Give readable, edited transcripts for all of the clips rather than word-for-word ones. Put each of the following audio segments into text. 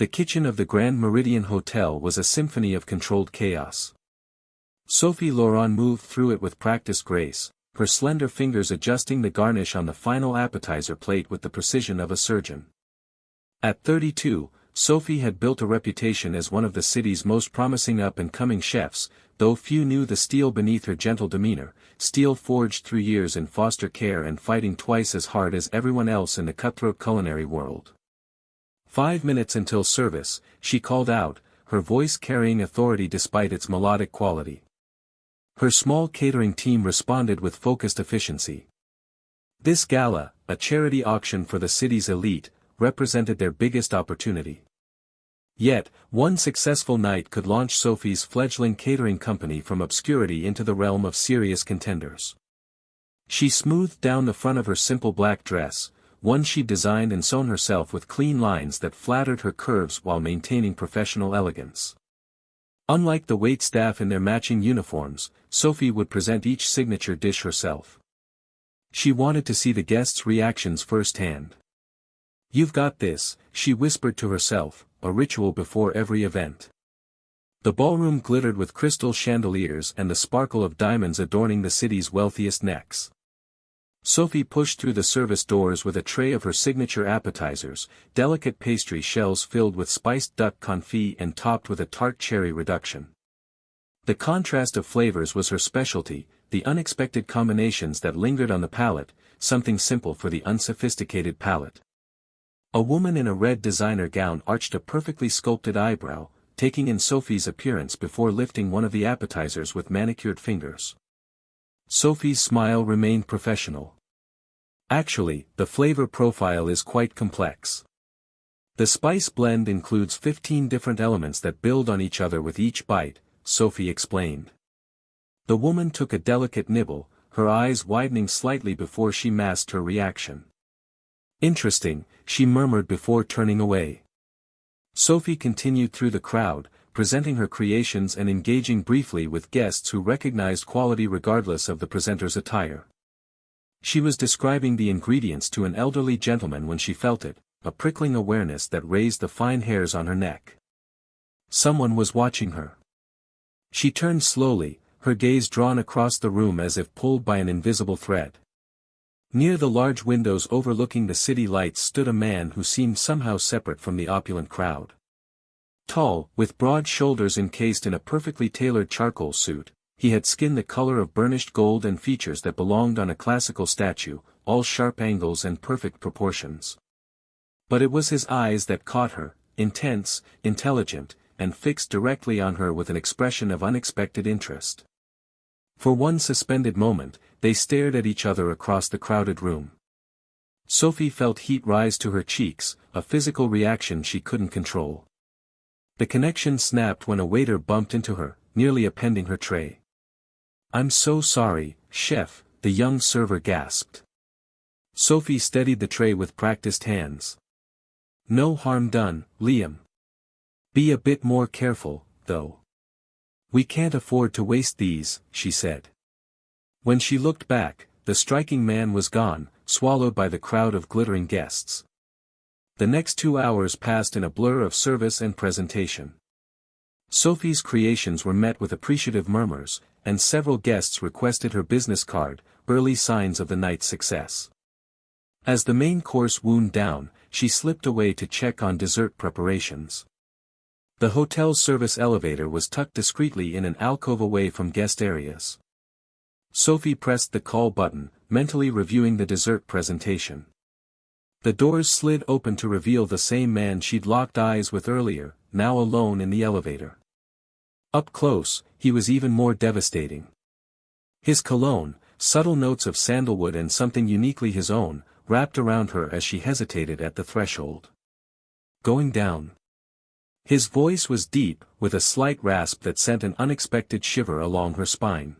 The kitchen of the Grand Meridian Hotel was a symphony of controlled chaos. Sophie Laurent moved through it with practiced grace, her slender fingers adjusting the garnish on the final appetizer plate with the precision of a surgeon. At 32, Sophie had built a reputation as one of the city's most promising up-and-coming chefs, though few knew the steel beneath her gentle demeanor, steel forged through years in foster care and fighting twice as hard as everyone else in the cutthroat culinary world. 5 minutes until service, she called out, her voice carrying authority despite its melodic quality. Her small catering team responded with focused efficiency. This gala, a charity auction for the city's elite, represented their biggest opportunity. Yet, one successful night could launch Sophie's fledgling catering company from obscurity into the realm of serious contenders. She smoothed down the front of her simple black dress, one she'd designed and sewn herself with clean lines that flattered her curves while maintaining professional elegance. Unlike the waitstaff in their matching uniforms, Sophie would present each signature dish herself. She wanted to see the guests' reactions firsthand. "You've got this," she whispered to herself, a ritual before every event. The ballroom glittered with crystal chandeliers and the sparkle of diamonds adorning the city's wealthiest necks. Sophie pushed through the service doors with a tray of her signature appetizers, delicate pastry shells filled with spiced duck confit and topped with a tart cherry reduction. The contrast of flavors was her specialty, the unexpected combinations that lingered on the palate, something simple for the unsophisticated palate. A woman in a red designer gown arched a perfectly sculpted eyebrow, taking in Sophie's appearance before lifting one of the appetizers with manicured fingers. Sophie's smile remained professional. "Actually, the flavor profile is quite complex. The spice blend includes 15 different elements that build on each other with each bite," Sophie explained. The woman took a delicate nibble, her eyes widening slightly before she masked her reaction. "Interesting," she murmured before turning away. Sophie continued through the crowd, presenting her creations and engaging briefly with guests who recognized quality regardless of the presenter's attire. She was describing the ingredients to an elderly gentleman when she felt it, a prickling awareness that raised the fine hairs on her neck. Someone was watching her. She turned slowly, her gaze drawn across the room as if pulled by an invisible thread. Near the large windows overlooking the city lights stood a man who seemed somehow separate from the opulent crowd. Tall, with broad shoulders encased in a perfectly tailored charcoal suit, he had skin the color of burnished gold and features that belonged on a classical statue, all sharp angles and perfect proportions. But it was his eyes that caught her, intense, intelligent, and fixed directly on her with an expression of unexpected interest. For one suspended moment, they stared at each other across the crowded room. Sophie felt heat rise to her cheeks, a physical reaction she couldn't control. The connection snapped when a waiter bumped into her, nearly appending her tray. "I'm so sorry, chef," the young server gasped. Sophie steadied the tray with practiced hands. "No harm done, Liam. Be a bit more careful, though. We can't afford to waste these," she said. When she looked back, the striking man was gone, swallowed by the crowd of glittering guests. The next 2 hours passed in a blur of service and presentation. Sophie's creations were met with appreciative murmurs, and several guests requested her business card, early signs of the night's success. As the main course wound down, she slipped away to check on dessert preparations. The hotel's service elevator was tucked discreetly in an alcove away from guest areas. Sophie pressed the call button, mentally reviewing the dessert presentation. The doors slid open to reveal the same man she'd locked eyes with earlier, now alone in the elevator. Up close, he was even more devastating. His cologne, subtle notes of sandalwood and something uniquely his own, wrapped around her as she hesitated at the threshold. "Going down." His voice was deep, with a slight rasp that sent an unexpected shiver along her spine.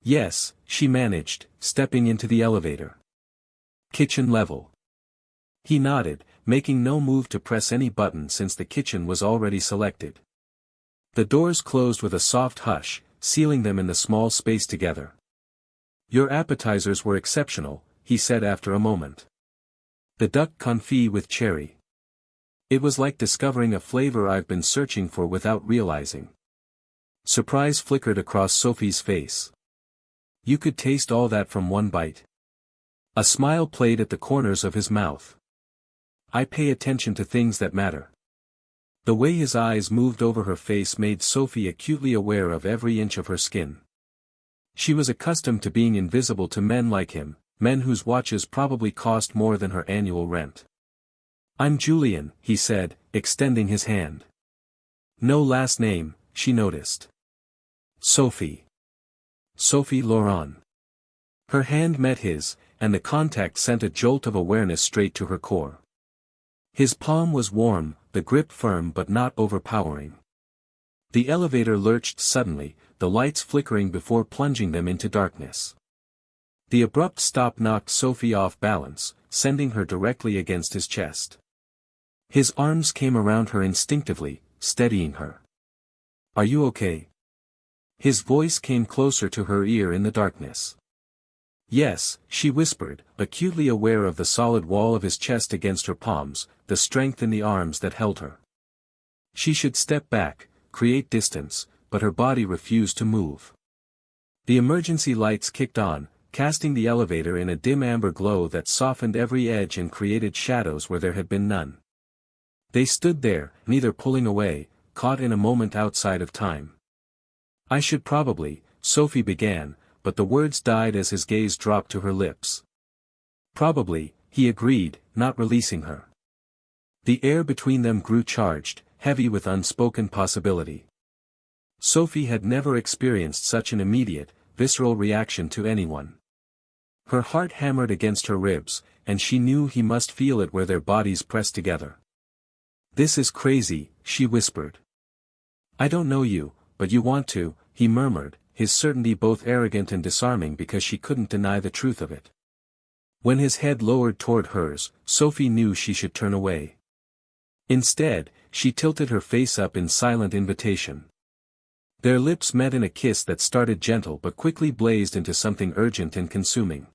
"Yes," she managed, stepping into the elevator. "Kitchen level." He nodded, making no move to press any button since the kitchen was already selected. The doors closed with a soft hush, sealing them in the small space together. "Your appetizers were exceptional," he said after a moment. "The duck confit with cherry." It was like discovering a flavor I've been searching for without realizing. Surprise flickered across Sophie's face. You could taste all that from one bite. A smile played at the corners of his mouth. I pay attention to things that matter. The way his eyes moved over her face made Sophie acutely aware of every inch of her skin. She was accustomed to being invisible to men like him, men whose watches probably cost more than her annual rent. I'm Julian, he said, extending his hand. No last name, she noticed. Sophie. Sophie Laurent. Her hand met his, and the contact sent a jolt of awareness straight to her core. His palm was warm, the grip firm but not overpowering. The elevator lurched suddenly, the lights flickering before plunging them into darkness. The abrupt stop knocked Sophie off balance, sending her directly against his chest. His arms came around her instinctively, steadying her. Are you okay? His voice came closer to her ear in the darkness. Yes, she whispered, acutely aware of the solid wall of his chest against her palms, the strength in the arms that held her. She should step back, create distance, but her body refused to move. The emergency lights kicked on, casting the elevator in a dim amber glow that softened every edge and created shadows where there had been none. They stood there, neither pulling away, caught in a moment outside of time. I should probably, Sophie began, but the words died as his gaze dropped to her lips. Probably, he agreed, not releasing her. The air between them grew charged, heavy with unspoken possibility. Sophie had never experienced such an immediate, visceral reaction to anyone. Her heart hammered against her ribs, and she knew he must feel it where their bodies pressed together. This is crazy, she whispered. I don't know you, but you want to, he murmured, his certainty both arrogant and disarming because she couldn't deny the truth of it. When his head lowered toward hers, Sophie knew she should turn away. Instead, she tilted her face up in silent invitation. Their lips met in a kiss that started gentle but quickly blazed into something urgent and consuming.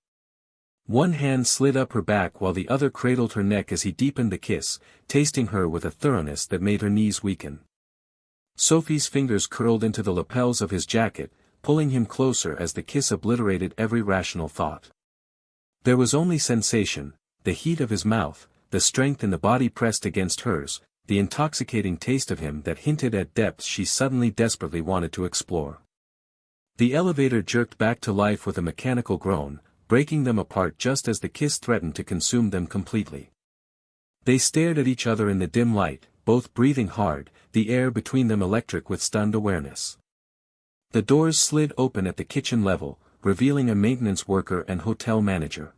One hand slid up her back while the other cradled her neck as he deepened the kiss, tasting her with a thoroughness that made her knees weaken. Sophie's fingers curled into the lapels of his jacket, pulling him closer as the kiss obliterated every rational thought. There was only sensation, the heat of his mouth, the strength in the body pressed against hers, the intoxicating taste of him that hinted at depths she suddenly desperately wanted to explore. The elevator jerked back to life with a mechanical groan, breaking them apart just as the kiss threatened to consume them completely. They stared at each other in the dim light, both breathing hard, the air between them electric with stunned awareness. The doors slid open at the kitchen level, revealing a maintenance worker and hotel manager.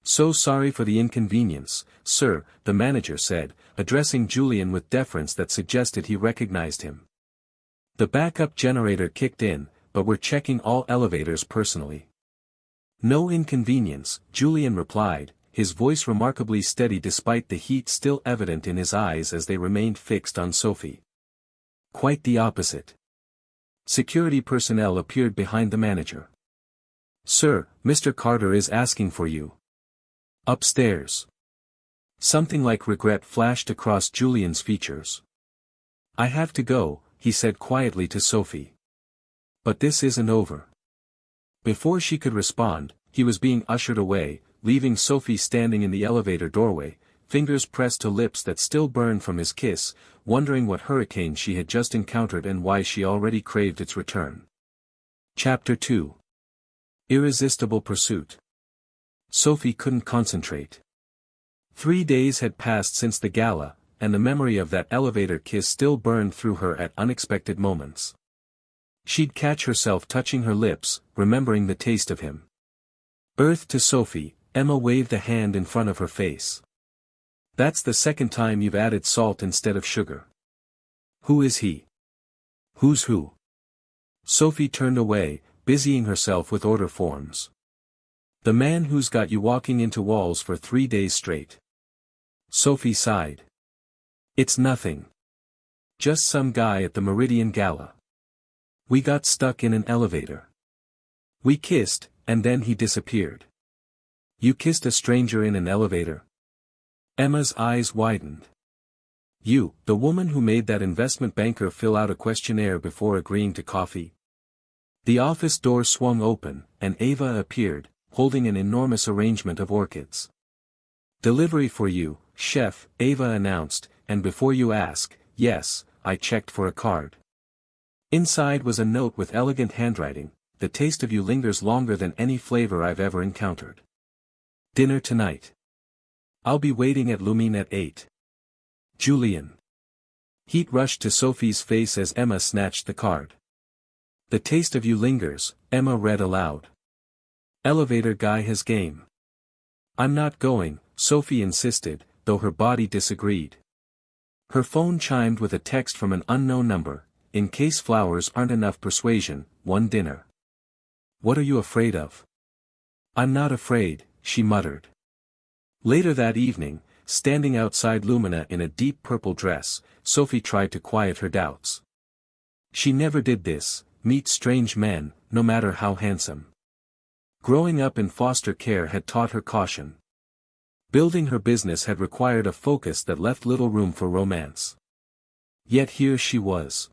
So sorry for the inconvenience, sir, the manager said, addressing Julian with deference that suggested he recognized him. The backup generator kicked in, but we're checking all elevators personally. No inconvenience, Julian replied, his voice remarkably steady despite the heat still evident in his eyes as they remained fixed on Sophie. Quite the opposite. Security personnel appeared behind the manager. Sir, Mr. Carter is asking for you. Upstairs. Something like regret flashed across Julian's features. I have to go, he said quietly to Sophie. But this isn't over. Before she could respond, he was being ushered away, leaving Sophie standing in the elevator doorway, fingers pressed to lips that still burned from his kiss, wondering what hurricane she had just encountered and why she already craved its return. Chapter 2. Irresistible Pursuit. Sophie couldn't concentrate. 3 days had passed since the gala, and the memory of that elevator kiss still burned through her at unexpected moments. She'd catch herself touching her lips, remembering the taste of him. Earth to Sophie, Emma waved a hand in front of her face. That's the second time you've added salt instead of sugar. Who is he? Who's who? Sophie turned away, busying herself with order forms. The man who's got you walking into walls for 3 days straight. Sophie sighed. It's nothing. Just some guy at the Meridian Gala. We got stuck in an elevator. We kissed, and then he disappeared. You kissed a stranger in an elevator? Emma's eyes widened. You, the woman who made that investment banker fill out a questionnaire before agreeing to coffee? The office door swung open, and Ava appeared, holding an enormous arrangement of orchids. Delivery for you, chef, Ava announced, and before you ask, yes, I checked for a card. Inside was a note with elegant handwriting, the taste of you lingers longer than any flavor I've ever encountered. Dinner tonight. I'll be waiting at Lumine at 8. Julian. Heat rushed to Sophie's face as Emma snatched the card. The taste of you lingers, Emma read aloud. Elevator guy has game. I'm not going, Sophie insisted, though her body disagreed. Her phone chimed with a text from an unknown number, in case flowers aren't enough persuasion, one dinner. What are you afraid of? I'm not afraid, she muttered. Later that evening, standing outside Lumina in a deep purple dress, Sophie tried to quiet her doubts. She never did this, meet strange men, no matter how handsome. Growing up in foster care had taught her caution. Building her business had required a focus that left little room for romance. Yet here she was.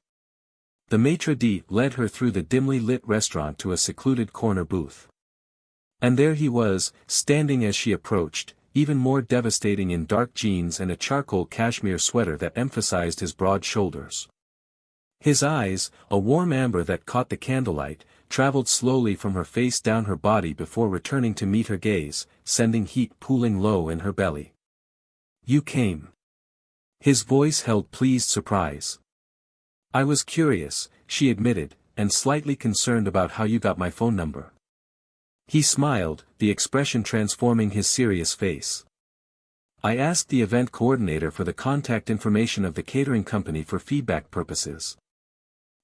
The maitre d' led her through the dimly lit restaurant to a secluded corner booth. And there he was, standing as she approached, even more devastating in dark jeans and a charcoal cashmere sweater that emphasized his broad shoulders. His eyes, a warm amber that caught the candlelight, traveled slowly from her face down her body before returning to meet her gaze, sending heat pooling low in her belly. You came. His voice held pleased surprise. I was curious, she admitted, and slightly concerned about how you got my phone number. He smiled, the expression transforming his serious face. I asked the event coordinator for the contact information of the catering company for feedback purposes.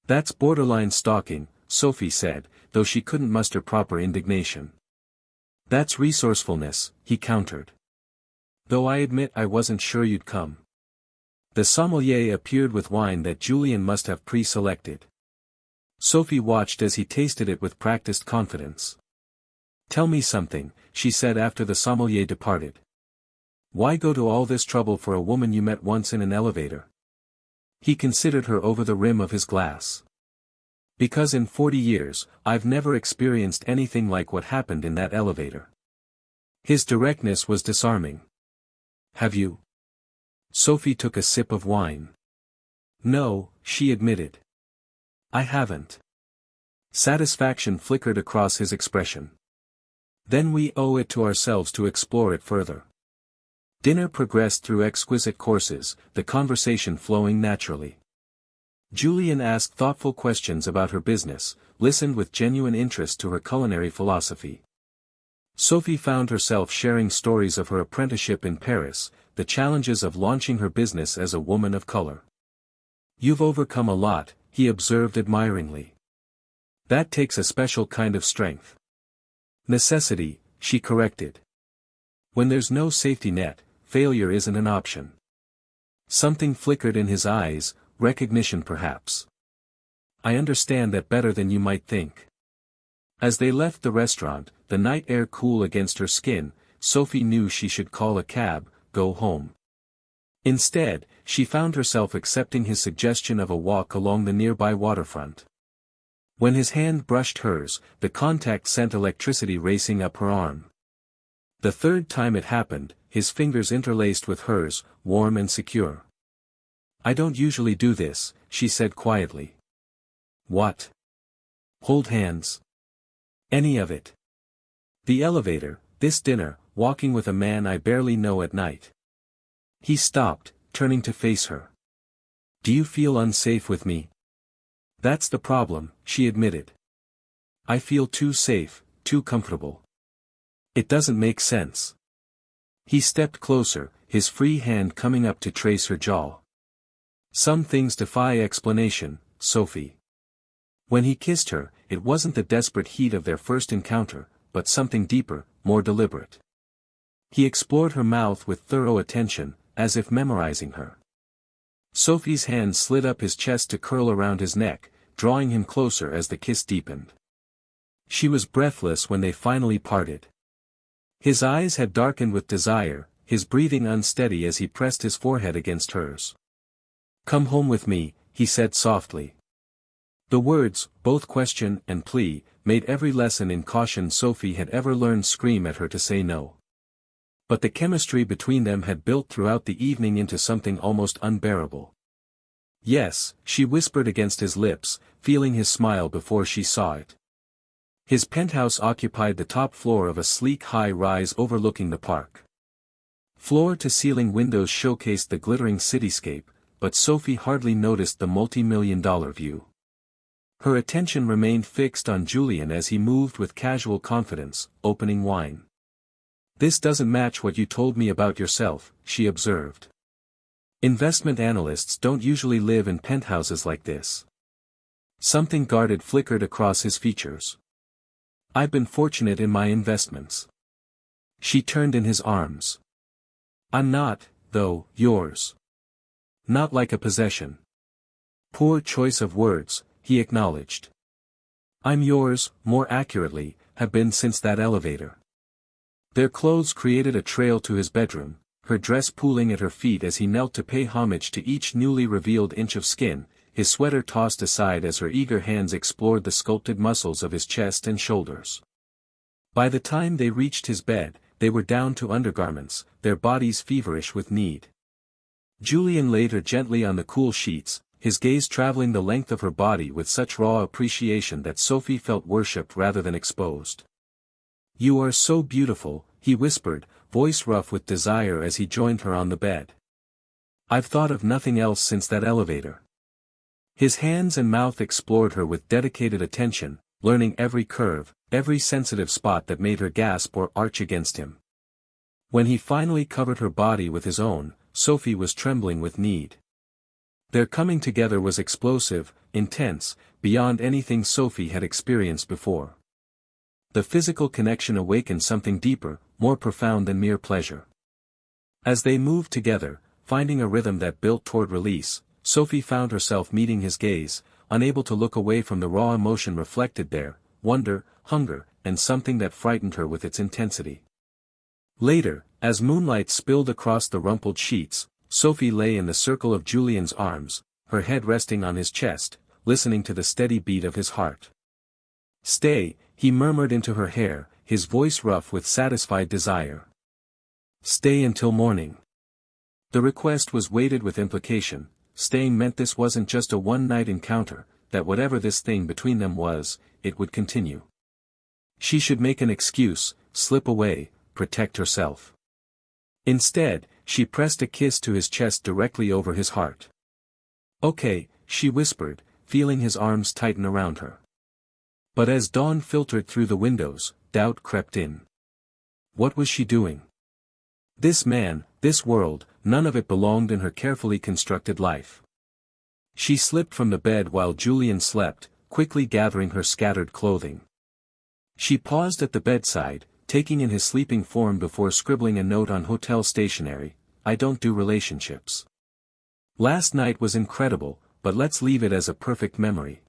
That's borderline stalking, Sophie said, though she couldn't muster proper indignation. That's resourcefulness, he countered. Though I admit I wasn't sure you'd come. The sommelier appeared with wine that Julian must have pre-selected. Sophie watched as he tasted it with practiced confidence. Tell me something, she said after the sommelier departed. Why go to all this trouble for a woman you met once in an elevator? He considered her over the rim of his glass. Because in 40 years, I've never experienced anything like what happened in that elevator. His directness was disarming. Have you? Sophie took a sip of wine. No, she admitted. I haven't. Satisfaction flickered across his expression. Then we owe it to ourselves to explore it further. Dinner progressed through exquisite courses, the conversation flowing naturally. Julian asked thoughtful questions about her business, listened with genuine interest to her culinary philosophy. Sophie found herself sharing stories of her apprenticeship in Paris, the challenges of launching her business as a woman of color. You've overcome a lot, he observed admiringly. That takes a special kind of strength. Necessity, she corrected. When there's no safety net, failure isn't an option. Something flickered in his eyes, recognition perhaps. I understand that better than you might think. As they left the restaurant, the night air cool against her skin, Sophie knew she should call a cab, go home. Instead, she found herself accepting his suggestion of a walk along the nearby waterfront. When his hand brushed hers, the contact sent electricity racing up her arm. The third time it happened, his fingers interlaced with hers, warm and secure. I don't usually do this, she said quietly. What? Hold hands. Any of it. The elevator, this dinner, walking with a man I barely know at night. He stopped, turning to face her. Do you feel unsafe with me? That's the problem, she admitted. I feel too safe, too comfortable. It doesn't make sense. He stepped closer, his free hand coming up to trace her jaw. Some things defy explanation, Sophie. When he kissed her, it wasn't the desperate heat of their first encounter, but something deeper, more deliberate. He explored her mouth with thorough attention, as if memorizing her. Sophie's hand slid up his chest to curl around his neck, drawing him closer as the kiss deepened. She was breathless when they finally parted. His eyes had darkened with desire, his breathing unsteady as he pressed his forehead against hers. "Come home with me," he said softly. The words, both question and plea, made every lesson in caution Sophie had ever learned scream at her to say no. But the chemistry between them had built throughout the evening into something almost unbearable. "Yes," she whispered against his lips, feeling his smile before she saw it. His penthouse occupied the top floor of a sleek high-rise overlooking the park. Floor-to-ceiling windows showcased the glittering cityscape, but Sophie hardly noticed the multi-million-dollar view. Her attention remained fixed on Julian as he moved with casual confidence, opening wine. "This doesn't match what you told me about yourself," she observed. "Investment analysts don't usually live in penthouses like this." Something guarded flickered across his features. "I've been fortunate in my investments." She turned in his arms. "I'm not, though, yours. Not like a possession." Poor choice of words, he acknowledged. "I'm yours, more accurately, have been since that elevator." Their clothes created a trail to his bedroom, her dress pooling at her feet as he knelt to pay homage to each newly revealed inch of skin, his sweater tossed aside as her eager hands explored the sculpted muscles of his chest and shoulders. By the time they reached his bed, they were down to undergarments, their bodies feverish with need. Julian laid her gently on the cool sheets, his gaze traveling the length of her body with such raw appreciation that Sophie felt worshipped rather than exposed. "You are so beautiful," he whispered, voice rough with desire as he joined her on the bed. "I've thought of nothing else since that elevator." His hands and mouth explored her with dedicated attention, learning every curve, every sensitive spot that made her gasp or arch against him. When he finally covered her body with his own, Sophie was trembling with need. Their coming together was explosive, intense, beyond anything Sophie had experienced before. The physical connection awakened something deeper, more profound than mere pleasure. As they moved together, finding a rhythm that built toward release, Sophie found herself meeting his gaze, unable to look away from the raw emotion reflected there, wonder, hunger, and something that frightened her with its intensity. Later, as moonlight spilled across the rumpled sheets, Sophie lay in the circle of Julian's arms, her head resting on his chest, listening to the steady beat of his heart. "Stay," he murmured into her hair, his voice rough with satisfied desire. "Stay until morning." The request was weighted with implication. Staying meant this wasn't just a one-night encounter, that whatever this thing between them was, it would continue. She should make an excuse, slip away, protect herself. Instead, she pressed a kiss to his chest directly over his heart. "Okay," she whispered, feeling his arms tighten around her. But as dawn filtered through the windows, doubt crept in. What was she doing? This man, this world, none of it belonged in her carefully constructed life. She slipped from the bed while Julian slept, quickly gathering her scattered clothing. She paused at the bedside, taking in his sleeping form before scribbling a note on hotel stationery, "I don't do relationships. Last night was incredible, but let's leave it as a perfect memory."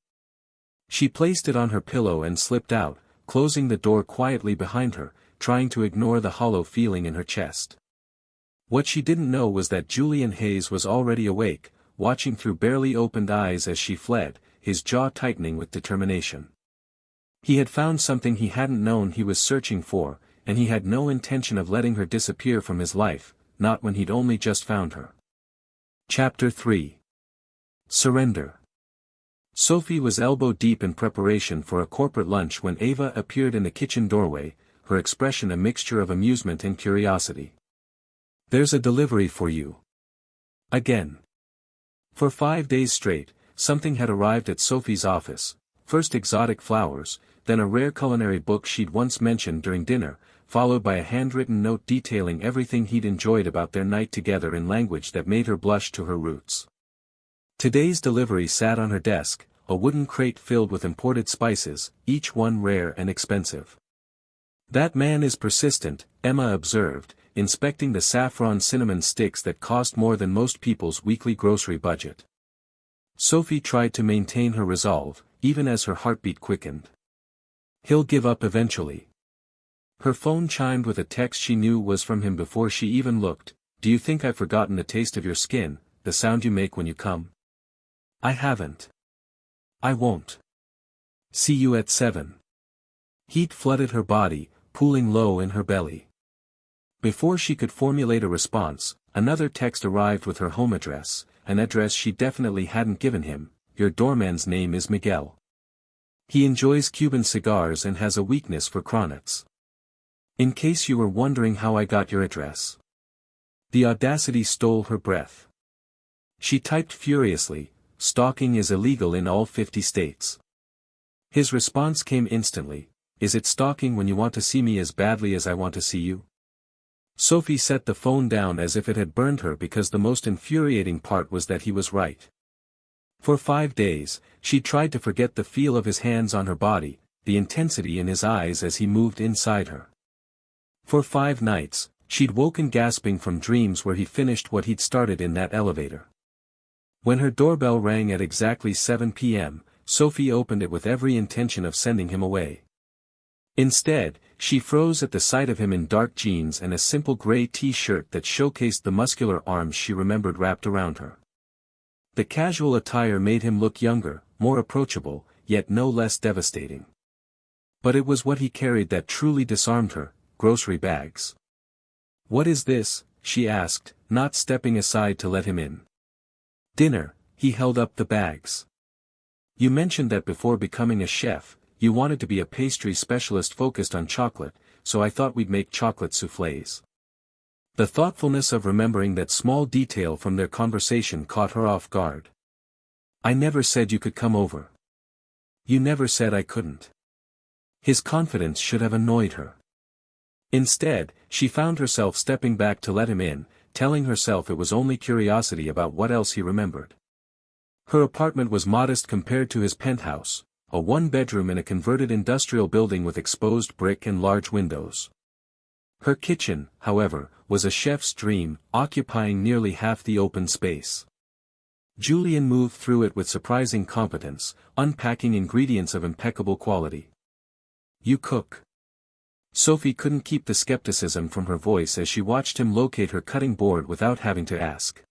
She placed it on her pillow and slipped out, closing the door quietly behind her, trying to ignore the hollow feeling in her chest. What she didn't know was that Julian Hayes was already awake, watching through barely opened eyes as she fled, his jaw tightening with determination. He had found something he hadn't known he was searching for, and he had no intention of letting her disappear from his life, not when he'd only just found her. Chapter 3. Surrender. Sophie was elbow-deep in preparation for a corporate lunch when Ava appeared in the kitchen doorway, her expression a mixture of amusement and curiosity. "There's a delivery for you." Again. For 5 days straight, something had arrived at Sophie's office, first exotic flowers, then a rare culinary book she'd once mentioned during dinner, followed by a handwritten note detailing everything he'd enjoyed about their night together in language that made her blush to her roots. Today's delivery sat on her desk, a wooden crate filled with imported spices, each one rare and expensive. "That man is persistent," Emma observed, inspecting the saffron cinnamon sticks that cost more than most people's weekly grocery budget. Sophie tried to maintain her resolve, even as her heartbeat quickened. "He'll give up eventually." Her phone chimed with a text she knew was from him before she even looked. "Do you think I've forgotten the taste of your skin?" the sound you make when you come? I haven't. I won't. See you at 7. Heat flooded her body, pooling low in her belly. Before she could formulate a response, another text arrived with her home address, an address she definitely hadn't given him. Your doorman's name is Miguel. He enjoys Cuban cigars and has a weakness for cronets. In case you were wondering how I got your address. The audacity stole her breath. She typed furiously, stalking is illegal in all 50 states. His response came instantly, is it stalking when you want to see me as badly as I want to see you? Sophie set the phone down as if it had burned her because the most infuriating part was that he was right. For 5 days, she tried to forget the feel of his hands on her body, the intensity in his eyes as he moved inside her. For 5 nights, she'd woken gasping from dreams where he finished what he'd started in that elevator. When her doorbell rang at exactly 7 p.m., Sophie opened it with every intention of sending him away. Instead, she froze at the sight of him in dark jeans and a simple gray t-shirt that showcased the muscular arms she remembered wrapped around her. The casual attire made him look younger, more approachable, yet no less devastating. But it was what he carried that truly disarmed her, grocery bags. What is this? She asked, not stepping aside to let him in. Dinner, he held up the bags. You mentioned that before becoming a chef, you wanted to be a pastry specialist focused on chocolate, so I thought we'd make chocolate soufflés. The thoughtfulness of remembering that small detail from their conversation caught her off guard. I never said you could come over. You never said I couldn't. His confidence should have annoyed her. Instead, she found herself stepping back to let him in, telling herself it was only curiosity about what else he remembered. Her apartment was modest compared to his penthouse, a one-bedroom in a converted industrial building with exposed brick and large windows. Her kitchen, however, was a chef's dream, occupying nearly half the open space. Julian moved through it with surprising competence, unpacking ingredients of impeccable quality. You cook. Sophie couldn't keep the skepticism from her voice as she watched him locate her cutting board without having to ask.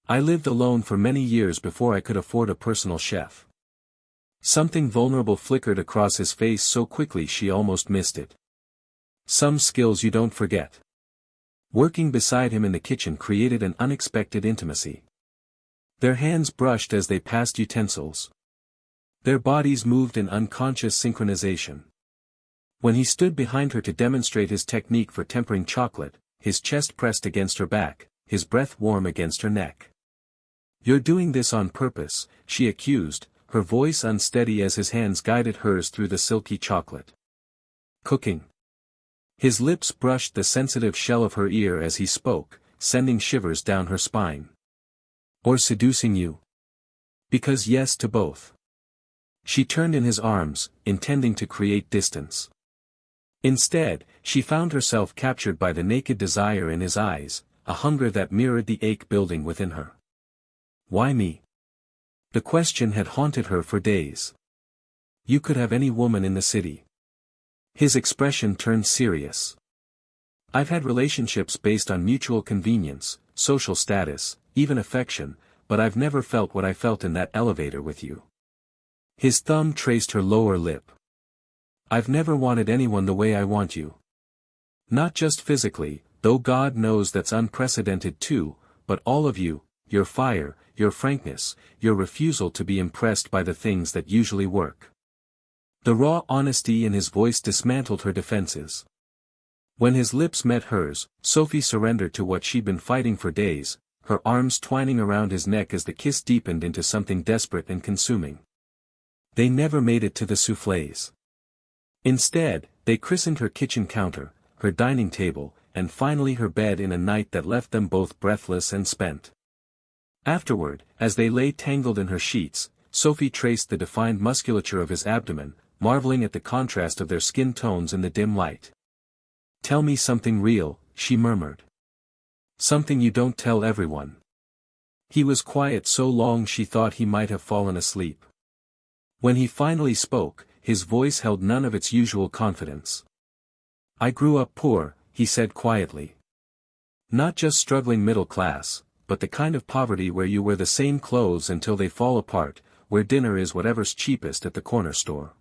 I lived alone for many years before I could afford a personal chef. Something vulnerable flickered across his face so quickly she almost missed it. Some skills you don't forget. Working beside him in the kitchen created an unexpected intimacy. Their hands brushed as they passed utensils. Their bodies moved in unconscious synchronization. When he stood behind her to demonstrate his technique for tempering chocolate, his chest pressed against her back, his breath warm against her neck. You're doing this on purpose, she accused, her voice unsteady as his hands guided hers through the silky chocolate. Cooking. His lips brushed the sensitive shell of her ear as he spoke, sending shivers down her spine. Or seducing you? Because yes to both. She turned in his arms, intending to create distance. Instead, she found herself captured by the naked desire in his eyes, a hunger that mirrored the ache building within her. Why me? The question had haunted her for days. You could have any woman in the city. His expression turned serious. I've had relationships based on mutual convenience, social status, even affection, but I've never felt what I felt in that elevator with you. His thumb traced her lower lip. I've never wanted anyone the way I want you. Not just physically, though God knows that's unprecedented too, but all of you, your fire, your frankness, your refusal to be impressed by the things that usually work. The raw honesty in his voice dismantled her defenses. When his lips met hers, Sophie surrendered to what she'd been fighting for days, her arms twining around his neck as the kiss deepened into something desperate and consuming. They never made it to the soufflés. Instead, they christened her kitchen counter, her dining table, and finally her bed in a night that left them both breathless and spent. Afterward, as they lay tangled in her sheets, Sophie traced the defined musculature of his abdomen, marveling at the contrast of their skin tones in the dim light. Tell me something real, she murmured. Something you don't tell everyone. He was quiet so long she thought he might have fallen asleep. When he finally spoke, his voice held none of its usual confidence. I grew up poor, he said quietly. Not just struggling middle class, but the kind of poverty where you wear the same clothes until they fall apart, where dinner is whatever's cheapest at the corner store.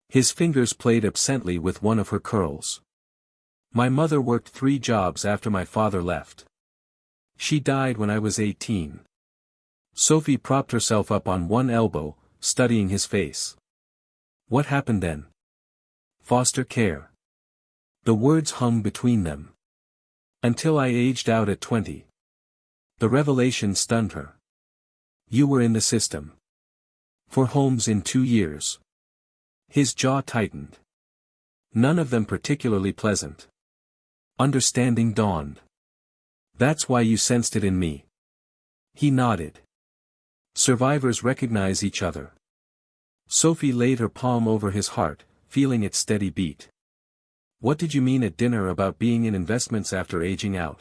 His fingers played absently with one of her curls. My mother worked 3 jobs after my father left. She died when I was 18. Sophie propped herself up on one elbow, studying his face. What happened then? Foster care. The words hung between them. Until I aged out at 20. The revelation stunned her. You were in the system. For homes in 2 years. His jaw tightened. None of them particularly pleasant. Understanding dawned. That's why you sensed it in me. He nodded. Survivors recognize each other. Sophie laid her palm over his heart, feeling its steady beat. What did you mean at dinner about being in investments after aging out?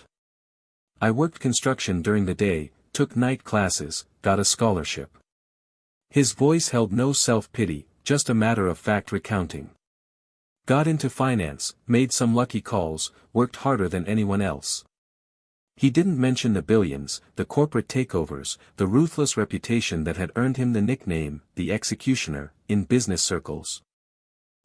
I worked construction during the day, took night classes, got a scholarship. His voice held no self-pity, just a matter-of-fact recounting. Got into finance, made some lucky calls, worked harder than anyone else. He didn't mention the billions, the corporate takeovers, the ruthless reputation that had earned him the nickname, the executioner, in business circles.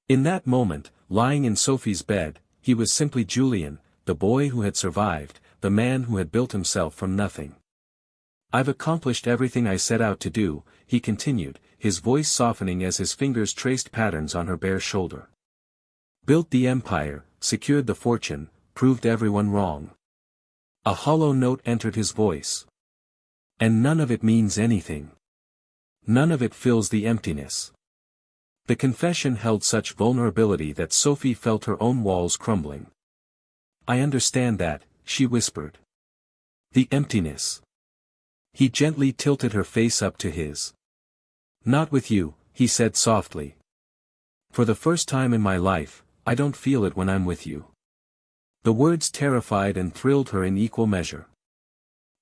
In that moment, lying in Sophie's bed, he was simply Julian, the boy who had survived, the man who had built himself from nothing. I've accomplished everything I set out to do, he continued, his voice softening as his fingers traced patterns on her bare shoulder. Built the empire, secured the fortune, proved everyone wrong. A hollow note entered his voice. And none of it means anything. None of it fills the emptiness. The confession held such vulnerability that Sophie felt her own walls crumbling. I understand that, she whispered. The emptiness. He gently tilted her face up to his. Not with you, he said softly. For the first time in my life, I don't feel it when I'm with you. The words terrified and thrilled her in equal measure.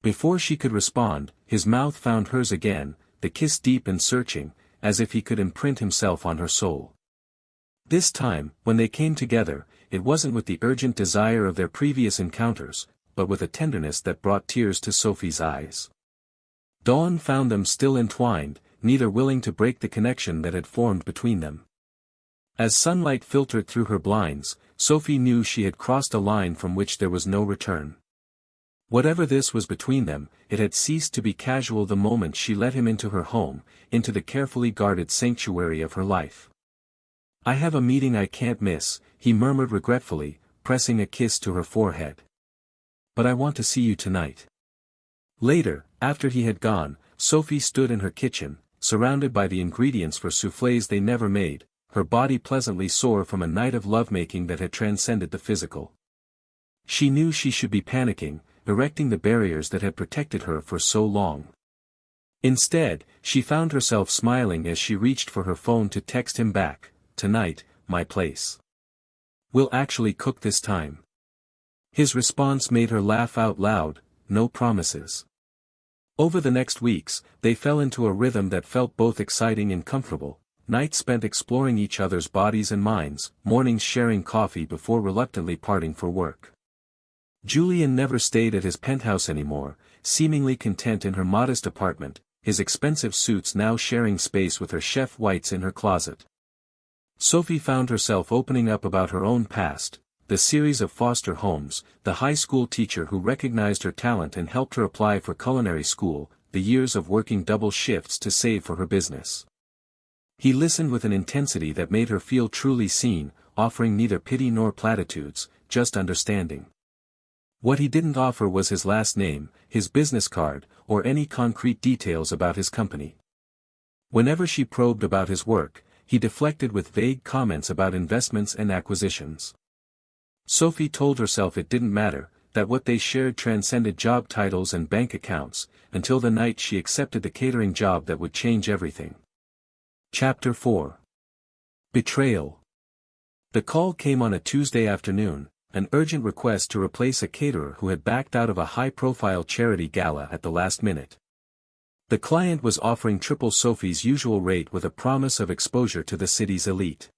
Before she could respond, his mouth found hers again, the kiss deep and searching, as if he could imprint himself on her soul. This time, when they came together, it wasn't with the urgent desire of their previous encounters, but with a tenderness that brought tears to Sophie's eyes. Dawn found them still entwined, neither willing to break the connection that had formed between them. As sunlight filtered through her blinds, Sophie knew she had crossed a line from which there was no return. Whatever this was between them, it had ceased to be casual the moment she let him into her home, into the carefully guarded sanctuary of her life. I have a meeting I can't miss, he murmured regretfully, pressing a kiss to her forehead. But I want to see you tonight. Later, after he had gone, Sophie stood in her kitchen, surrounded by the ingredients for soufflés they never made, her body pleasantly sore from a night of lovemaking that had transcended the physical. She knew she should be panicking, erecting the barriers that had protected her for so long. Instead, she found herself smiling as she reached for her phone to text him back, tonight, my place. We'll actually cook this time. His response made her laugh out loud, no promises. Over the next weeks, they fell into a rhythm that felt both exciting and comfortable, nights spent exploring each other's bodies and minds, mornings sharing coffee before reluctantly parting for work. Julian never stayed at his penthouse anymore, seemingly content in her modest apartment, his expensive suits now sharing space with her chef whites in her closet. Sophie found herself opening up about her own past, the series of foster homes, the high school teacher who recognized her talent and helped her apply for culinary school, the years of working double shifts to save for her business. He listened with an intensity that made her feel truly seen, offering neither pity nor platitudes, just understanding. What he didn't offer was his last name, his business card, or any concrete details about his company. Whenever she probed about his work, he deflected with vague comments about investments and acquisitions. Sophie told herself it didn't matter, that what they shared transcended job titles and bank accounts, until the night she accepted the catering job that would change everything. Chapter 4. Betrayal. The call came on a Tuesday afternoon, an urgent request to replace a caterer who had backed out of a high-profile charity gala at the last minute. The client was offering triple Sophie's usual rate with a promise of exposure to the city's elite.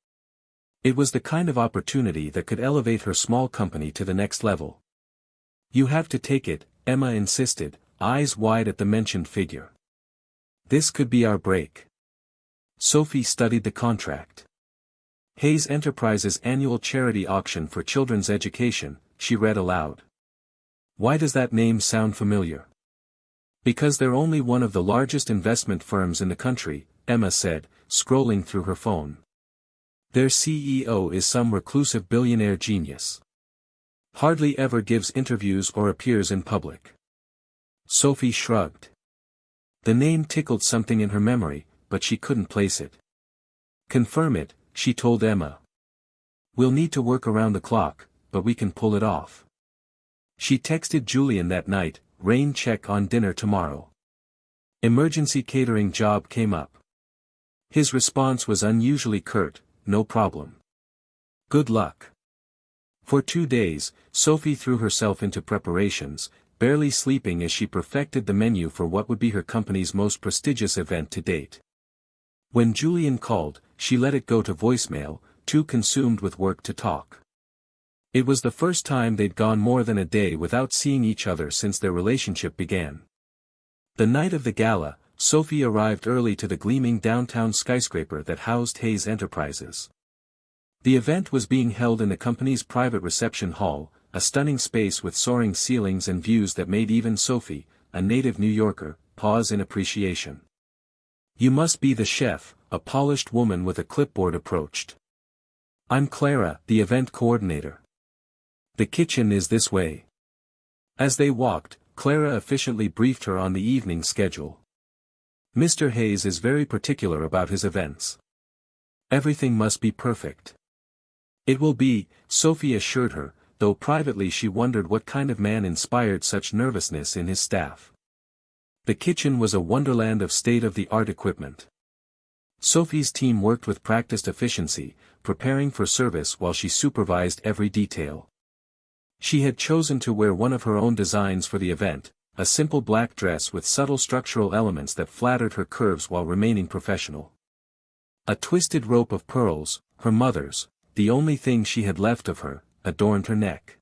It was the kind of opportunity that could elevate her small company to the next level. You have to take it, Emma insisted, eyes wide at the mentioned figure. This could be our break. Sophie studied the contract. Hayes Enterprises annual charity auction for children's education, she read aloud. Why does that name sound familiar? Because they're only one of the largest investment firms in the country, Emma said, scrolling through her phone. Their CEO is some reclusive billionaire genius. Hardly ever gives interviews or appears in public. Sophie shrugged. The name tickled something in her memory, but she couldn't place it. Confirm it, she told Emma. We'll need to work around the clock, but we can pull it off. She texted Julian that night, rain check on dinner tomorrow. Emergency catering job came up. His response was unusually curt, no problem. Good luck. For 2 days, Sophie threw herself into preparations, barely sleeping as she perfected the menu for what would be her company's most prestigious event to date. When Julian called, she let it go to voicemail, too consumed with work to talk. It was the first time they'd gone more than a day without seeing each other since their relationship began. The night of the gala, Sophie arrived early to the gleaming downtown skyscraper that housed Hayes Enterprises. The event was being held in the company's private reception hall, a stunning space with soaring ceilings and views that made even Sophie, a native New Yorker, pause in appreciation. You must be the chef, a polished woman with a clipboard approached. I'm Clara, the event coordinator. The kitchen is this way. As they walked, Clara efficiently briefed her on the evening schedule. Mr. Hayes is very particular about his events. Everything must be perfect. It will be, Sophie assured her, though privately she wondered what kind of man inspired such nervousness in his staff. The kitchen was a wonderland of state-of-the-art equipment. Sophie's team worked with practiced efficiency, preparing for service while she supervised every detail. She had chosen to wear one of her own designs for the event, a simple black dress with subtle structural elements that flattered her curves while remaining professional. A twisted rope of pearls, her mother's, the only thing she had left of her, adorned her neck.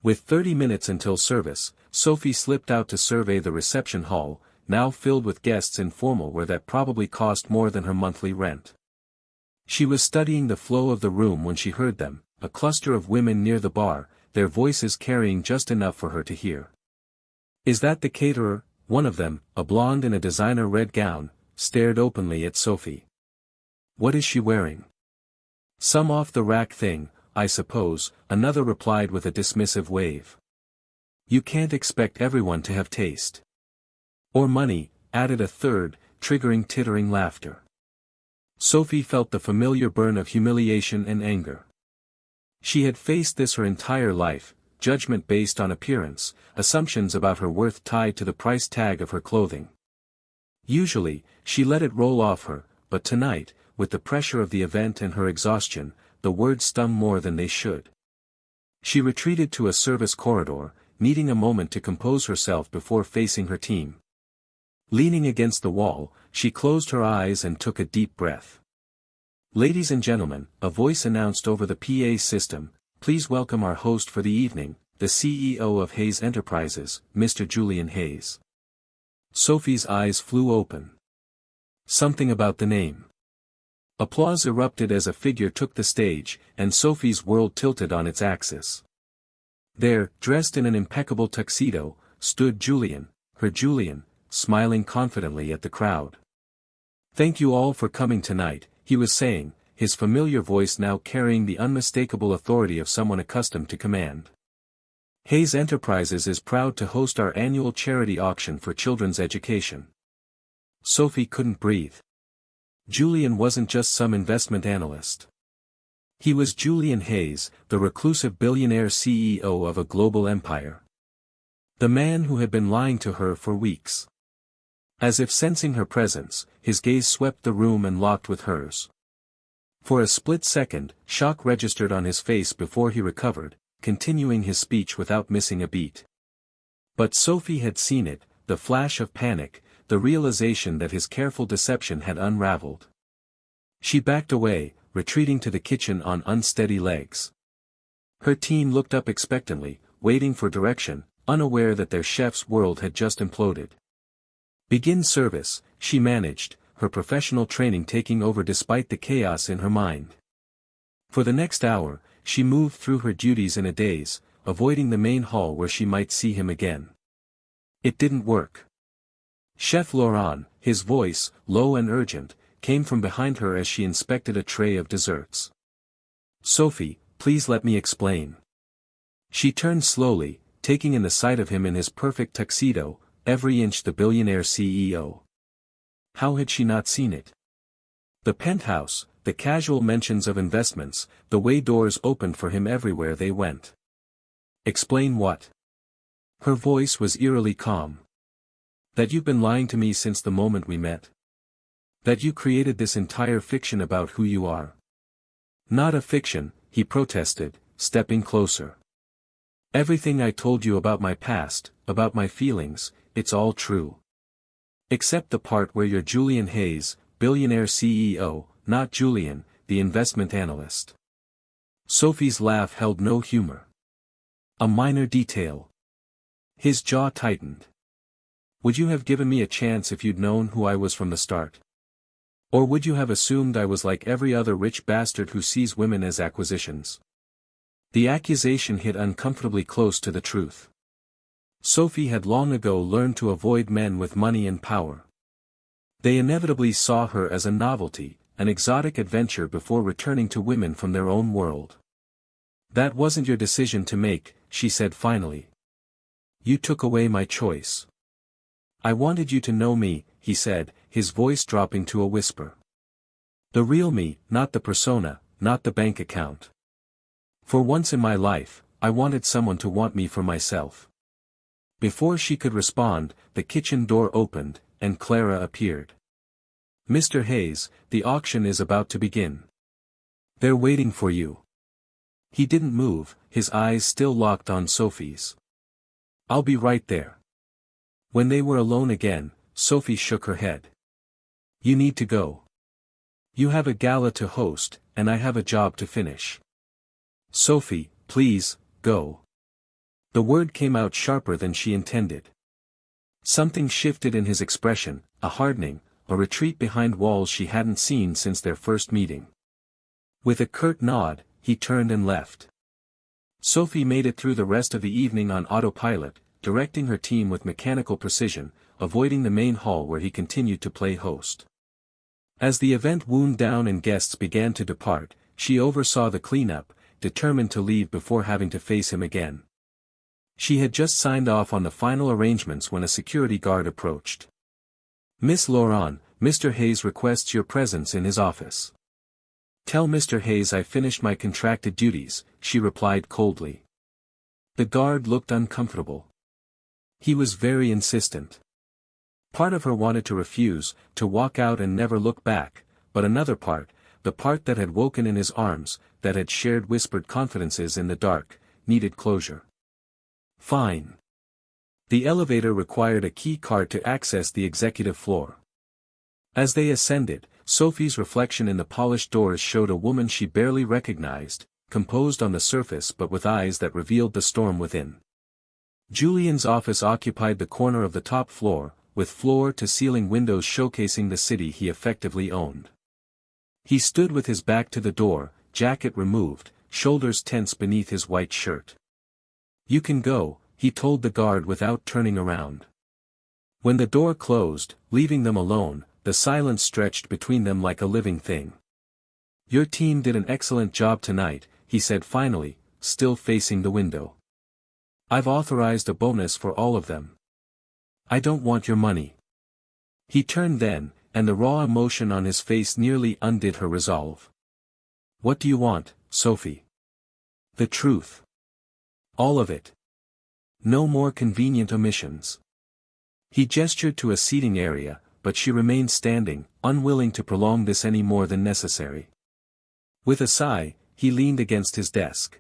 With 30 minutes until service, Sophie slipped out to survey the reception hall, now filled with guests in formal wear that probably cost more than her monthly rent. She was studying the flow of the room when she heard them, a cluster of women near the bar, their voices carrying just enough for her to hear. Is that the caterer? One of them, a blonde in a designer red gown, stared openly at Sophie. What is she wearing? Some off-the-rack thing, I suppose, another replied with a dismissive wave. You can't expect everyone to have taste. Or money, added a third, triggering tittering laughter. Sophie felt the familiar burn of humiliation and anger. She had faced this her entire life, judgment based on appearance, assumptions about her worth tied to the price tag of her clothing. Usually, she let it roll off her, but tonight, with the pressure of the event and her exhaustion, the words stung more than they should. She retreated to a service corridor, needing a moment to compose herself before facing her team. Leaning against the wall, she closed her eyes and took a deep breath. Ladies and gentlemen, a voice announced over the PA system, please welcome our host for the evening, the CEO of Hayes Enterprises, Mr. Julian Hayes. Sophie's eyes flew open. Something about the name. Applause erupted as a figure took the stage, and Sophie's world tilted on its axis. There, dressed in an impeccable tuxedo, stood Julian, her Julian, smiling confidently at the crowd. Thank you all for coming tonight, he was saying, his familiar voice now carrying the unmistakable authority of someone accustomed to command. Hayes Enterprises is proud to host our annual charity auction for children's education. Sophie couldn't breathe. Julian wasn't just some investment analyst. He was Julian Hayes, the reclusive billionaire CEO of a global empire. The man who had been lying to her for weeks. As if sensing her presence, his gaze swept the room and locked with hers. For a split second, shock registered on his face before he recovered, continuing his speech without missing a beat. But Sophie had seen it, the flash of panic, the realization that his careful deception had unraveled. She backed away, retreating to the kitchen on unsteady legs. Her team looked up expectantly, waiting for direction, unaware that their chef's world had just imploded. Begin service, she managed, her professional training taking over despite the chaos in her mind. For the next hour, she moved through her duties in a daze, avoiding the main hall where she might see him again. It didn't work. Chef Laurent, his voice, low and urgent, came from behind her as she inspected a tray of desserts. Sophie, please let me explain. She turned slowly, taking in the sight of him in his perfect tuxedo, every inch the billionaire CEO. How had she not seen it? The penthouse, the casual mentions of investments, the way doors opened for him everywhere they went. Explain what? Her voice was eerily calm. That you've been lying to me since the moment we met. That you created this entire fiction about who you are. Not a fiction, he protested, stepping closer. Everything I told you about my past, about my feelings, it's all true. Except the part where you're Julian Hayes, billionaire CEO, not Julian, the investment analyst. Sophie's laugh held no humor. A minor detail. His jaw tightened. Would you have given me a chance if you'd known who I was from the start? Or would you have assumed I was like every other rich bastard who sees women as acquisitions? The accusation hit uncomfortably close to the truth. Sophie had long ago learned to avoid men with money and power. They inevitably saw her as a novelty, an exotic adventure before returning to women from their own world. That wasn't your decision to make, she said finally. You took away my choice. I wanted you to know me, he said, his voice dropping to a whisper. The real me, not the persona, not the bank account. For once in my life, I wanted someone to want me for myself. Before she could respond, the kitchen door opened, and Clara appeared. Mr. Hayes, the auction is about to begin. They're waiting for you. He didn't move, his eyes still locked on Sophie's. I'll be right there. When they were alone again, Sophie shook her head. You need to go. You have a gala to host, and I have a job to finish. Sophie, please, go. The word came out sharper than she intended. Something shifted in his expression, a hardening, a retreat behind walls she hadn't seen since their first meeting. With a curt nod, he turned and left. Sophie made it through the rest of the evening on autopilot, directing her team with mechanical precision, avoiding the main hall where he continued to play host. As the event wound down and guests began to depart, she oversaw the cleanup, determined to leave before having to face him again. She had just signed off on the final arrangements when a security guard approached. Miss Laurent, Mr. Hayes requests your presence in his office. Tell Mr. Hayes I finished my contracted duties, she replied coldly. The guard looked uncomfortable. He was very insistent. Part of her wanted to refuse, to walk out and never look back, but another part, the part that had woken in his arms, that had shared whispered confidences in the dark, needed closure. Fine. The elevator required a key card to access the executive floor. As they ascended, Sophie's reflection in the polished doors showed a woman she barely recognized, composed on the surface but with eyes that revealed the storm within. Julian's office occupied the corner of the top floor, with floor-to-ceiling windows showcasing the city he effectively owned. He stood with his back to the door, jacket removed, shoulders tense beneath his white shirt. You can go, he told the guard without turning around. When the door closed, leaving them alone, the silence stretched between them like a living thing. Your team did an excellent job tonight, he said finally, still facing the window. I've authorized a bonus for all of them. I don't want your money. He turned then, and the raw emotion on his face nearly undid her resolve. What do you want, Sophie? The truth. All of it. No more convenient omissions. He gestured to a seating area, but she remained standing, unwilling to prolong this any more than necessary. With a sigh, he leaned against his desk.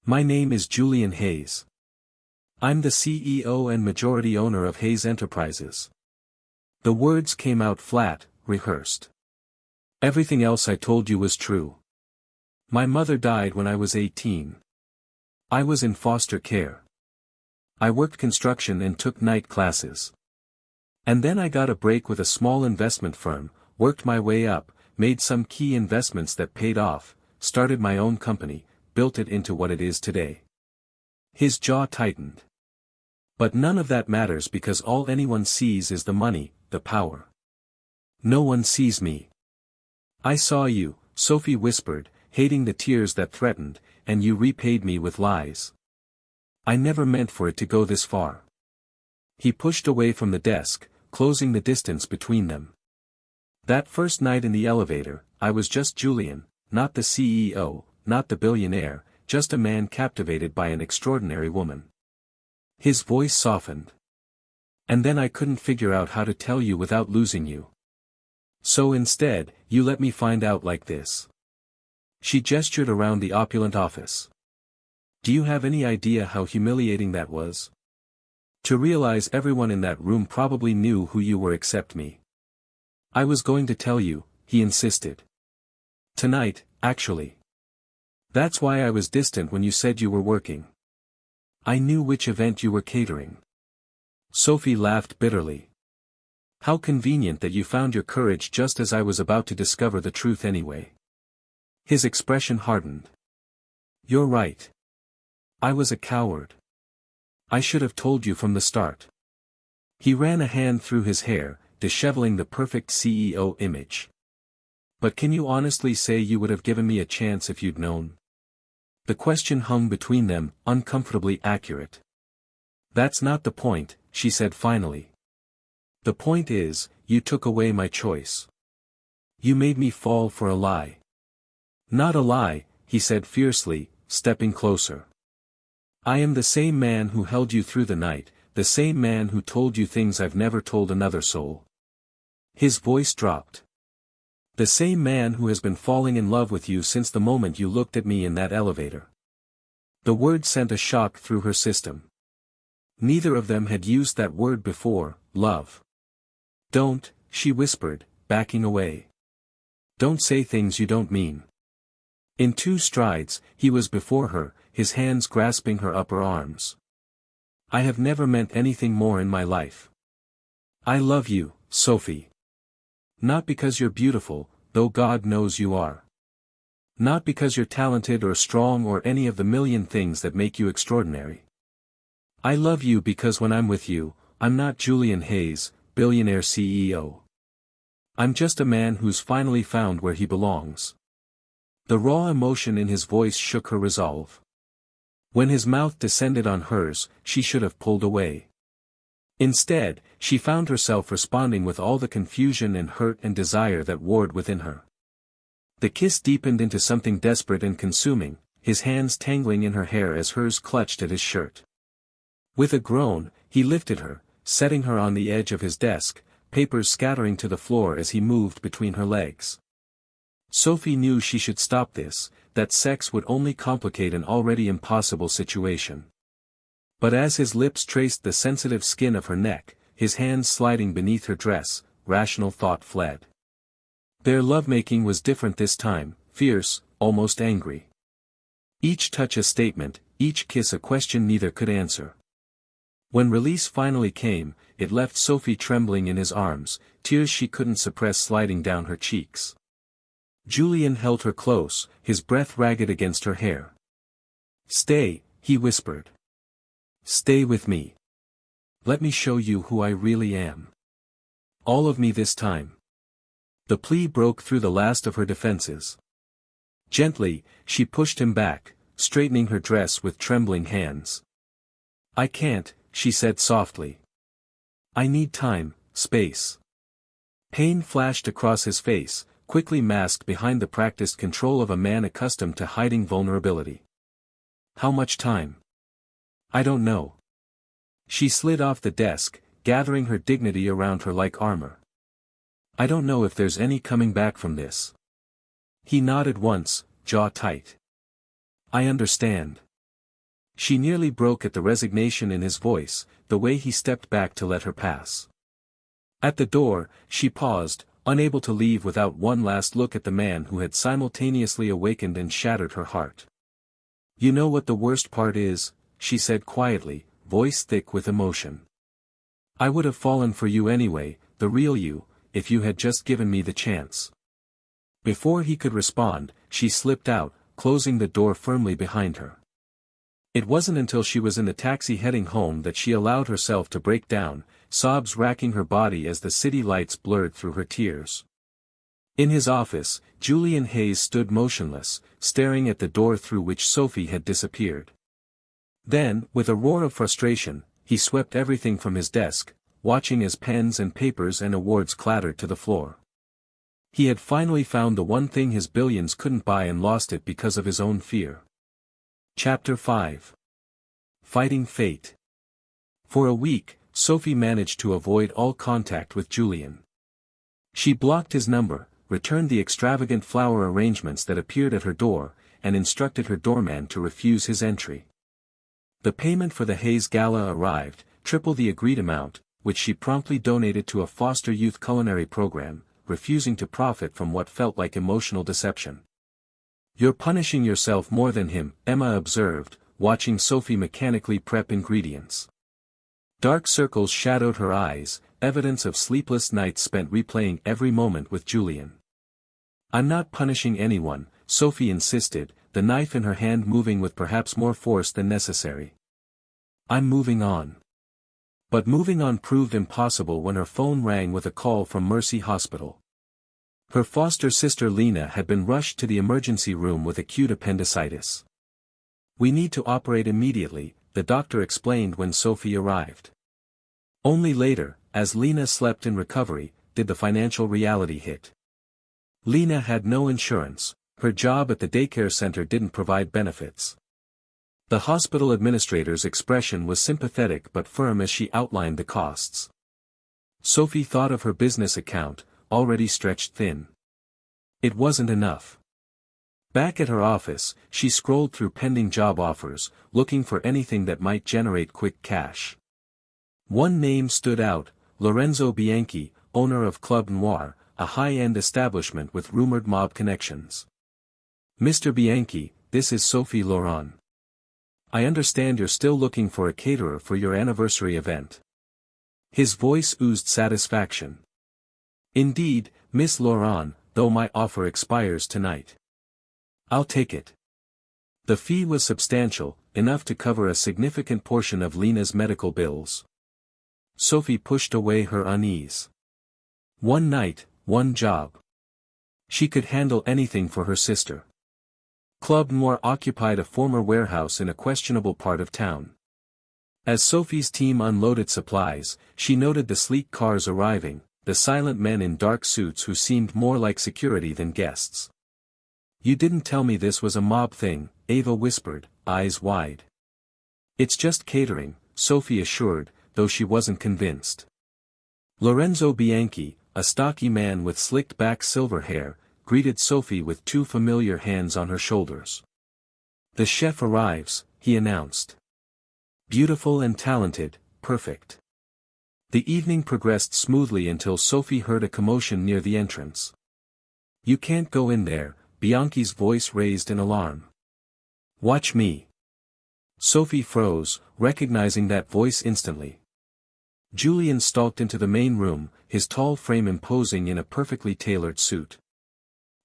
My name is Julian Hayes. I'm the CEO and majority owner of Hayes Enterprises. The words came out flat, rehearsed. Everything else I told you was true. My mother died when I was 18. I was in foster care. I worked construction and took night classes. And then I got a break with a small investment firm, worked my way up, made some key investments that paid off, started my own company, built it into what it is today. His jaw tightened. But none of that matters because all anyone sees is the money, the power. No one sees me. I saw you, Sophie whispered, hating the tears that threatened, and you repaid me with lies. I never meant for it to go this far. He pushed away from the desk, closing the distance between them. That first night in the elevator, I was just Julian, not the CEO, not the billionaire, just a man captivated by an extraordinary woman. His voice softened. And then I couldn't figure out how to tell you without losing you. So instead, you let me find out like this. She gestured around the opulent office. Do you have any idea how humiliating that was? To realize everyone in that room probably knew who you were except me. I was going to tell you, he insisted. Tonight, actually. That's why I was distant when you said you were working. I knew which event you were catering. Sophie laughed bitterly. How convenient that you found your courage just as I was about to discover the truth anyway. His expression hardened. You're right. I was a coward. I should have told you from the start. He ran a hand through his hair, disheveling the perfect CEO image. But can you honestly say you would have given me a chance if you'd known? The question hung between them, uncomfortably accurate. That's not the point, she said finally. The point is, you took away my choice. You made me fall for a lie. Not a lie, he said fiercely, stepping closer. I am the same man who held you through the night, the same man who told you things I've never told another soul. His voice dropped. The same man who has been falling in love with you since the moment you looked at me in that elevator. The word sent a shock through her system. Neither of them had used that word before, love. Don't, she whispered, backing away. Don't say things you don't mean. In 2 strides, he was before her, his hands grasping her upper arms. I have never meant anything more in my life. I love you, Sophie. Not because you're beautiful, though God knows you are. Not because you're talented or strong or any of the million things that make you extraordinary. I love you because when I'm with you, I'm not Julian Hayes, billionaire CEO. I'm just a man who's finally found where he belongs. The raw emotion in his voice shook her resolve. When his mouth descended on hers, she should have pulled away. Instead, she found herself responding with all the confusion and hurt and desire that warred within her. The kiss deepened into something desperate and consuming, his hands tangling in her hair as hers clutched at his shirt. With a groan, he lifted her, setting her on the edge of his desk, papers scattering to the floor as he moved between her legs. Sophie knew she should stop this, that sex would only complicate an already impossible situation. But as his lips traced the sensitive skin of her neck, his hands sliding beneath her dress, rational thought fled. Their lovemaking was different this time, fierce, almost angry. Each touch a statement, each kiss a question neither could answer. When release finally came, it left Sophie trembling in his arms, tears she couldn't suppress sliding down her cheeks. Julian held her close, his breath ragged against her hair. Stay, he whispered. Stay with me. Let me show you who I really am. All of me this time. The plea broke through the last of her defenses. Gently, she pushed him back, straightening her dress with trembling hands. I can't, she said softly. I need time, space. Pain flashed across his face, quickly masked behind the practiced control of a man accustomed to hiding vulnerability. How much time? I don't know. She slid off the desk, gathering her dignity around her like armor. I don't know if there's any coming back from this. He nodded once, jaw tight. I understand. She nearly broke at the resignation in his voice, the way he stepped back to let her pass. At the door, she paused, unable to leave without one last look at the man who had simultaneously awakened and shattered her heart. You know what the worst part is, she said quietly, voice thick with emotion. "I would have fallen for you anyway, the real you, if you had just given me the chance." Before he could respond, she slipped out, closing the door firmly behind her. It wasn't until she was in the taxi heading home that she allowed herself to break down, sobs racking her body as the city lights blurred through her tears. In his office, Julian Hayes stood motionless, staring at the door through which Sophie had disappeared. Then, with a roar of frustration, he swept everything from his desk, watching as pens and papers and awards clattered to the floor. He had finally found the one thing his billions couldn't buy and lost it because of his own fear. Chapter 5. Fighting Fate. For a week, Sophie managed to avoid all contact with Julian. She blocked his number, returned the extravagant flower arrangements that appeared at her door, and instructed her doorman to refuse his entry. The payment for the Hayes Gala arrived, triple the agreed amount, which she promptly donated to a foster youth culinary program, refusing to profit from what felt like emotional deception. "You're punishing yourself more than him," Emma observed, watching Sophie mechanically prep ingredients. Dark circles shadowed her eyes, evidence of sleepless nights spent replaying every moment with Julian. "I'm not punishing anyone," Sophie insisted, the knife in her hand moving with perhaps more force than necessary. "I'm moving on." But moving on proved impossible when her phone rang with a call from Mercy Hospital. Her foster sister Lena had been rushed to the emergency room with acute appendicitis. "We need to operate immediately," the doctor explained when Sophie arrived. Only later, as Lena slept in recovery, did the financial reality hit. Lena had no insurance, her job at the daycare center didn't provide benefits. The hospital administrator's expression was sympathetic but firm as she outlined the costs. Sophie thought of her business account, already stretched thin. It wasn't enough. Back at her office, she scrolled through pending job offers, looking for anything that might generate quick cash. One name stood out, Lorenzo Bianchi, owner of Club Noir, a high-end establishment with rumored mob connections. "Mr. Bianchi, this is Sophie Laurent. I understand you're still looking for a caterer for your anniversary event." His voice oozed satisfaction. "Indeed, Miss Laurent, though my offer expires tonight." "I'll take it." The fee was substantial, enough to cover a significant portion of Lena's medical bills. Sophie pushed away her unease. One night, one job. She could handle anything for her sister. Club Noir occupied a former warehouse in a questionable part of town. As Sophie's team unloaded supplies, she noted the sleek cars arriving, the silent men in dark suits who seemed more like security than guests. "You didn't tell me this was a mob thing," Ava whispered, eyes wide. "It's just catering," Sophie assured, though she wasn't convinced. Lorenzo Bianchi, a stocky man with slicked-back silver hair, greeted Sophie with two familiar hands on her shoulders. "The chef arrives," he announced. "Beautiful and talented, perfect." The evening progressed smoothly until Sophie heard a commotion near the entrance. "You can't go in there," Bianchi's voice raised in alarm. "Watch me." Sophie froze, recognizing that voice instantly. Julian stalked into the main room, his tall frame imposing in a perfectly tailored suit.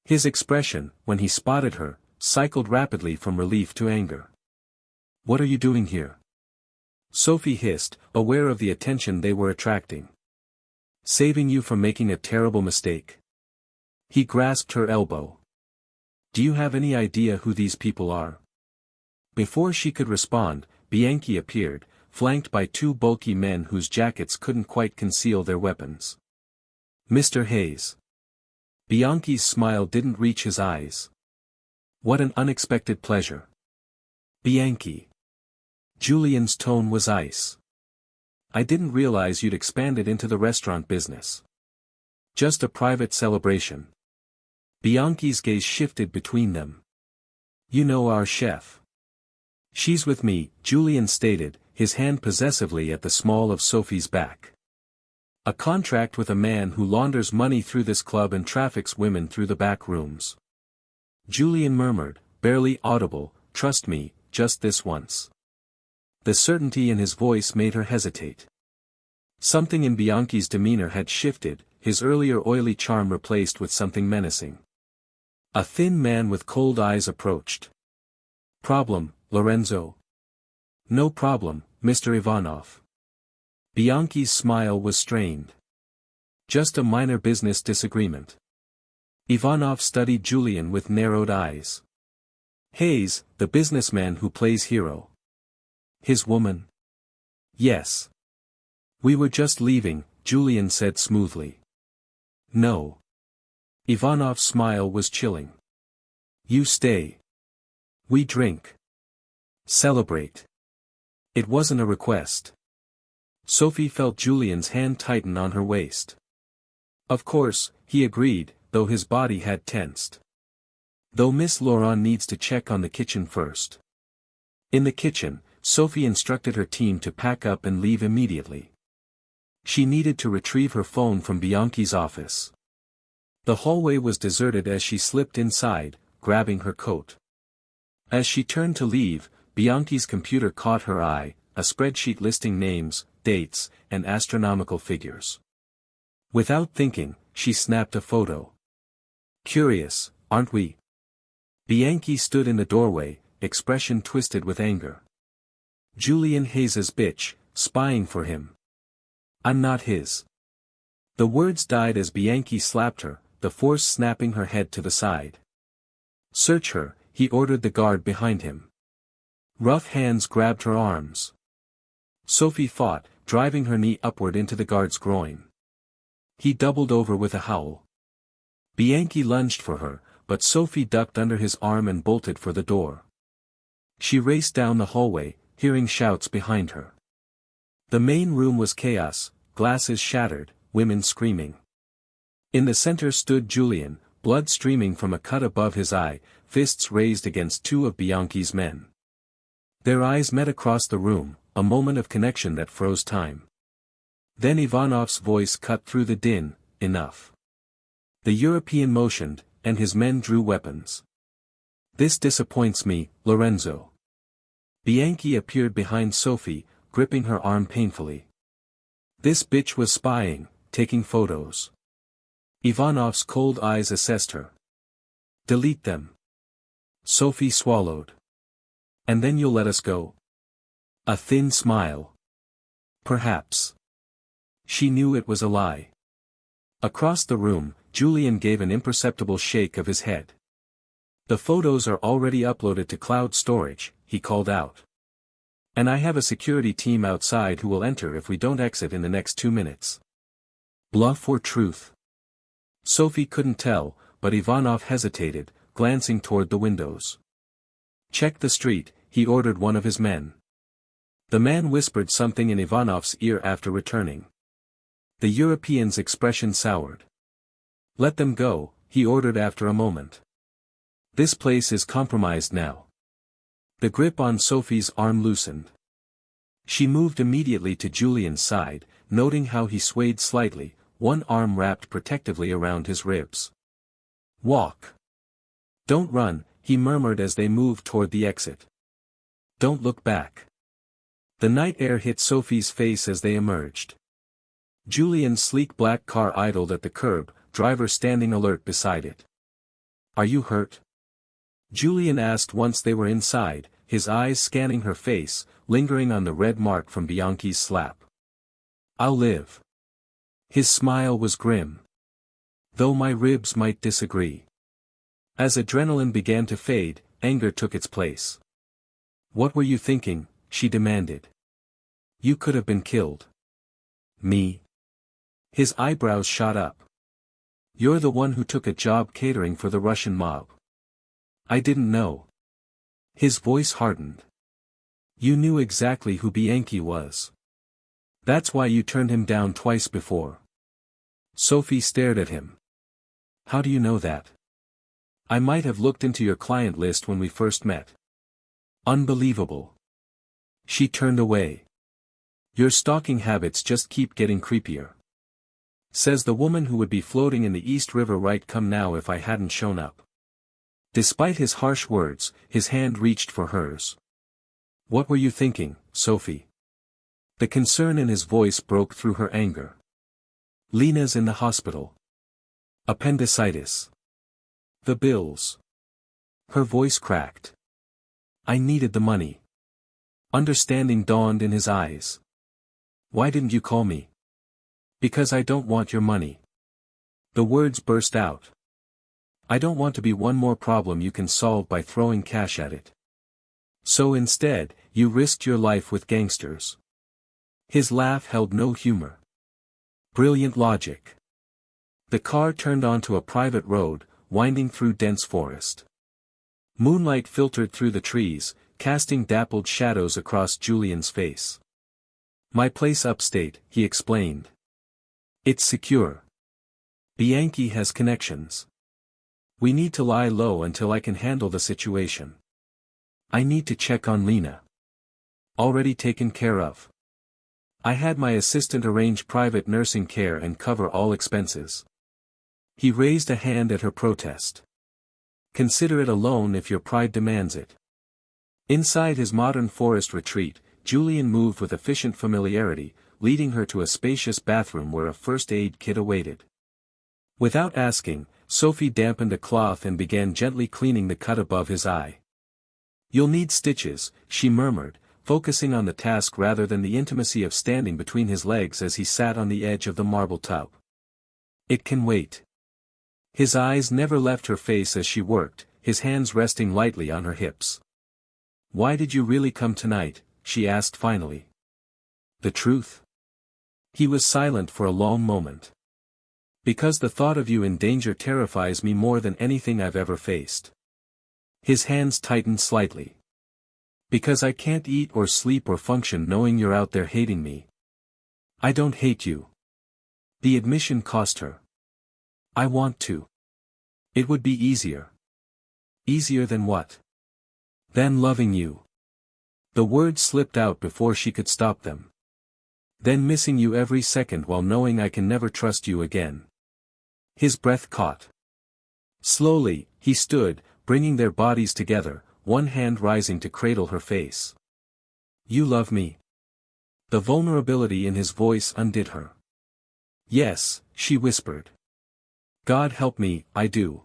His expression, when he spotted her, cycled rapidly from relief to anger. "What are you doing here?" Sophie hissed, aware of the attention they were attracting. "Saving you from making a terrible mistake." He grasped her elbow. "Do you have any idea who these people are?" Before she could respond, Bianchi appeared, flanked by two bulky men whose jackets couldn't quite conceal their weapons. "Mr. Hayes." Bianchi's smile didn't reach his eyes. "What an unexpected pleasure." "Bianchi." Julian's tone was ice. "I didn't realize you'd expanded into the restaurant business." "Just a private celebration." Bianchi's gaze shifted between them. "You know our chef." "She's with me," Julian stated, his hand possessively at the small of Sophie's back. "A contract with a man who launders money through this club and traffics women through the back rooms." Julian murmured, barely audible, "Trust me, just this once." The certainty in his voice made her hesitate. Something in Bianchi's demeanor had shifted, his earlier oily charm replaced with something menacing. A thin man with cold eyes approached. "Problem, Lorenzo?" "No problem, Mr. Ivanov." Bianchi's smile was strained. "Just a minor business disagreement." Ivanov studied Julian with narrowed eyes. "Hayes, the businessman who plays hero. His woman?" "Yes. We were just leaving," Julian said smoothly. "No." Ivanov's smile was chilling. "You stay. We drink. Celebrate." It wasn't a request. Sophie felt Julian's hand tighten on her waist. "Of course," he agreed, though his body had tensed. "Though Miss Laurent needs to check on the kitchen first." In the kitchen, Sophie instructed her team to pack up and leave immediately. She needed to retrieve her phone from Bianchi's office. The hallway was deserted as she slipped inside, grabbing her coat. As she turned to leave, Bianchi's computer caught her eye, a spreadsheet listing names, dates, and astronomical figures. Without thinking, she snapped a photo. "Curious, aren't we?" Bianchi stood in the doorway, expression twisted with anger. "Julian Hayes's bitch, spying for him. I'm not his." The words died as Bianchi slapped her, the force snapping her head to the side. "Search her," he ordered the guard behind him. Rough hands grabbed her arms. Sophie fought, driving her knee upward into the guard's groin. He doubled over with a howl. Bianchi lunged for her, but Sophie ducked under his arm and bolted for the door. She raced down the hallway, hearing shouts behind her. The main room was chaos, glasses shattered, women screaming. In the center stood Julian, blood streaming from a cut above his eye, fists raised against two of Bianchi's men. Their eyes met across the room, a moment of connection that froze time. Then Ivanov's voice cut through the din, "Enough." The European motioned, and his men drew weapons. "This disappoints me, Lorenzo." Bianchi appeared behind Sophie, gripping her arm painfully. "This bitch was spying, taking photos." Ivanov's cold eyes assessed her. "Delete them." Sophie swallowed. "And then you'll let us go?" A thin smile. "Perhaps." She knew it was a lie. Across the room, Julian gave an imperceptible shake of his head. "The photos are already uploaded to cloud storage," he called out. "And I have a security team outside who will enter if we don't exit in the next 2 minutes." Bluff or truth? Sophie couldn't tell, but Ivanov hesitated, glancing toward the windows. "Check the street," he ordered one of his men. The man whispered something in Ivanov's ear after returning. The European's expression soured. "Let them go," he ordered after a moment. "This place is compromised now." The grip on Sophie's arm loosened. She moved immediately to Julian's side, noting how he swayed slightly, one arm wrapped protectively around his ribs. "Walk. Don't run," he murmured as they moved toward the exit. "Don't look back." The night air hit Sophie's face as they emerged. Julian's sleek black car idled at the curb, driver standing alert beside it. "Are you hurt?" Julian asked once they were inside, his eyes scanning her face, lingering on the red mark from Bianchi's slap. "I'll live." His smile was grim. "Though my ribs might disagree." As adrenaline began to fade, anger took its place. "What were you thinking?" she demanded. "You could have been killed." "Me?" His eyebrows shot up. "You're the one who took a job catering for the Russian mob." "I didn't know." His voice hardened. "You knew exactly who Bianchi was. That's why you turned him down twice before." Sophie stared at him. "How do you know that?" "I might have looked into your client list when we first met." "Unbelievable." She turned away. "Your stalking habits just keep getting creepier. Says the woman who would be floating in the East River right come now if I hadn't shown up." Despite his harsh words, his hand reached for hers. "What were you thinking?" Sophie. The concern in his voice broke through her anger. Lena's in the hospital. Appendicitis. The bills. Her voice cracked. I needed the money. Understanding dawned in his eyes. Why didn't you call me? Because I don't want your money. The words burst out. I don't want to be one more problem you can solve by throwing cash at it. So instead, you risked your life with gangsters. His laugh held no humor. Brilliant logic. The car turned onto a private road, winding through dense forest. Moonlight filtered through the trees, casting dappled shadows across Julian's face. My place upstate, he explained. It's secure. Bianchi has connections. We need to lie low until I can handle the situation. I need to check on Lena. Already taken care of. I had my assistant arrange private nursing care and cover all expenses. He raised a hand at her protest. Consider it a loan if your pride demands it. Inside his modern forest retreat, Julian moved with efficient familiarity, leading her to a spacious bathroom where a first aid kit awaited. Without asking, Sophie dampened a cloth and began gently cleaning the cut above his eye. You'll need stitches, she murmured, focusing on the task rather than the intimacy of standing between his legs as he sat on the edge of the marble tub. It can wait. His eyes never left her face as she worked, his hands resting lightly on her hips. Why did you really come tonight? She asked finally. The truth? He was silent for a long moment. Because the thought of you in danger terrifies me more than anything I've ever faced. His hands tightened slightly. Because I can't eat or sleep or function knowing you're out there hating me. I don't hate you. The admission cost her. I want to. It would be easier. Easier than what? Than loving you. The words slipped out before she could stop them. Then missing you every second while knowing I can never trust you again. His breath caught. Slowly, he stood, bringing their bodies together, one hand rising to cradle her face. You love me. The vulnerability in his voice undid her. Yes, she whispered. God help me, I do.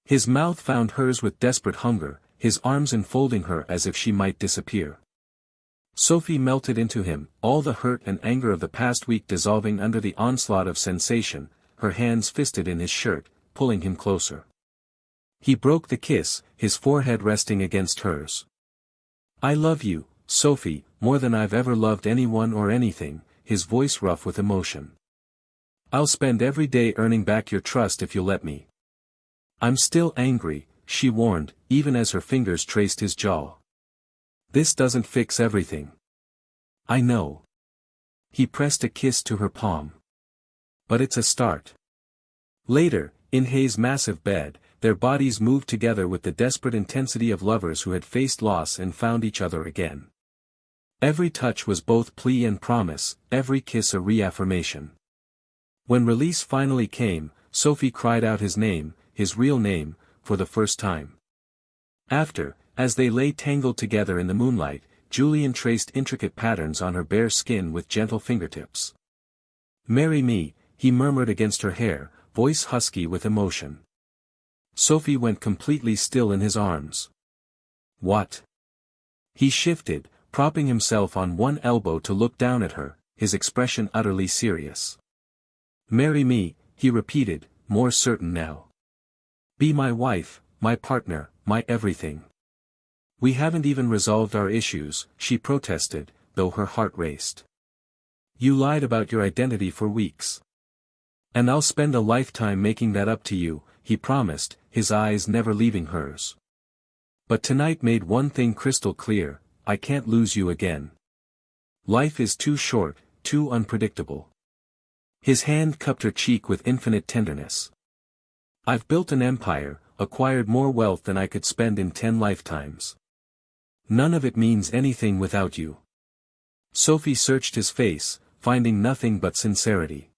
His mouth found hers with desperate hunger, his arms enfolding her as if she might disappear. Sophie melted into him, all the hurt and anger of the past week dissolving under the onslaught of sensation, her hands fisted in his shirt, pulling him closer. He broke the kiss, his forehead resting against hers. I love you, Sophie, more than I've ever loved anyone or anything, his voice rough with emotion. I'll spend every day earning back your trust if you'll let me. I'm still angry, she warned, even as her fingers traced his jaw. This doesn't fix everything. I know. He pressed a kiss to her palm. But it's a start. Later, in Hay's massive bed, their bodies moved together with the desperate intensity of lovers who had faced loss and found each other again. Every touch was both plea and promise, every kiss a reaffirmation. When release finally came, Sophie cried out his name, his real name, for the first time. After, as they lay tangled together in the moonlight, Julian traced intricate patterns on her bare skin with gentle fingertips. Marry me, he murmured against her hair, voice husky with emotion. Sophie went completely still in his arms. What? He shifted, propping himself on one elbow to look down at her, his expression utterly serious. Marry me, he repeated, more certain now. Be my wife, my partner, my everything. We haven't even resolved our issues, she protested, though her heart raced. You lied about your identity for weeks. And I'll spend a lifetime making that up to you, he promised, his eyes never leaving hers. But tonight made one thing crystal clear, I can't lose you again. Life is too short, too unpredictable. His hand cupped her cheek with infinite tenderness. I've built an empire, acquired more wealth than I could spend in 10 lifetimes. None of it means anything without you. Sophie searched his face, finding nothing but sincerity.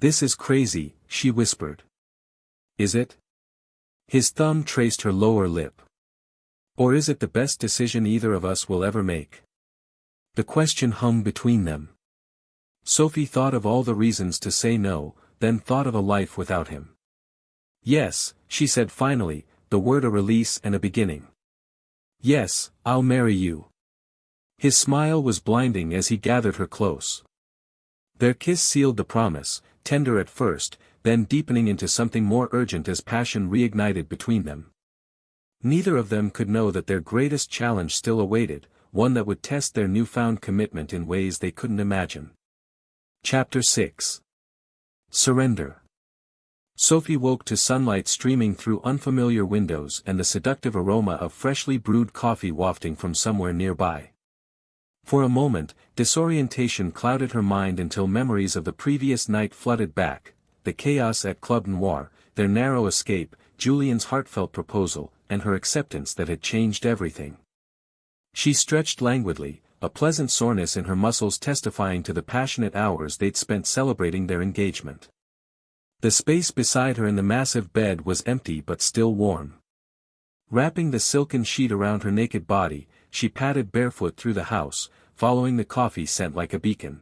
This is crazy, she whispered. Is it? His thumb traced her lower lip. Or is it the best decision either of us will ever make? The question hung between them. Sophie thought of all the reasons to say no, then thought of a life without him. Yes, she said finally, the word a release and a beginning. Yes, I'll marry you. His smile was blinding as he gathered her close. Their kiss sealed the promise, tender at first, then deepening into something more urgent as passion reignited between them. Neither of them could know that their greatest challenge still awaited, one that would test their newfound commitment in ways they couldn't imagine. Chapter 6. Surrender. Sophie woke to sunlight streaming through unfamiliar windows and the seductive aroma of freshly brewed coffee wafting from somewhere nearby. For a moment, disorientation clouded her mind until memories of the previous night flooded back, the chaos at Club Noir, their narrow escape, Julian's heartfelt proposal, and her acceptance that had changed everything. She stretched languidly, a pleasant soreness in her muscles testifying to the passionate hours they'd spent celebrating their engagement. The space beside her in the massive bed was empty but still warm. Wrapping the silken sheet around her naked body, she padded barefoot through the house, following the coffee scent like a beacon.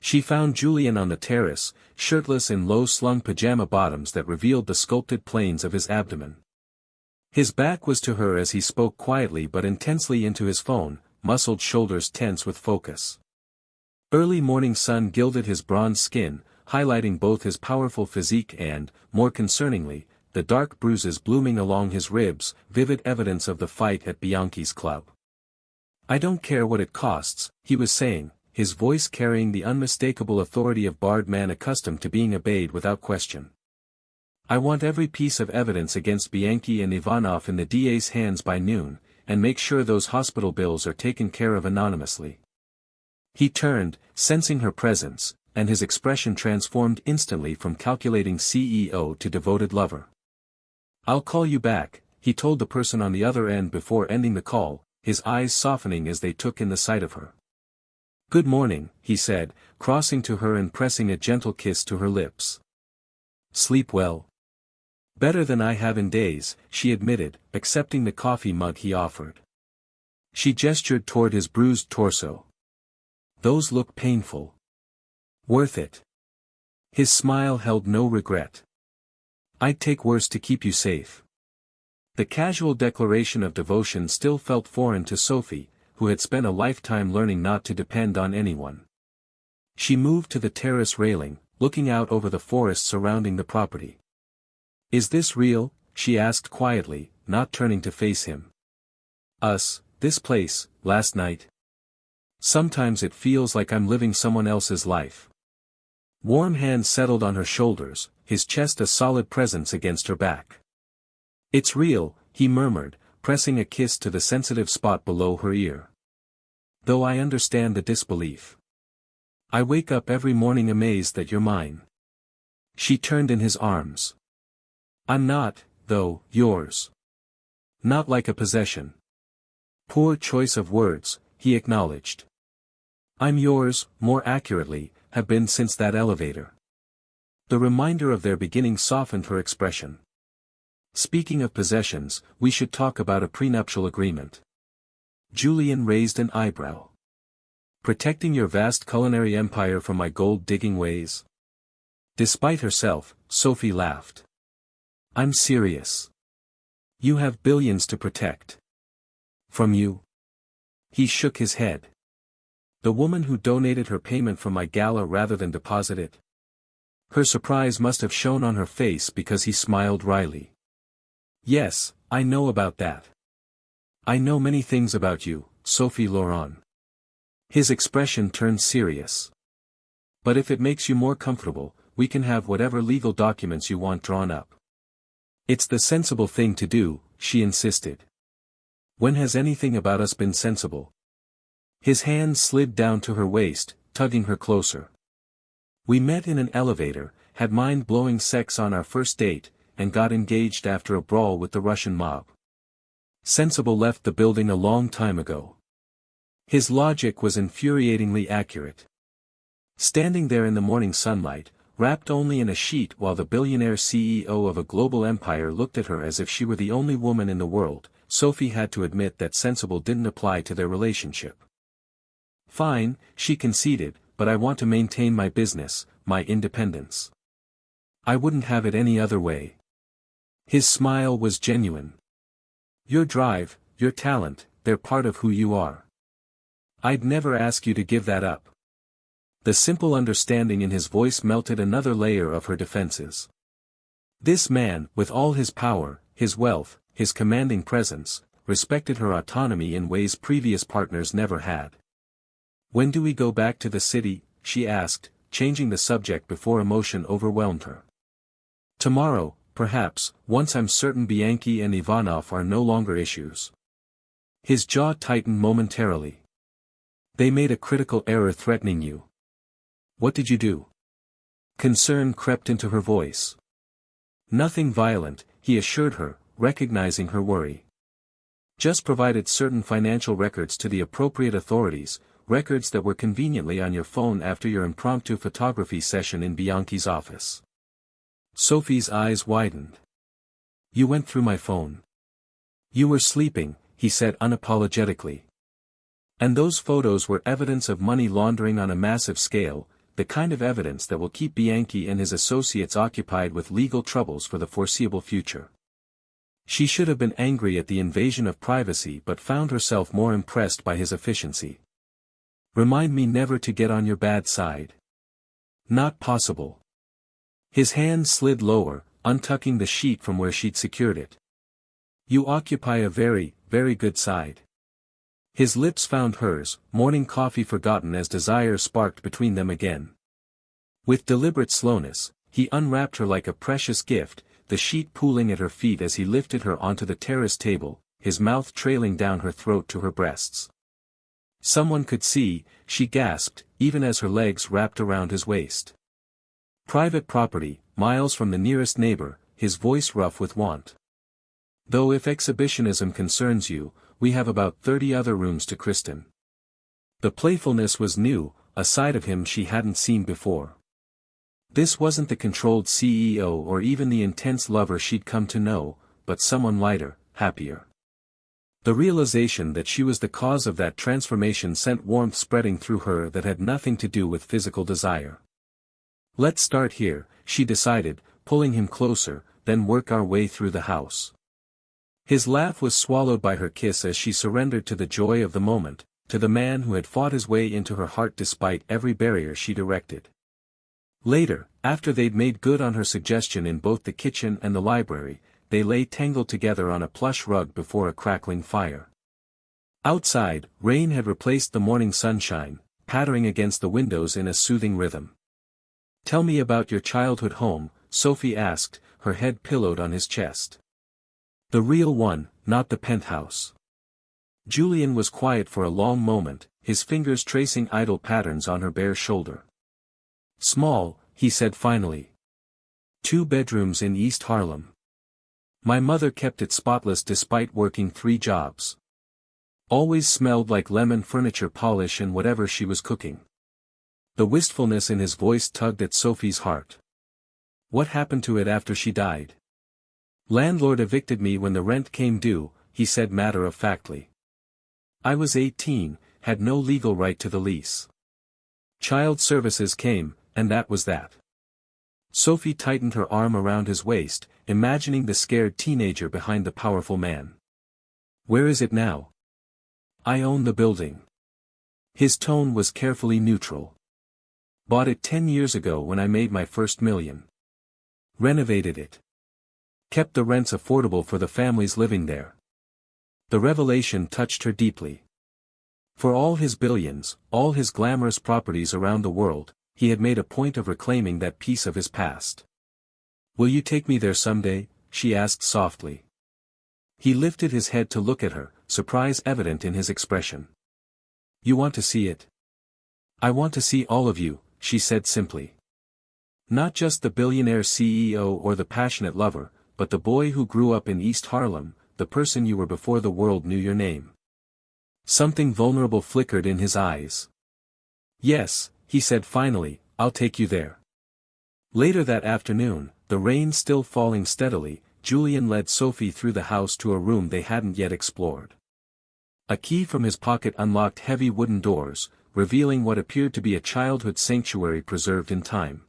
She found Julian on the terrace, shirtless in low-slung pajama bottoms that revealed the sculpted planes of his abdomen. His back was to her as he spoke quietly but intensely into his phone, muscled shoulders tense with focus. Early morning sun gilded his bronze skin, highlighting both his powerful physique and, more concerningly, the dark bruises blooming along his ribs, vivid evidence of the fight at Bianchi's club. "I don't care what it costs," he was saying, his voice carrying the unmistakable authority of barred man accustomed to being obeyed without question. "I want every piece of evidence against Bianchi and Ivanov in the DA's hands by noon, and make sure those hospital bills are taken care of anonymously." He turned, sensing her presence, and his expression transformed instantly from calculating CEO to devoted lover. "I'll call you back," he told the person on the other end before ending the call, his eyes softening as they took in the sight of her. "Good morning," he said, crossing to her and pressing a gentle kiss to her lips. "Sleep well?" "Better than I have in days," she admitted, accepting the coffee mug he offered. She gestured toward his bruised torso. "Those look painful." "Worth it." His smile held no regret. "I'd take worse to keep you safe." The casual declaration of devotion still felt foreign to Sophie, who had spent a lifetime learning not to depend on anyone. She moved to the terrace railing, looking out over the forest surrounding the property. "Is this real?" she asked quietly, not turning to face him. "Us, this place, last night. Sometimes it feels like I'm living someone else's life." Warm hands settled on her shoulders, his chest a solid presence against her back. "It's real," he murmured, pressing a kiss to the sensitive spot below her ear. "Though I understand the disbelief. I wake up every morning amazed that you're mine." She turned in his arms. "I'm not, though, yours. Not like a possession." Poor choice of words, he acknowledged. "I'm yours, more accurately, have been since that elevator." The reminder of their beginning softened her expression. "Speaking of possessions, we should talk about a prenuptial agreement." Julian raised an eyebrow. "Protecting your vast culinary empire from my gold-digging ways?" Despite herself, Sophie laughed. "I'm serious. You have billions to protect." "From you?" He shook his head. "The woman who donated her payment from my gala rather than deposit it?" Her surprise must have shown on her face because he smiled wryly. "Yes, I know about that. I know many things about you, Sophie Laurent." His expression turned serious. "But if it makes you more comfortable, we can have whatever legal documents you want drawn up." "It's the sensible thing to do," she insisted. "When has anything about us been sensible?" His hand slid down to her waist, tugging her closer. "We met in an elevator, had mind-blowing sex on our first date, and got engaged after a brawl with the Russian mob. Sensible left the building a long time ago." His logic was infuriatingly accurate. Standing there in the morning sunlight, wrapped only in a sheet while the billionaire CEO of a global empire looked at her as if she were the only woman in the world, Sophie had to admit that sensible didn't apply to their relationship. Fine, she conceded, but I want to maintain my business, my independence. I wouldn't have it any other way. His smile was genuine. Your drive, your talent, they're part of who you are. I'd never ask you to give that up. The simple understanding in his voice melted another layer of her defenses. This man, with all his power, his wealth, his commanding presence, respected her autonomy in ways previous partners never had. When do we go back to the city? She asked, changing the subject before emotion overwhelmed her. Tomorrow, perhaps, once I'm certain Bianchi and Ivanov are no longer issues. His jaw tightened momentarily. They made a critical error threatening you. What did you do? Concern crept into her voice. Nothing violent, he assured her, recognizing her worry. Just provided certain financial records to the appropriate authorities, records that were conveniently on your phone after your impromptu photography session in Bianchi's office. Sophie's eyes widened. You went through my phone. You were sleeping, he said unapologetically. And those photos were evidence of money laundering on a massive scale, the kind of evidence that will keep Bianchi and his associates occupied with legal troubles for the foreseeable future. She should have been angry at the invasion of privacy but found herself more impressed by his efficiency. Remind me never to get on your bad side. Not possible. His hand slid lower, untucking the sheet from where she'd secured it. You occupy a very, very good side. His lips found hers, morning coffee forgotten as desire sparked between them again. With deliberate slowness, he unwrapped her like a precious gift, the sheet pooling at her feet as he lifted her onto the terrace table, his mouth trailing down her throat to her breasts. Someone could see, she gasped, even as her legs wrapped around his waist. Private property, miles from the nearest neighbor, his voice rough with want. Though if exhibitionism concerns you, we have about 30 other rooms to christen. The playfulness was new, a side of him she hadn't seen before. This wasn't the controlled CEO or even the intense lover she'd come to know, but someone lighter, happier. The realization that she was the cause of that transformation sent warmth spreading through her that had nothing to do with physical desire. Let's start here, she decided, pulling him closer, then work our way through the house. His laugh was swallowed by her kiss as she surrendered to the joy of the moment, to the man who had fought his way into her heart despite every barrier she'd erected. Later, after they'd made good on her suggestion in both the kitchen and the library, they lay tangled together on a plush rug before a crackling fire. Outside, rain had replaced the morning sunshine, pattering against the windows in a soothing rhythm. Tell me about your childhood home, Sophie asked, her head pillowed on his chest. The real one, not the penthouse. Julian was quiet for a long moment, his fingers tracing idle patterns on her bare shoulder. Small, he said finally. 2 bedrooms in East Harlem. My mother kept it spotless despite working 3 jobs. Always smelled like lemon furniture polish and whatever she was cooking. The wistfulness in his voice tugged at Sophie's heart. What happened to it after she died? Landlord evicted me when the rent came due, he said matter-of-factly. I was 18, had no legal right to the lease. Child services came, and that was that. Sophie tightened her arm around his waist, imagining the scared teenager behind the powerful man. Where is it now? I own the building. His tone was carefully neutral. Bought it 10 years ago when I made my first million. Renovated it. Kept the rents affordable for the families living there. The revelation touched her deeply. For all his billions, all his glamorous properties around the world, he had made a point of reclaiming that piece of his past. Will you take me there someday? She asked softly. He lifted his head to look at her, surprise evident in his expression. You want to see it? I want to see all of you, she said simply. Not just the billionaire CEO or the passionate lover, but the boy who grew up in East Harlem, the person you were before the world knew your name. Something vulnerable flickered in his eyes. Yes, he said finally, I'll take you there. Later that afternoon, the rain still falling steadily, Julian led Sophie through the house to a room they hadn't yet explored. A key from his pocket unlocked heavy wooden doors, revealing what appeared to be a childhood sanctuary preserved in time.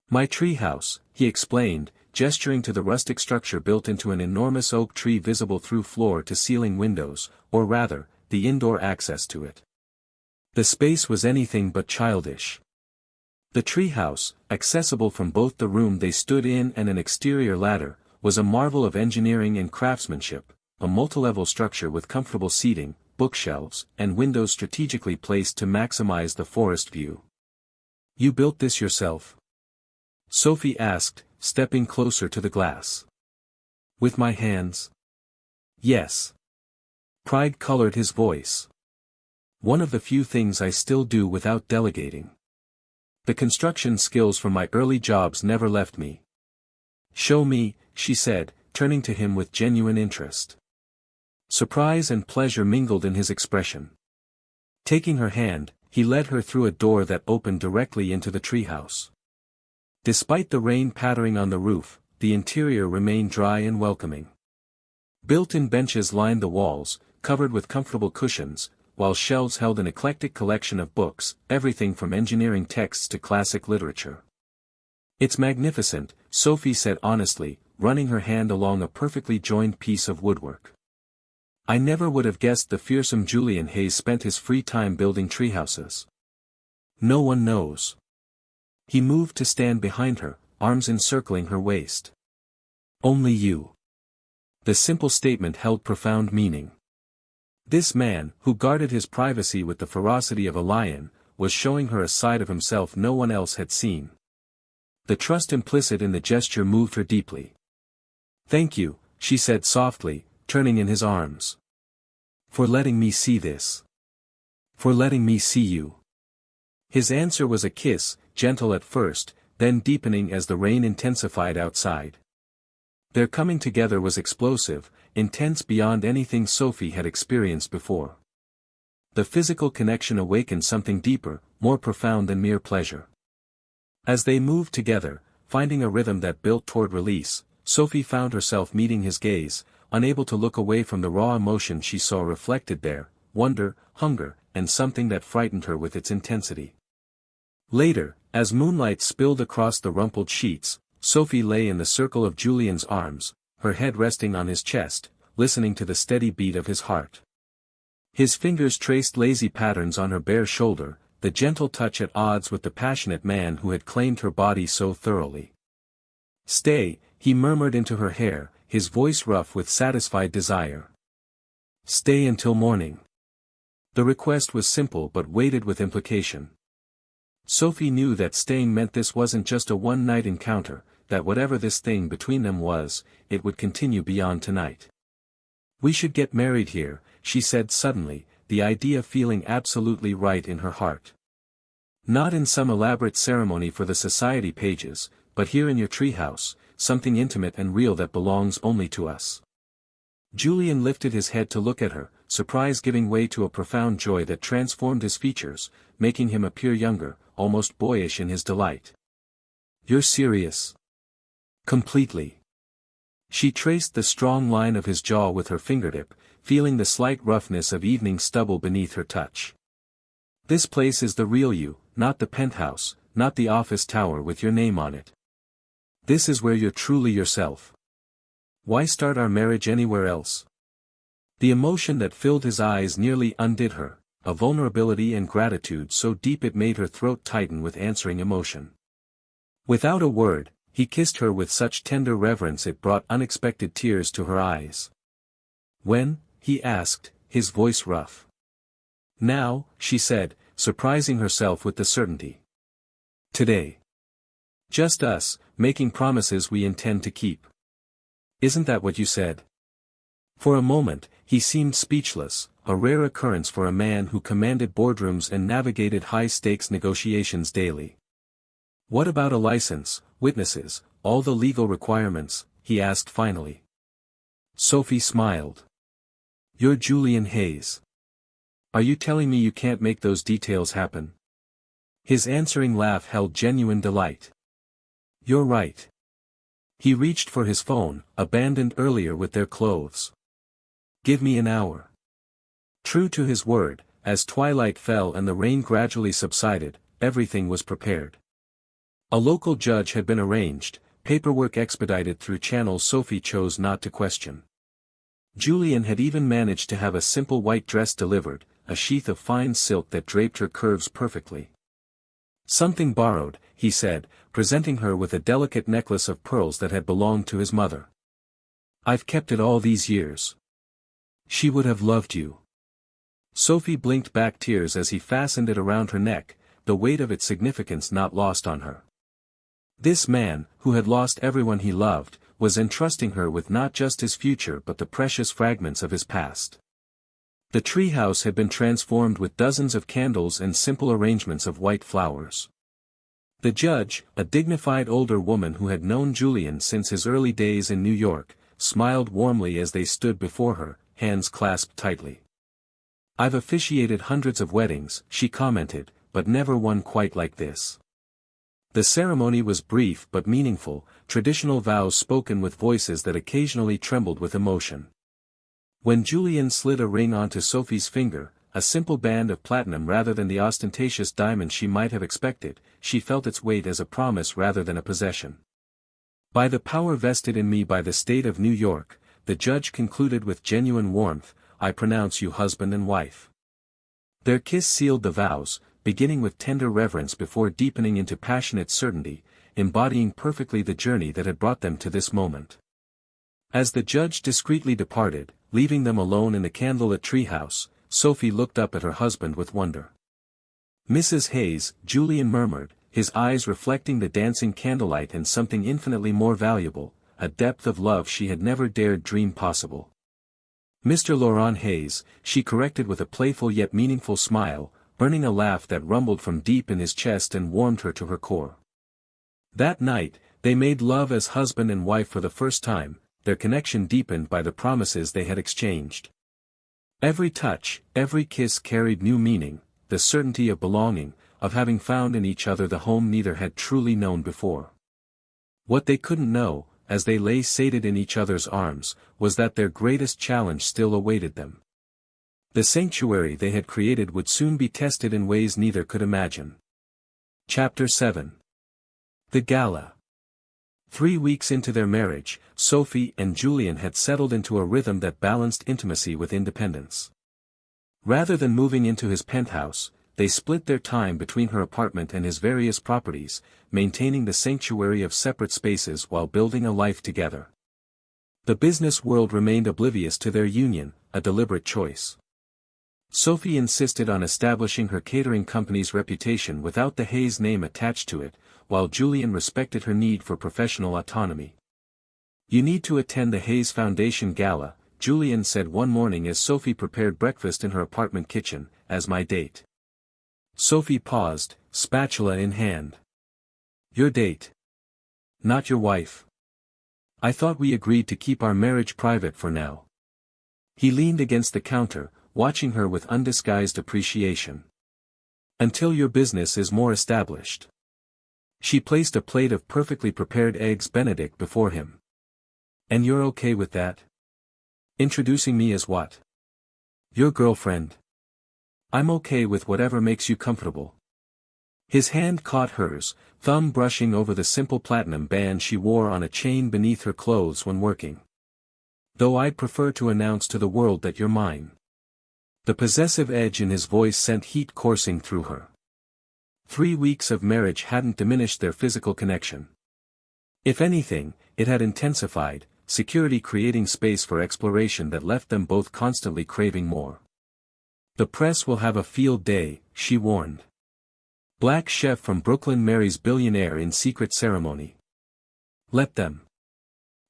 My treehouse, he explained, gesturing to the rustic structure built into an enormous oak tree visible through floor-to-ceiling windows, or rather, the indoor access to it. The space was anything but childish. The treehouse, accessible from both the room they stood in and an exterior ladder, was a marvel of engineering and craftsmanship, a multi-level structure with comfortable seating, bookshelves, and windows strategically placed to maximize the forest view. You built this yourself? Sophie asked, stepping closer to the glass. With my hands? Yes. Pride colored his voice. One of the few things I still do without delegating. The construction skills from my early jobs never left me. Show me, she said, turning to him with genuine interest. Surprise and pleasure mingled in his expression. Taking her hand, he led her through a door that opened directly into the treehouse. Despite the rain pattering on the roof, the interior remained dry and welcoming. Built-in benches lined the walls, covered with comfortable cushions, while shelves held an eclectic collection of books, everything from engineering texts to classic literature. It's magnificent, Sophie said honestly, running her hand along a perfectly joined piece of woodwork. I never would have guessed the fearsome Julian Hayes spent his free time building treehouses. No one knows. He moved to stand behind her, arms encircling her waist. Only you. The simple statement held profound meaning. This man, who guarded his privacy with the ferocity of a lion, was showing her a side of himself no one else had seen. The trust implicit in the gesture moved her deeply. Thank you, she said softly, turning in his arms. For letting me see this. For letting me see you. His answer was a kiss, gentle at first, then deepening as the rain intensified outside. Their coming together was explosive, intense beyond anything Sophie had experienced before. The physical connection awakened something deeper, more profound than mere pleasure. As they moved together, finding a rhythm that built toward release, Sophie found herself meeting his gaze, unable to look away from the raw emotion she saw reflected there, wonder, hunger, and something that frightened her with its intensity. Later, as moonlight spilled across the rumpled sheets, Sophie lay in the circle of Julian's arms, her head resting on his chest, listening to the steady beat of his heart. His fingers traced lazy patterns on her bare shoulder, the gentle touch at odds with the passionate man who had claimed her body so thoroughly. Stay, he murmured into her hair, his voice rough with satisfied desire. Stay until morning. The request was simple but weighted with implication. Sophie knew that staying meant this wasn't just a one-night encounter, that whatever this thing between them was, it would continue beyond tonight. We should get married here, she said suddenly, the idea feeling absolutely right in her heart. Not in some elaborate ceremony for the society pages, but here in your treehouse, something intimate and real that belongs only to us. Julian lifted his head to look at her, surprise giving way to a profound joy that transformed his features, making him appear younger, almost boyish in his delight. You're serious? Completely. She traced the strong line of his jaw with her fingertip, feeling the slight roughness of evening stubble beneath her touch. This place is the real you, not the penthouse, not the office tower with your name on it. This is where you're truly yourself. Why start our marriage anywhere else? The emotion that filled his eyes nearly undid her, a vulnerability and gratitude so deep it made her throat tighten with answering emotion. Without a word, he kissed her with such tender reverence it brought unexpected tears to her eyes. When? He asked, his voice rough. Now, she said, surprising herself with the certainty. Today. Just us, making promises we intend to keep. Isn't that what you said? For a moment, he seemed speechless, a rare occurrence for a man who commanded boardrooms and navigated high-stakes negotiations daily. What about a license, witnesses, all the legal requirements? He asked finally. Sophie smiled. You're Julian Hayes. Are you telling me you can't make those details happen? His answering laugh held genuine delight. You're right. He reached for his phone, abandoned earlier with their clothes. Give me an hour. True to his word, as twilight fell and the rain gradually subsided, everything was prepared. A local judge had been arranged, paperwork expedited through channels Sophie chose not to question. Julian had even managed to have a simple white dress delivered, a sheath of fine silk that draped her curves perfectly. "Something borrowed," he said, presenting her with a delicate necklace of pearls that had belonged to his mother. "I've kept it all these years. She would have loved you." Sophie blinked back tears as he fastened it around her neck, the weight of its significance not lost on her. This man, who had lost everyone he loved, was entrusting her with not just his future but the precious fragments of his past. The treehouse had been transformed with dozens of candles and simple arrangements of white flowers. The judge, a dignified older woman who had known Julian since his early days in New York, smiled warmly as they stood before her, hands clasped tightly. "I've officiated hundreds of weddings," she commented, "but never one quite like this." The ceremony was brief but meaningful, traditional vows spoken with voices that occasionally trembled with emotion. When Julian slid a ring onto Sophie's finger, a simple band of platinum rather than the ostentatious diamond she might have expected, she felt its weight as a promise rather than a possession. "By the power vested in me by the state of New York," the judge concluded with genuine warmth, "I pronounce you husband and wife." Their kiss sealed the vows, beginning with tender reverence before deepening into passionate certainty, embodying perfectly the journey that had brought them to this moment. As the judge discreetly departed, leaving them alone in the candlelit treehouse, Sophie looked up at her husband with wonder. "Mrs. Hayes," Julian murmured, his eyes reflecting the dancing candlelight and something infinitely more valuable, a depth of love she had never dared dream possible. "Mr. Laurent Hayes," she corrected with a playful yet meaningful smile, burning a laugh that rumbled from deep in his chest and warmed her to her core. That night, they made love as husband and wife for the first time, their connection deepened by the promises they had exchanged. Every touch, every kiss carried new meaning, the certainty of belonging, of having found in each other the home neither had truly known before. What they couldn't know, as they lay sated in each other's arms, was that their greatest challenge still awaited them. The sanctuary they had created would soon be tested in ways neither could imagine. Chapter 7. The Gala. 3 weeks into their marriage, Sophie and Julian had settled into a rhythm that balanced intimacy with independence. Rather than moving into his penthouse, they split their time between her apartment and his various properties, maintaining the sanctuary of separate spaces while building a life together. The business world remained oblivious to their union, a deliberate choice. Sophie insisted on establishing her catering company's reputation without the Hayes name attached to it, while Julian respected her need for professional autonomy. "You need to attend the Hayes Foundation Gala," Julian said one morning as Sophie prepared breakfast in her apartment kitchen, "as my date." Sophie paused, spatula in hand. "Your date? Not your wife? I thought we agreed to keep our marriage private for now." He leaned against the counter, watching her with undisguised appreciation. "Until your business is more established." She placed a plate of perfectly prepared eggs Benedict before him. "And you're okay with that? Introducing me as what? Your girlfriend?" "I'm okay with whatever makes you comfortable." His hand caught hers, thumb brushing over the simple platinum band she wore on a chain beneath her clothes when working. "Though I'd prefer to announce to the world that you're mine." The possessive edge in his voice sent heat coursing through her. 3 weeks of marriage hadn't diminished their physical connection. If anything, it had intensified, security creating space for exploration that left them both constantly craving more. "The press will have a field day," she warned. "Black chef from Brooklyn marries billionaire in secret ceremony. Let them."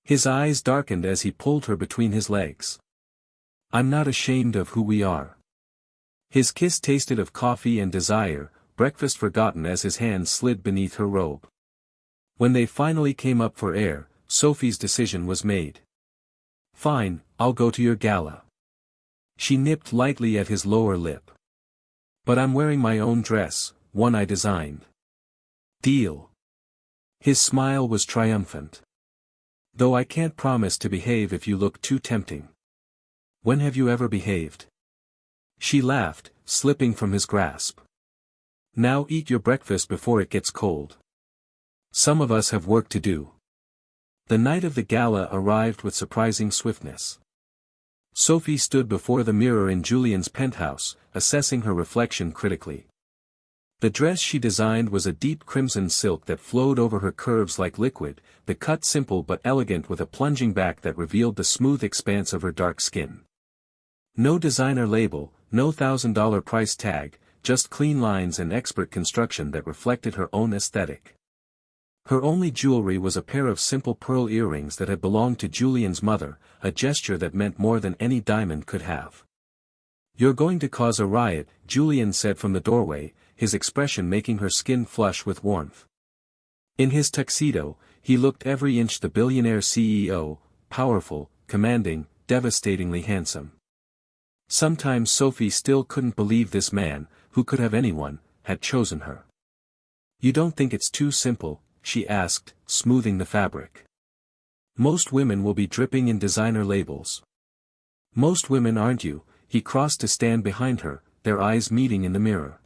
His eyes darkened as he pulled her between his legs. "I'm not ashamed of who we are." His kiss tasted of coffee and desire, breakfast forgotten as his hand slid beneath her robe. When they finally came up for air, Sophie's decision was made. "Fine, I'll go to your gala." She nipped lightly at his lower lip. "But I'm wearing my own dress, one I designed." "Deal." His smile was triumphant. "Though I can't promise to behave if you look too tempting." "When have you ever behaved?" She laughed, slipping from his grasp. Now eat your breakfast before it gets cold. Some of us have work to do. The night of the gala arrived with surprising swiftness. Sophie stood before the mirror in Julian's penthouse, assessing her reflection critically. The dress she designed was a deep crimson silk that flowed over her curves like liquid, the cut simple but elegant with a plunging back that revealed the smooth expanse of her dark skin. No designer label, no $1,000 price tag, just clean lines and expert construction that reflected her own aesthetic. Her only jewelry was a pair of simple pearl earrings that had belonged to Julian's mother, a gesture that meant more than any diamond could have. "You're going to cause a riot," Julian said from the doorway, his expression making her skin flush with warmth. In his tuxedo, he looked every inch the billionaire CEO, powerful, commanding, devastatingly handsome. Sometimes Sophie still couldn't believe this man, who could have anyone, had chosen her. "You don't think it's too simple?" she asked, smoothing the fabric. "Most women will be dripping in designer labels." "Most women aren't you," he crossed to stand behind her, their eyes meeting in the mirror.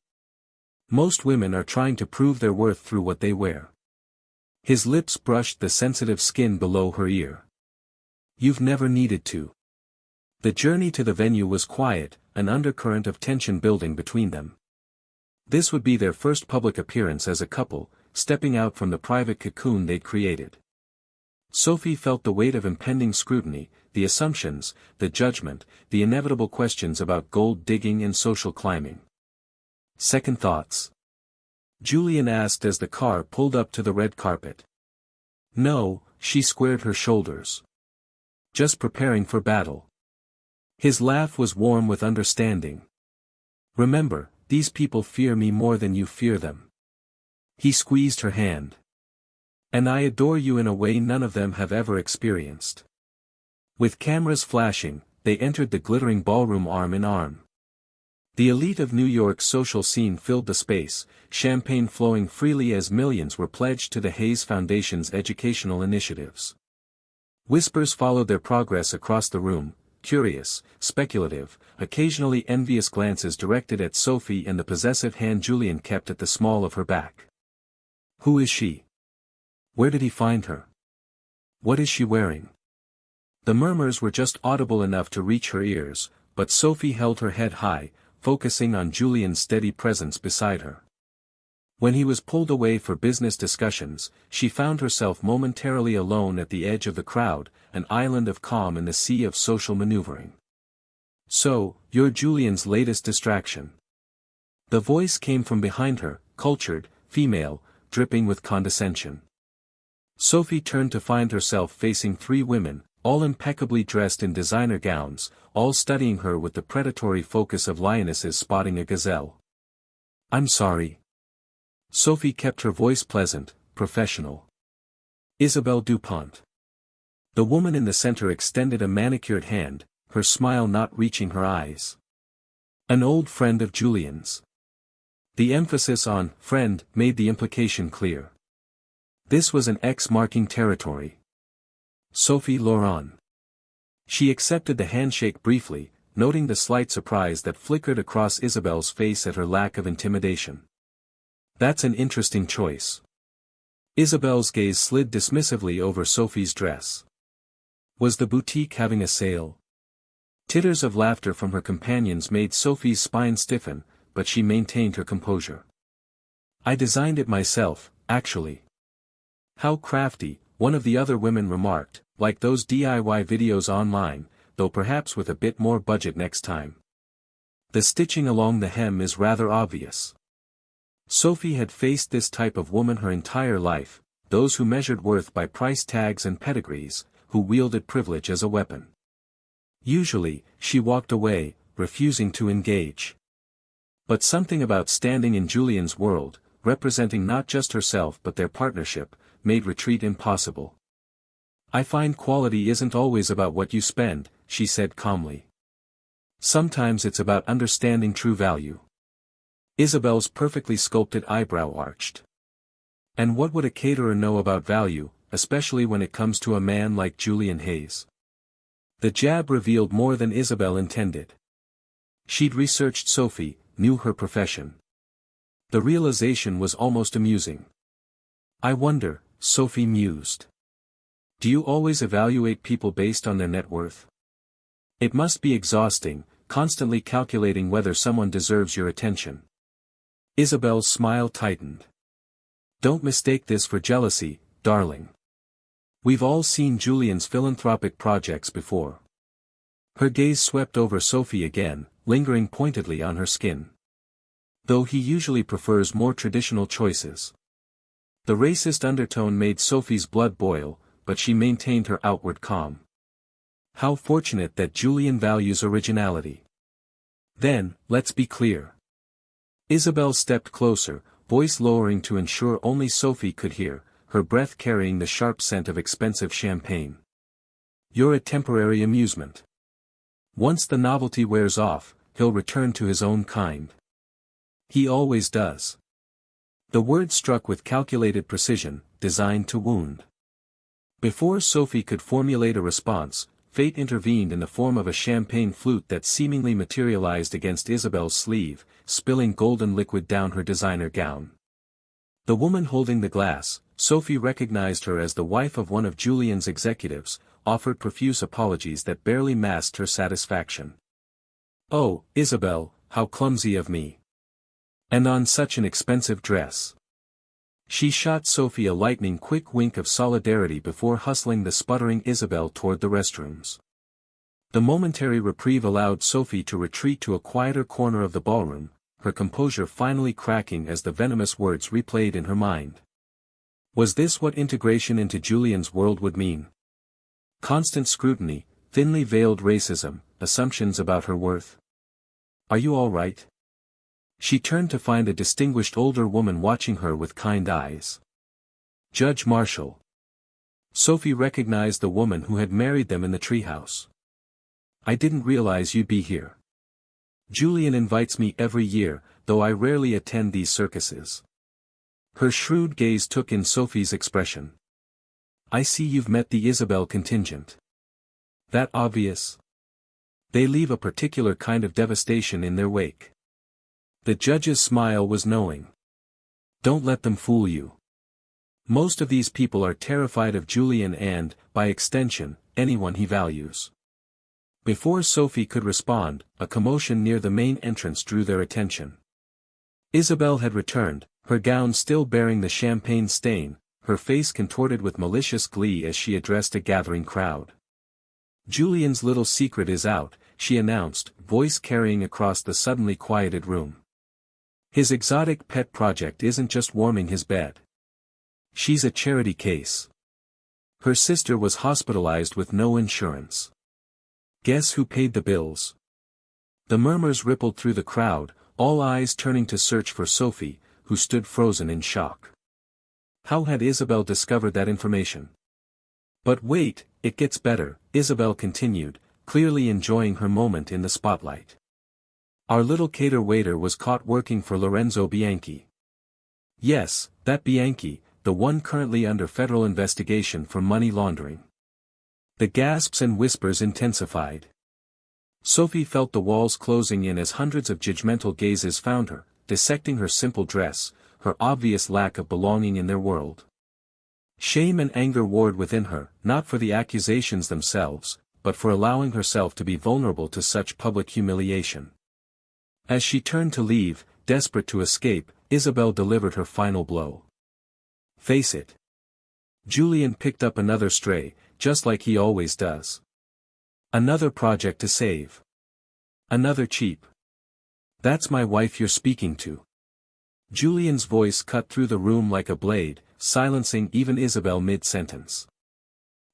"Most women are trying to prove their worth through what they wear." His lips brushed the sensitive skin below her ear. "You've never needed to." The journey to the venue was quiet, an undercurrent of tension building between them. This would be their first public appearance as a couple, stepping out from the private cocoon they'd created. Sophie felt the weight of impending scrutiny, the assumptions, the judgment, the inevitable questions about gold digging and social climbing. "Second thoughts?" Julian asked as the car pulled up to the red carpet. "No," she squared her shoulders. "Just preparing for battle." His laugh was warm with understanding. "Remember, these people fear me more than you fear them." He squeezed her hand. "And I adore you in a way none of them have ever experienced." With cameras flashing, they entered the glittering ballroom arm in arm. The elite of New York's social scene filled the space, champagne flowing freely as millions were pledged to the Hayes Foundation's educational initiatives. Whispers followed their progress across the room, curious, speculative, occasionally envious glances directed at Sophie and the possessive hand Julian kept at the small of her back. "Who is she? Where did he find her? What is she wearing?" The murmurs were just audible enough to reach her ears, but Sophie held her head high, focusing on Julian's steady presence beside her. When he was pulled away for business discussions, she found herself momentarily alone at the edge of the crowd, an island of calm in the sea of social maneuvering. "So, you're Julian's latest distraction." The voice came from behind her, cultured, female, dripping with condescension. Sophie turned to find herself facing three women, all impeccably dressed in designer gowns, all studying her with the predatory focus of lionesses spotting a gazelle. "I'm sorry." Sophie kept her voice pleasant, professional. "Isabelle Dupont." The woman in the center extended a manicured hand, her smile not reaching her eyes. "An old friend of Julian's." The emphasis on "friend" made the implication clear. This was an X marking territory. "Sophie Laurent." She accepted the handshake briefly, noting the slight surprise that flickered across Isabelle's face at her lack of intimidation. "That's an interesting choice." Isabelle's gaze slid dismissively over Sophie's dress. Was the boutique having a sale? Titters of laughter from her companions made Sophie's spine stiffen, but she maintained her composure. "I designed it myself, actually." "How crafty," one of the other women remarked, "like those DIY videos online, though perhaps with a bit more budget next time. The stitching along the hem is rather obvious." Sophie had faced this type of woman her entire life, those who measured worth by price tags and pedigrees, who wielded privilege as a weapon. Usually, she walked away, refusing to engage. But something about standing in Julian's world, representing not just herself but their partnership, made retreat impossible. "I find quality isn't always about what you spend," she said calmly. "Sometimes it's about understanding true value." Isabel's perfectly sculpted eyebrow arched. "And what would a caterer know about value, especially when it comes to a man like Julian Hayes?" The jab revealed more than Isabel intended. She'd researched Sophie, knew her profession. The realization was almost amusing. I wonder, Sophie mused. Do you always evaluate people based on their net worth? It must be exhausting, constantly calculating whether someone deserves your attention. Isabel's smile tightened. Don't mistake this for jealousy, darling. We've all seen Julian's philanthropic projects before. Her gaze swept over Sophie again, lingering pointedly on her skin. Though he usually prefers more traditional choices. The racist undertone made Sophie's blood boil, but she maintained her outward calm. How fortunate that Julian values originality. Then, let's be clear. Isabel stepped closer, voice lowering to ensure only Sophie could hear, her breath carrying the sharp scent of expensive champagne. You're a temporary amusement. Once the novelty wears off, he'll return to his own kind. He always does. The word struck with calculated precision, designed to wound. Before Sophie could formulate a response, fate intervened in the form of a champagne flute that seemingly materialized against Isabel's sleeve, spilling golden liquid down her designer gown. The woman holding the glass, Sophie recognized her as the wife of one of Julian's executives, offered profuse apologies that barely masked her satisfaction. Oh, Isabel, how clumsy of me. And on such an expensive dress. She shot Sophie a lightning-quick wink of solidarity before hustling the sputtering Isabel toward the restrooms. The momentary reprieve allowed Sophie to retreat to a quieter corner of the ballroom, her composure finally cracking as the venomous words replayed in her mind. Was this what integration into Julian's world would mean? Constant scrutiny, thinly veiled racism, assumptions about her worth. Are you all right? She turned to find a distinguished older woman watching her with kind eyes. Judge Marshall. Sophie recognized the woman who had married them in the treehouse. I didn't realize you'd be here. Julian invites me every year, though I rarely attend these circuses. Her shrewd gaze took in Sophie's expression. I see you've met the Isabel contingent. That obvious? They leave a particular kind of devastation in their wake. The judge's smile was knowing. Don't let them fool you. Most of these people are terrified of Julian and, by extension, anyone he values. Before Sophie could respond, a commotion near the main entrance drew their attention. Isabel had returned, her gown still bearing the champagne stain, her face contorted with malicious glee as she addressed a gathering crowd. Julian's little secret is out, she announced, voice carrying across the suddenly quieted room. His exotic pet project isn't just warming his bed. She's a charity case. Her sister was hospitalized with no insurance. Guess who paid the bills? The murmurs rippled through the crowd, all eyes turning to search for Sophie, who stood frozen in shock. How had Isabel discovered that information? But wait, it gets better, Isabel continued, clearly enjoying her moment in the spotlight. Our little cater waiter was caught working for Lorenzo Bianchi. Yes, that Bianchi, the one currently under federal investigation for money laundering. The gasps and whispers intensified. Sophie felt the walls closing in as hundreds of judgmental gazes found her, dissecting her simple dress, her obvious lack of belonging in their world. Shame and anger warred within her, not for the accusations themselves, but for allowing herself to be vulnerable to such public humiliation. As she turned to leave, desperate to escape, Isabel delivered her final blow. Face it. Julian picked up another stray, just like he always does. Another project to save. Another cheap. That's my wife you're speaking to. Julian's voice cut through the room like a blade, silencing even Isabel mid-sentence.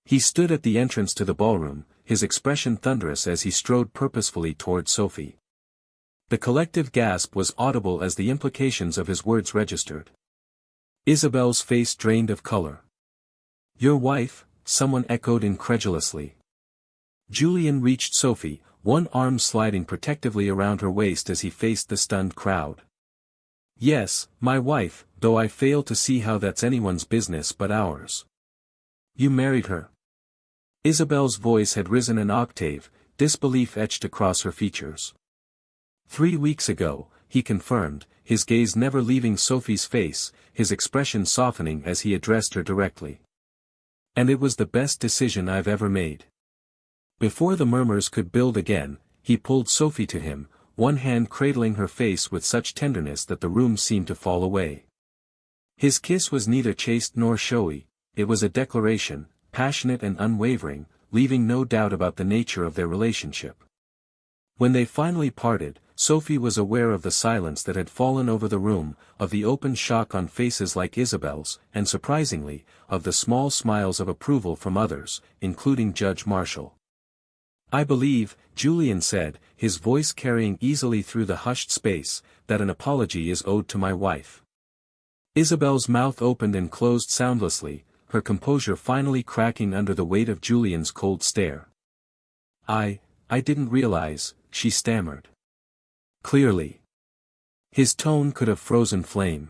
He stood at the entrance to the ballroom, his expression thunderous as he strode purposefully toward Sophie. The collective gasp was audible as the implications of his words registered. Isabel's face drained of color. Your wife? Someone echoed incredulously. Julian reached Sophie, one arm sliding protectively around her waist as he faced the stunned crowd. Yes, my wife, though I fail to see how that's anyone's business but ours. You married her. Isabel's voice had risen an octave, disbelief etched across her features. 3 weeks ago, he confirmed, his gaze never leaving Sophie's face, his expression softening as he addressed her directly. And it was the best decision I've ever made. Before the murmurs could build again, he pulled Sophie to him, one hand cradling her face with such tenderness that the room seemed to fall away. His kiss was neither chaste nor showy, it was a declaration, passionate and unwavering, leaving no doubt about the nature of their relationship. When they finally parted, Sophie was aware of the silence that had fallen over the room, of the open shock on faces like Isabel's, and surprisingly, of the small smiles of approval from others, including Judge Marshall. "I believe," Julian said, his voice carrying easily through the hushed space, "that an apology is owed to my wife." Isabel's mouth opened and closed soundlessly, her composure finally cracking under the weight of Julian's cold stare. I didn't realize," she stammered. Clearly. His tone could have frozen flame.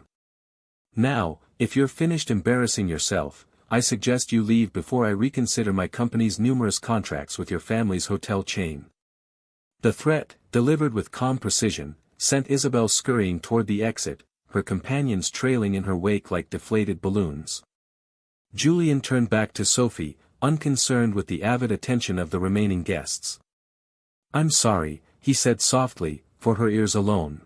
"Now, if you're finished embarrassing yourself, I suggest you leave before I reconsider my company's numerous contracts with your family's hotel chain." The threat, delivered with calm precision, sent Isabel scurrying toward the exit, her companions trailing in her wake like deflated balloons. Julian turned back to Sophie, unconcerned with the avid attention of the remaining guests. "I'm sorry," he said softly, for her ears alone.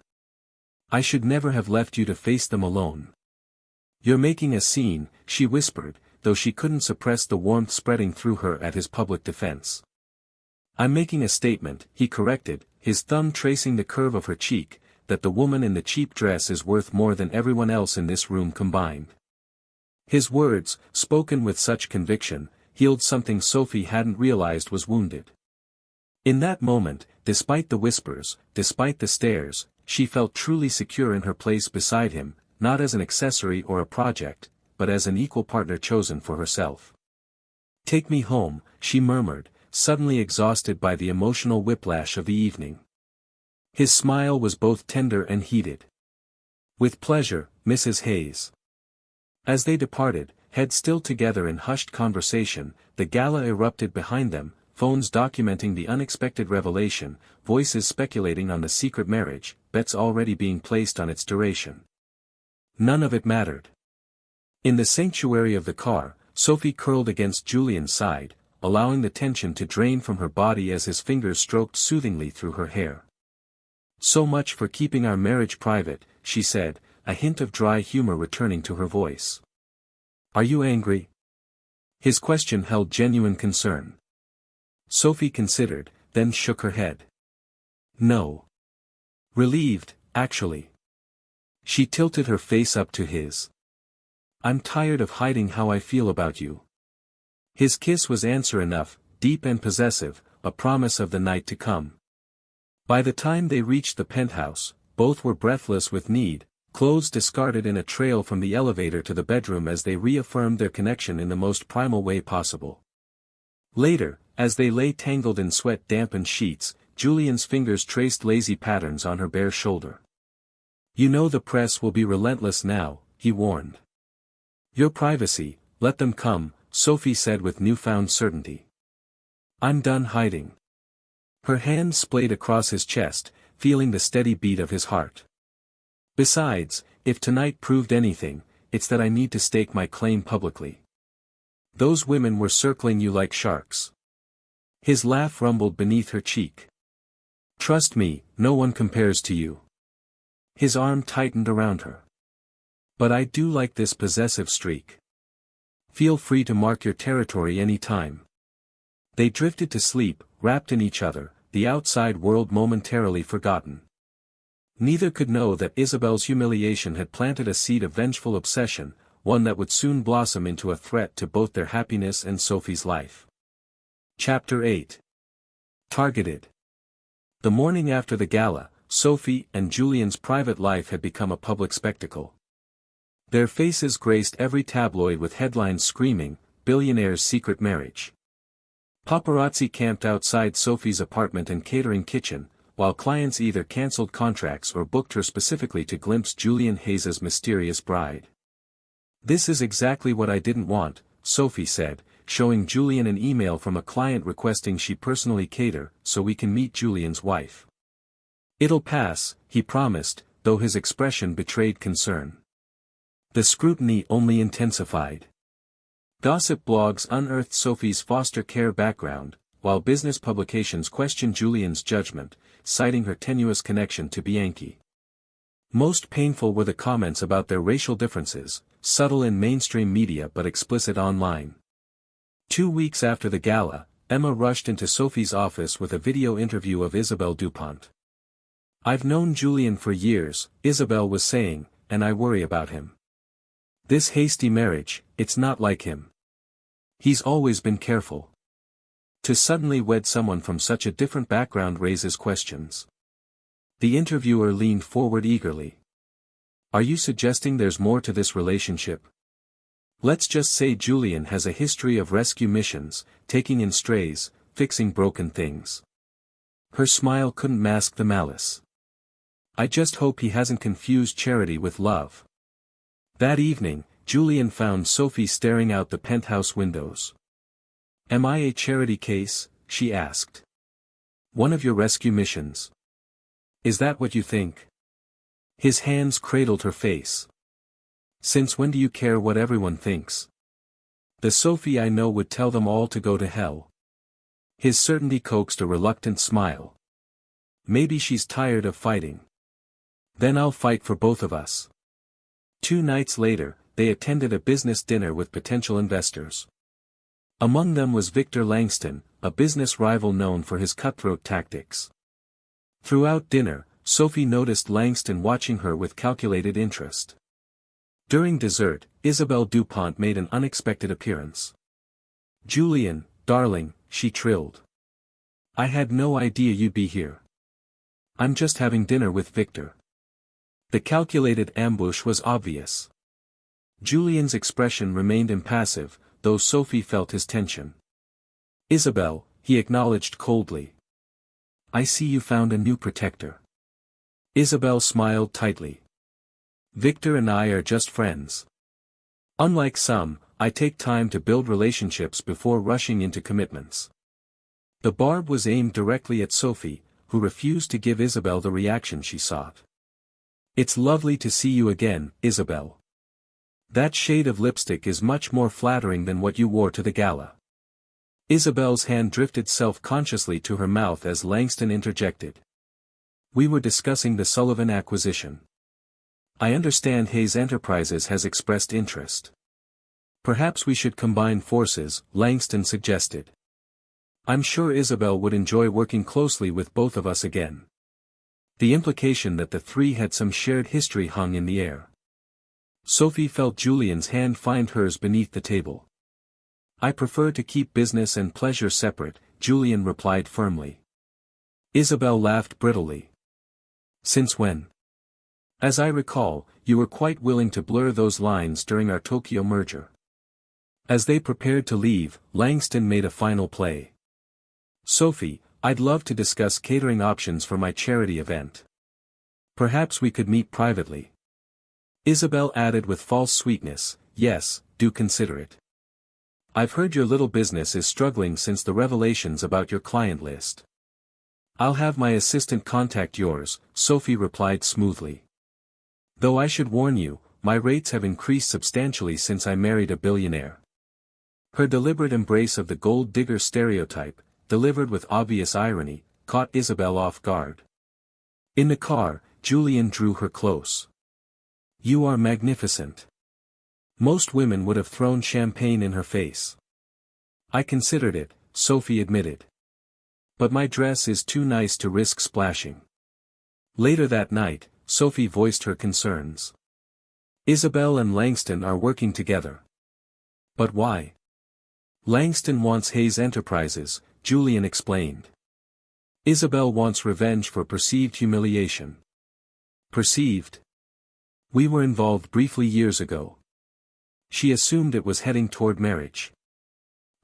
"I should never have left you to face them alone." "You're making a scene," she whispered, though she couldn't suppress the warmth spreading through her at his public defense. "I'm making a statement," he corrected, his thumb tracing the curve of her cheek, "that the woman in the cheap dress is worth more than everyone else in this room combined." His words, spoken with such conviction, healed something Sophie hadn't realized was wounded. In that moment, despite the whispers, despite the stares, she felt truly secure in her place beside him, not as an accessory or a project, but as an equal partner chosen for herself. "Take me home," she murmured, suddenly exhausted by the emotional whiplash of the evening. His smile was both tender and heated. "With pleasure, Mrs. Hayes." As they departed, heads still together in hushed conversation, the gala erupted behind them, phones documenting the unexpected revelation, voices speculating on the secret marriage, bets already being placed on its duration. None of it mattered. In the sanctuary of the car, Sophie curled against Julian's side, allowing the tension to drain from her body as his fingers stroked soothingly through her hair. "So much for keeping our marriage private," she said, a hint of dry humor returning to her voice. "Are you angry?" His question held genuine concern. Sophie considered, then shook her head. "No." Relieved, actually. She tilted her face up to his. "I'm tired of hiding how I feel about you." His kiss was answer enough, deep and possessive, a promise of the night to come. By the time they reached the penthouse, both were breathless with need, clothes discarded in a trail from the elevator to the bedroom as they reaffirmed their connection in the most primal way possible. Later, as they lay tangled in sweat-dampened sheets, Julian's fingers traced lazy patterns on her bare shoulder. "You know the press will be relentless now," he warned. "Your privacy, let them come," Sophie said with newfound certainty. "I'm done hiding." Her hand splayed across his chest, feeling the steady beat of his heart. "Besides, if tonight proved anything, it's that I need to stake my claim publicly. Those women were circling you like sharks." His laugh rumbled beneath her cheek. "Trust me, no one compares to you." His arm tightened around her. "But I do like this possessive streak. Feel free to mark your territory any time." They drifted to sleep, wrapped in each other, the outside world momentarily forgotten. Neither could know that Isabel's humiliation had planted a seed of vengeful obsession, one that would soon blossom into a threat to both their happiness and Sophie's life. Chapter 8. Targeted. The morning after the gala, Sophie and Julian's private life had become a public spectacle. Their faces graced every tabloid with headlines screaming, "Billionaire's secret marriage." Paparazzi camped outside Sophie's apartment and catering kitchen, while clients either cancelled contracts or booked her specifically to glimpse Julian Hayes's mysterious bride. "This is exactly what I didn't want," Sophie said, showing Julian an email from a client requesting she personally cater, so we can meet Julian's wife. It'll pass, he promised, though his expression betrayed concern. The scrutiny only intensified. Gossip blogs unearthed Sophie's foster care background, while business publications questioned Julian's judgment, citing her tenuous connection to Bianchi. Most painful were the comments about their racial differences, subtle in mainstream media but explicit online. 2 weeks after the gala, Emma rushed into Sophie's office with a video interview of Isabelle Dupont. "I've known Julian for years," Isabelle was saying, "and I worry about him. This hasty marriage, it's not like him. He's always been careful. To suddenly wed someone from such a different background raises questions." The interviewer leaned forward eagerly. "Are you suggesting there's more to this relationship? Let's just say Julian has a history of rescue missions, taking in strays, fixing broken things." Her smile couldn't mask the malice. "I just hope he hasn't confused charity with love." That evening, Julian found Sophie staring out the penthouse windows. "Am I a charity case?" she asked. "One of your rescue missions? Is that what you think?" His hands cradled her face. "Since when do you care what everyone thinks? The Sophie I know would tell them all to go to hell." His certainty coaxed a reluctant smile. "Maybe she's tired of fighting. Then I'll fight for both of us." 2 nights later, they attended a business dinner with potential investors. Among them was Victor Langston, a business rival known for his cutthroat tactics. Throughout dinner, Sophie noticed Langston watching her with calculated interest. During dessert, Isabelle Dupont made an unexpected appearance. "Julian, darling," she trilled. "I had no idea you'd be here. I'm just having dinner with Victor." The calculated ambush was obvious. Julian's expression remained impassive, though Sophie felt his tension. "Isabelle," he acknowledged coldly. "I see you found a new protector." Isabelle smiled tightly. "Victor and I are just friends. Unlike some, I take time to build relationships before rushing into commitments." The barb was aimed directly at Sophie, who refused to give Isabelle the reaction she sought. "It's lovely to see you again, Isabelle. That shade of lipstick is much more flattering than what you wore to the gala." Isabelle's hand drifted self-consciously to her mouth as Langston interjected. "We were discussing the Sullivan acquisition. I understand Hayes Enterprises has expressed interest. Perhaps we should combine forces," Langston suggested. "I'm sure Isabelle would enjoy working closely with both of us again." The implication that the three had some shared history hung in the air. Sophie felt Julian's hand find hers beneath the table. "I prefer to keep business and pleasure separate," Julian replied firmly. Isabelle laughed brittlely. "Since when? As I recall, you were quite willing to blur those lines during our Tokyo merger." As they prepared to leave, Langston made a final play. "Sophie, I'd love to discuss catering options for my charity event. Perhaps we could meet privately." Isabelle added with false sweetness, "Yes, do consider it. I've heard your little business is struggling since the revelations about your client list." "I'll have my assistant contact yours," Sophie replied smoothly. "Though I should warn you, my rates have increased substantially since I married a billionaire." Her deliberate embrace of the gold digger stereotype, delivered with obvious irony, caught Isabelle off guard. In the car, Julian drew her close. "You are magnificent." Most women would have thrown champagne in her face. "I considered it," Sophie admitted. "But my dress is too nice to risk splashing." Later that night, Sophie voiced her concerns. "Isabelle and Langston are working together." "But why?" "Langston wants Hayes Enterprises," Julian explained. "Isabelle wants revenge for perceived humiliation." "Perceived?" "We were involved briefly years ago. She assumed it was heading toward marriage.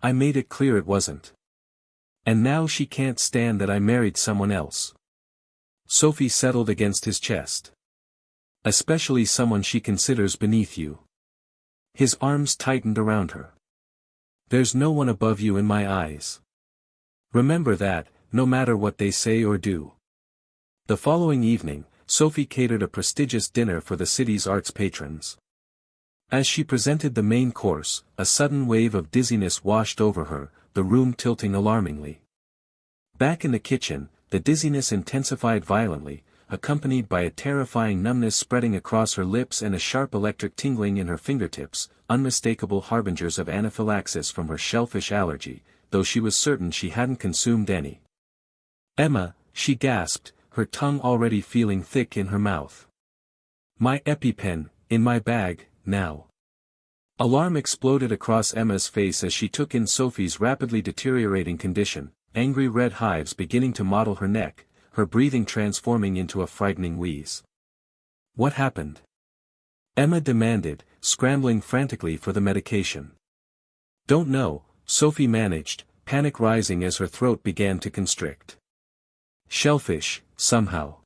I made it clear it wasn't. And now she can't stand that I married someone else." Sophie settled against his chest. "Especially someone she considers beneath you." His arms tightened around her. "There's no one above you in my eyes. Remember that, no matter what they say or do." The following evening, Sophie catered a prestigious dinner for the city's arts patrons. As she presented the main course, a sudden wave of dizziness washed over her, the room tilting alarmingly. Back in the kitchen, the dizziness intensified violently, accompanied by a terrifying numbness spreading across her lips and a sharp electric tingling in her fingertips, unmistakable harbingers of anaphylaxis from her shellfish allergy, though she was certain she hadn't consumed any. "Emma," she gasped, her tongue already feeling thick in her mouth. "My EpiPen, in my bag, now." Alarm exploded across Emma's face as she took in Sophie's rapidly deteriorating condition, angry red hives beginning to mottle her neck, her breathing transforming into a frightening wheeze. "What happened?" Emma demanded, scrambling frantically for the medication. "Don't know," Sophie managed, panic rising as her throat began to constrict. "Shellfish, somehow."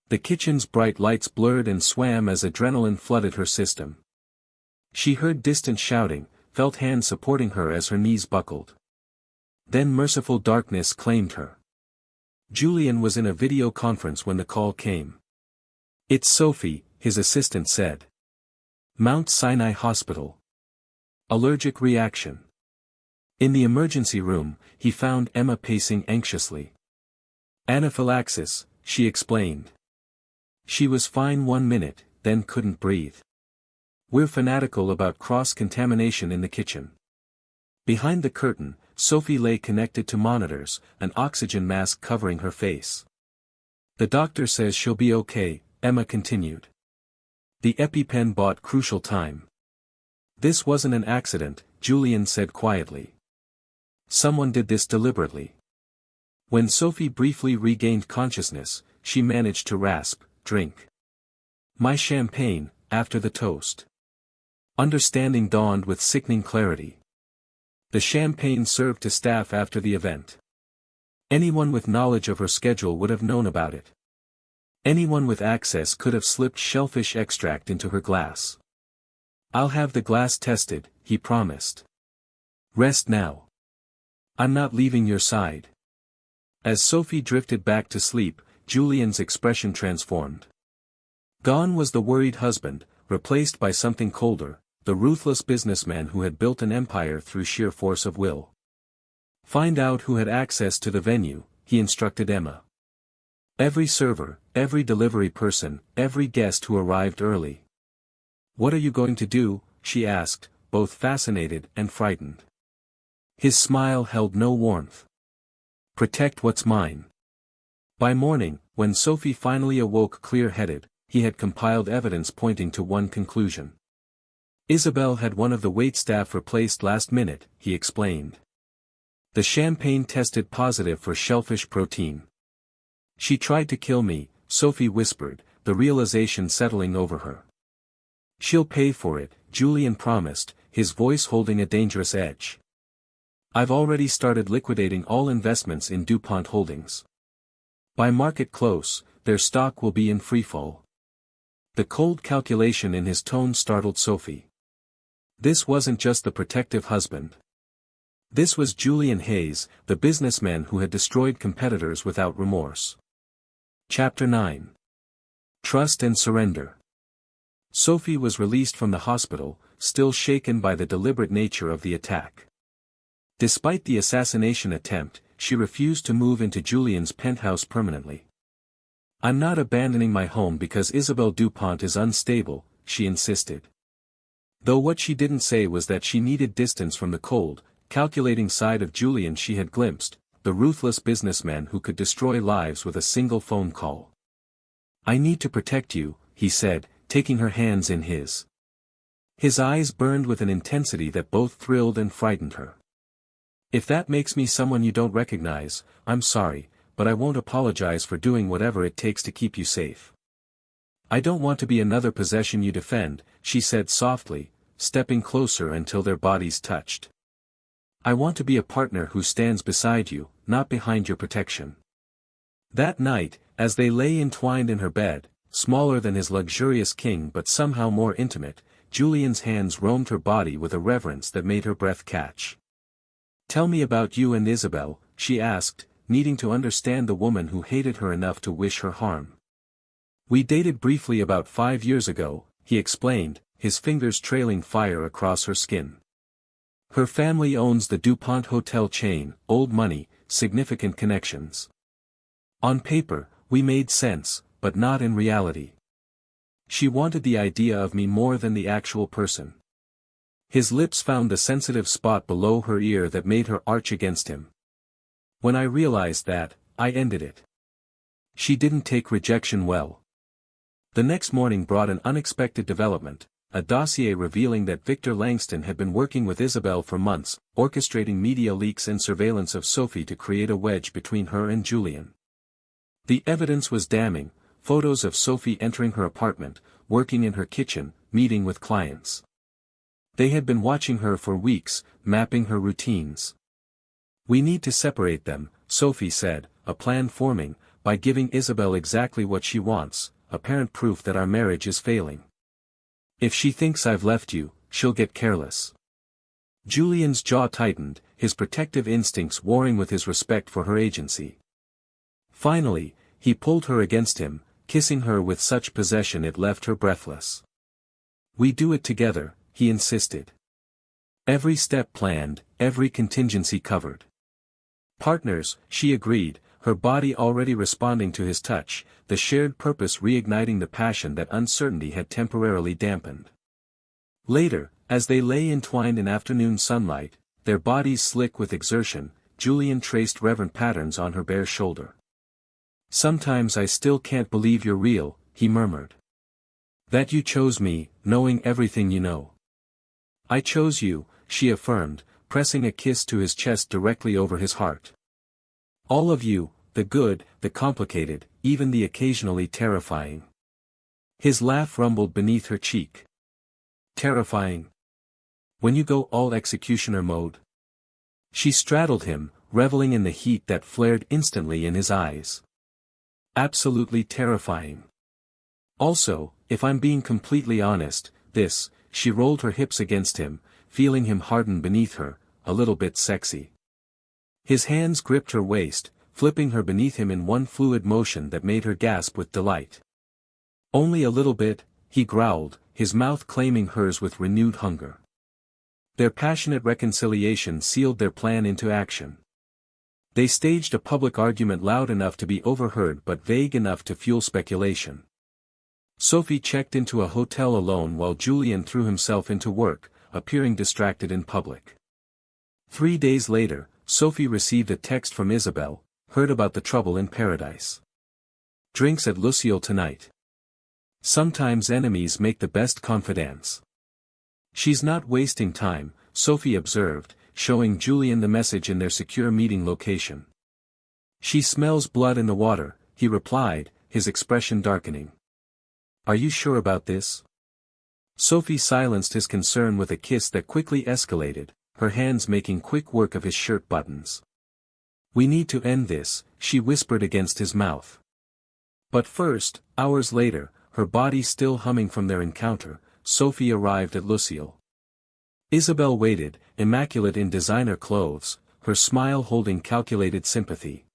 The kitchen's bright lights blurred and swam as adrenaline flooded her system. She heard distant shouting, felt hands supporting her as her knees buckled. Then merciful darkness claimed her. Julian was in a video conference when the call came. "It's Sophie," his assistant said. "Mount Sinai Hospital. Allergic reaction." In the emergency room, he found Emma pacing anxiously. "Anaphylaxis," she explained. She was fine 1 minute, then couldn't breathe. "We're fanatical about cross-contamination in the kitchen." Behind the curtain, Sophie lay connected to monitors, an oxygen mask covering her face. "The doctor says she'll be okay," Emma continued. "The EpiPen bought crucial time." "This wasn't an accident," Julian said quietly. "Someone did this deliberately." When Sophie briefly regained consciousness, she managed to rasp, "Drink my champagne," after the toast. Understanding dawned with sickening clarity. The champagne served to staff after the event. Anyone with knowledge of her schedule would have known about it. Anyone with access could have slipped shellfish extract into her glass. "I'll have the glass tested," he promised. "Rest now. I'm not leaving your side." As Sophie drifted back to sleep, Julian's expression transformed. Gone was the worried husband, replaced by something colder, the ruthless businessman who had built an empire through sheer force of will. "Find out who had access to the venue," he instructed Emma. "Every server, every delivery person, every guest who arrived early." "What are you going to do?" she asked, both fascinated and frightened. His smile held no warmth. "Protect what's mine." By morning, when Sophie finally awoke clear-headed, he had compiled evidence pointing to one conclusion. Isabel had one of the waitstaff replaced last minute, he explained. The champagne tested positive for shellfish protein. "She tried to kill me," Sophie whispered, the realization settling over her. "She'll pay for it," Julian promised, his voice holding a dangerous edge. "I've already started liquidating all investments in DuPont Holdings. By market close, their stock will be in freefall." The cold calculation in his tone startled Sophie. This wasn't just the protective husband. This was Julian Hayes, the businessman who had destroyed competitors without remorse. Chapter 9. Trust and Surrender. Sophie was released from the hospital, still shaken by the deliberate nature of the attack. Despite the assassination attempt, she refused to move into Julian's penthouse permanently. "I'm not abandoning my home because Isabel DuPont is unstable," she insisted. Though what she didn't say was that she needed distance from the cold, calculating side of Julian she had glimpsed, the ruthless businessman who could destroy lives with a single phone call. "I need to protect you," he said, taking her hands in his. His eyes burned with an intensity that both thrilled and frightened her. "If that makes me someone you don't recognize, I'm sorry, but I won't apologize for doing whatever it takes to keep you safe." "I don't want to be another possession you defend," she said softly, stepping closer until their bodies touched. "I want to be a partner who stands beside you, not behind your protection." That night, as they lay entwined in her bed, smaller than his luxurious king but somehow more intimate, Julian's hands roamed her body with a reverence that made her breath catch. "Tell me about you and Isabel," she asked, needing to understand the woman who hated her enough to wish her harm. We dated briefly about 5 years ago, he explained, his fingers trailing fire across her skin. Her family owns the DuPont hotel chain, old money, significant connections. On paper, we made sense, but not in reality. She wanted the idea of me more than the actual person. His lips found the sensitive spot below her ear that made her arch against him. When I realized that, I ended it. She didn't take rejection well. The next morning brought an unexpected development, a dossier revealing that Victor Langston had been working with Isabel for months, orchestrating media leaks and surveillance of Sophie to create a wedge between her and Julian. The evidence was damning, photos of Sophie entering her apartment, working in her kitchen, meeting with clients. They had been watching her for weeks, mapping her routines. We need to separate them, Sophie said, a plan forming, by giving Isabel exactly what she wants, apparent proof that our marriage is failing. If she thinks I've left you, she'll get careless. Julian's jaw tightened, his protective instincts warring with his respect for her agency. Finally, he pulled her against him, kissing her with such possession it left her breathless. We do it together, he insisted. Every step planned, every contingency covered. Partners, she agreed, her body already responding to his touch, the shared purpose reigniting the passion that uncertainty had temporarily dampened. Later, as they lay entwined in afternoon sunlight, their bodies slick with exertion, Julian traced reverent patterns on her bare shoulder. Sometimes I still can't believe you're real, he murmured. That you chose me, knowing everything you know. I chose you, she affirmed, pressing a kiss to his chest directly over his heart. All of you, the good, the complicated, even the occasionally terrifying. His laugh rumbled beneath her cheek. Terrifying? When you go all executioner mode? She straddled him, reveling in the heat that flared instantly in his eyes. Absolutely terrifying. Also, if I'm being completely honest, she rolled her hips against him, feeling him harden beneath her, a little bit sexy. His hands gripped her waist, flipping her beneath him in one fluid motion that made her gasp with delight. Only a little bit, he growled, his mouth claiming hers with renewed hunger. Their passionate reconciliation sealed their plan into action. They staged a public argument loud enough to be overheard but vague enough to fuel speculation. Sophie checked into a hotel alone while Julian threw himself into work, appearing distracted in public. 3 days later, Sophie received a text from Isabel, heard about the trouble in paradise. Drinks at Lucille tonight. Sometimes enemies make the best confidants. She's not wasting time, Sophie observed, showing Julian the message in their secure meeting location. She smells blood in the water, he replied, his expression darkening. Are you sure about this? Sophie silenced his concern with a kiss that quickly escalated, her hands making quick work of his shirt buttons. We need to end this, she whispered against his mouth. But first, hours later, her body still humming from their encounter, Sophie arrived at Lucille. Isabel waited, immaculate in designer clothes, her smile holding calculated sympathy.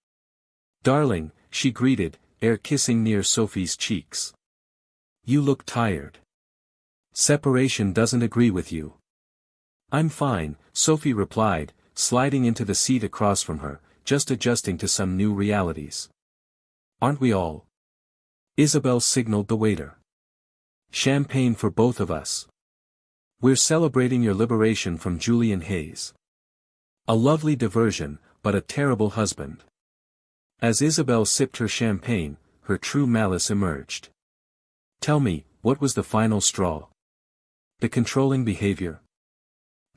Darling, she greeted, air kissing near Sophie's cheeks. You look tired. Separation doesn't agree with you. I'm fine, Sophie replied, sliding into the seat across from her, just adjusting to some new realities. Aren't we all? Isabel signaled the waiter. Champagne for both of us. We're celebrating your liberation from Julian Hayes. A lovely diversion, but a terrible husband. As Isabel sipped her champagne, her true malice emerged. Tell me, what was the final straw? The controlling behavior?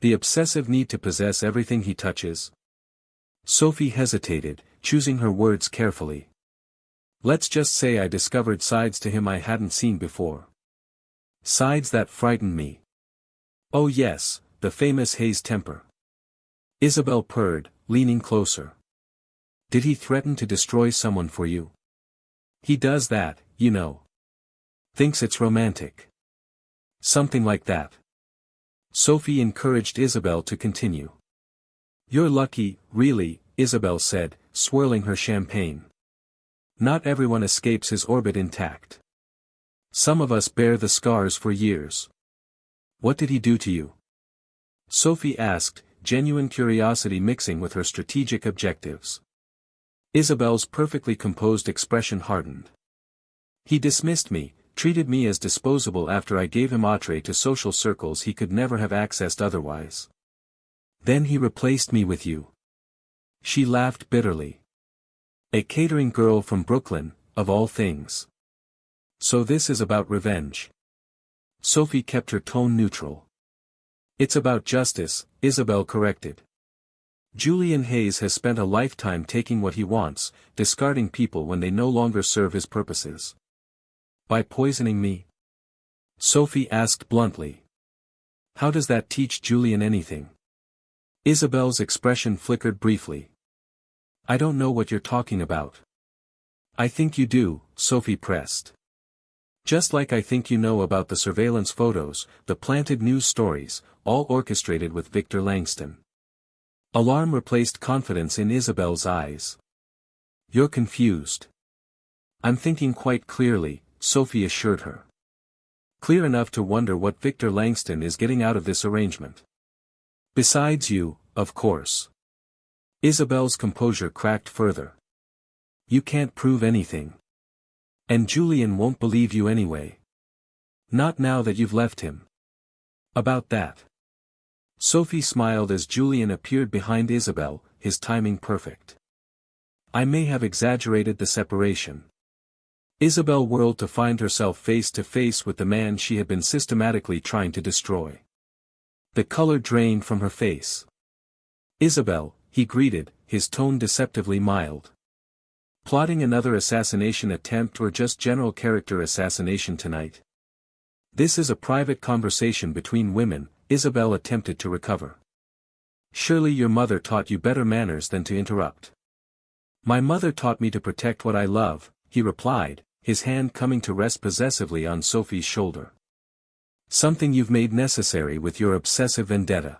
The obsessive need to possess everything he touches? Sophie hesitated, choosing her words carefully. Let's just say I discovered sides to him I hadn't seen before. Sides that frightened me. Oh yes, the famous Hayes temper. Isabel purred, leaning closer. Did he threaten to destroy someone for you? He does that, you know. Thinks it's romantic. Something like that. Sophie encouraged Isabel to continue. You're lucky, really, Isabel said, swirling her champagne. Not everyone escapes his orbit intact. Some of us bear the scars for years. What did he do to you? Sophie asked, genuine curiosity mixing with her strategic objectives. Isabel's perfectly composed expression hardened. He dismissed me, treated me as disposable after I gave him entree to social circles he could never have accessed otherwise. Then he replaced me with you. She laughed bitterly. A catering girl from Brooklyn, of all things. So this is about revenge. Sophie kept her tone neutral. It's about justice, Isabel corrected. Julian Hayes has spent a lifetime taking what he wants, discarding people when they no longer serve his purposes. By poisoning me? Sophie asked bluntly. How does that teach Julian anything? Isabel's expression flickered briefly. I don't know what you're talking about. I think you do, Sophie pressed. Just like I think you know about the surveillance photos, the planted news stories, all orchestrated with Victor Langston. Alarm replaced confidence in Isabel's eyes. You're confused. I'm thinking quite clearly, Sophie assured her. Clear enough to wonder what Victor Langston is getting out of this arrangement. Besides you, of course. Isabel's composure cracked further. You can't prove anything. And Julian won't believe you anyway. Not now that you've left him. About that. Sophie smiled as Julian appeared behind Isabel, his timing perfect. I may have exaggerated the separation. Isabel whirled to find herself face to face with the man she had been systematically trying to destroy. The color drained from her face. Isabel, he greeted, his tone deceptively mild. Plotting another assassination attempt or just general character assassination tonight? This is a private conversation between women, Isabel attempted to recover. Surely your mother taught you better manners than to interrupt. My mother taught me to protect what I love, he replied, his hand coming to rest possessively on Sophie's shoulder. Something you've made necessary with your obsessive vendetta.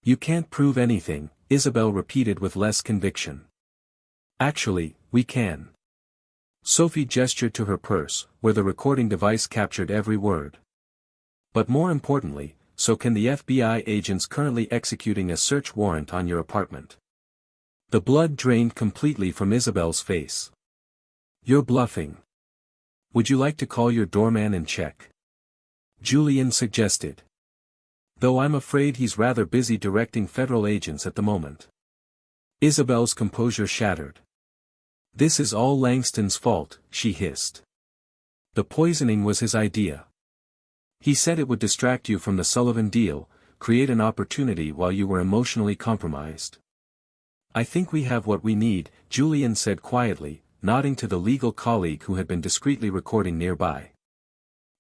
You can't prove anything, Isabel repeated with less conviction. Actually, we can. Sophie gestured to her purse, where the recording device captured every word. But more importantly, so can the FBI agents currently executing a search warrant on your apartment. The blood drained completely from Isabel's face. You're bluffing. Would you like to call your doorman and check? Julian suggested. Though I'm afraid he's rather busy directing federal agents at the moment. Isabel's composure shattered. This is all Langston's fault, she hissed. The poisoning was his idea. He said it would distract you from the Sullivan deal, create an opportunity while you were emotionally compromised. I think we have what we need, Julian said quietly, nodding to the legal colleague who had been discreetly recording nearby.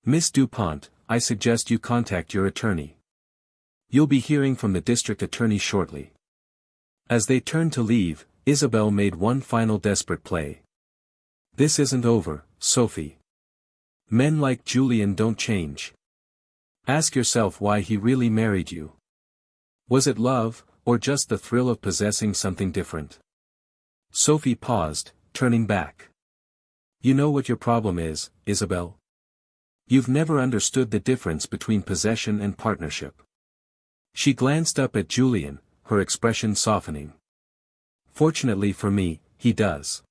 Miss DuPont, I suggest you contact your attorney. You'll be hearing from the district attorney shortly. As they turned to leave, Isabel made one final desperate play. This isn't over, Sophie. Men like Julian don't change. Ask yourself why he really married you. Was it love, or just the thrill of possessing something different? Sophie paused, turning back. You know what your problem is, Isabel? You've never understood the difference between possession and partnership. She glanced up at Julian, her expression softening. Fortunately for me, he does.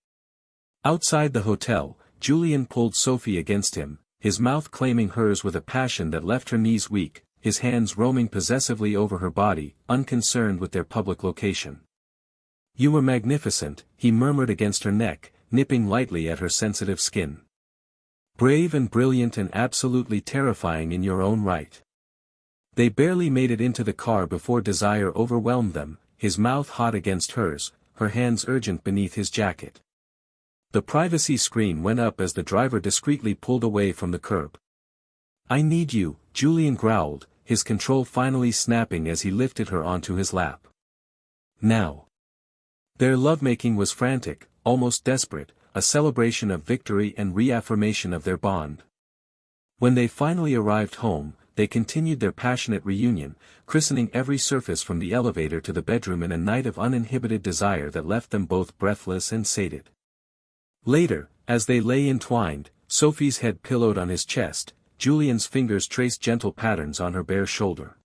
Outside the hotel, Julian pulled Sophie against him, his mouth claiming hers with a passion that left her knees weak, his hands roaming possessively over her body, unconcerned with their public location. You were magnificent, he murmured against her neck, nipping lightly at her sensitive skin. Brave and brilliant and absolutely terrifying in your own right. They barely made it into the car before desire overwhelmed them, his mouth hot against hers, her hands urgent beneath his jacket. The privacy screen went up as the driver discreetly pulled away from the curb. I need you, Julian growled, his control finally snapping as he lifted her onto his lap. Now. Their lovemaking was frantic, almost desperate, a celebration of victory and reaffirmation of their bond. When they finally arrived home, they continued their passionate reunion, christening every surface from the elevator to the bedroom in a night of uninhibited desire that left them both breathless and sated. Later, as they lay entwined, Sophie's head pillowed on his chest, Julian's fingers traced gentle patterns on her bare shoulder.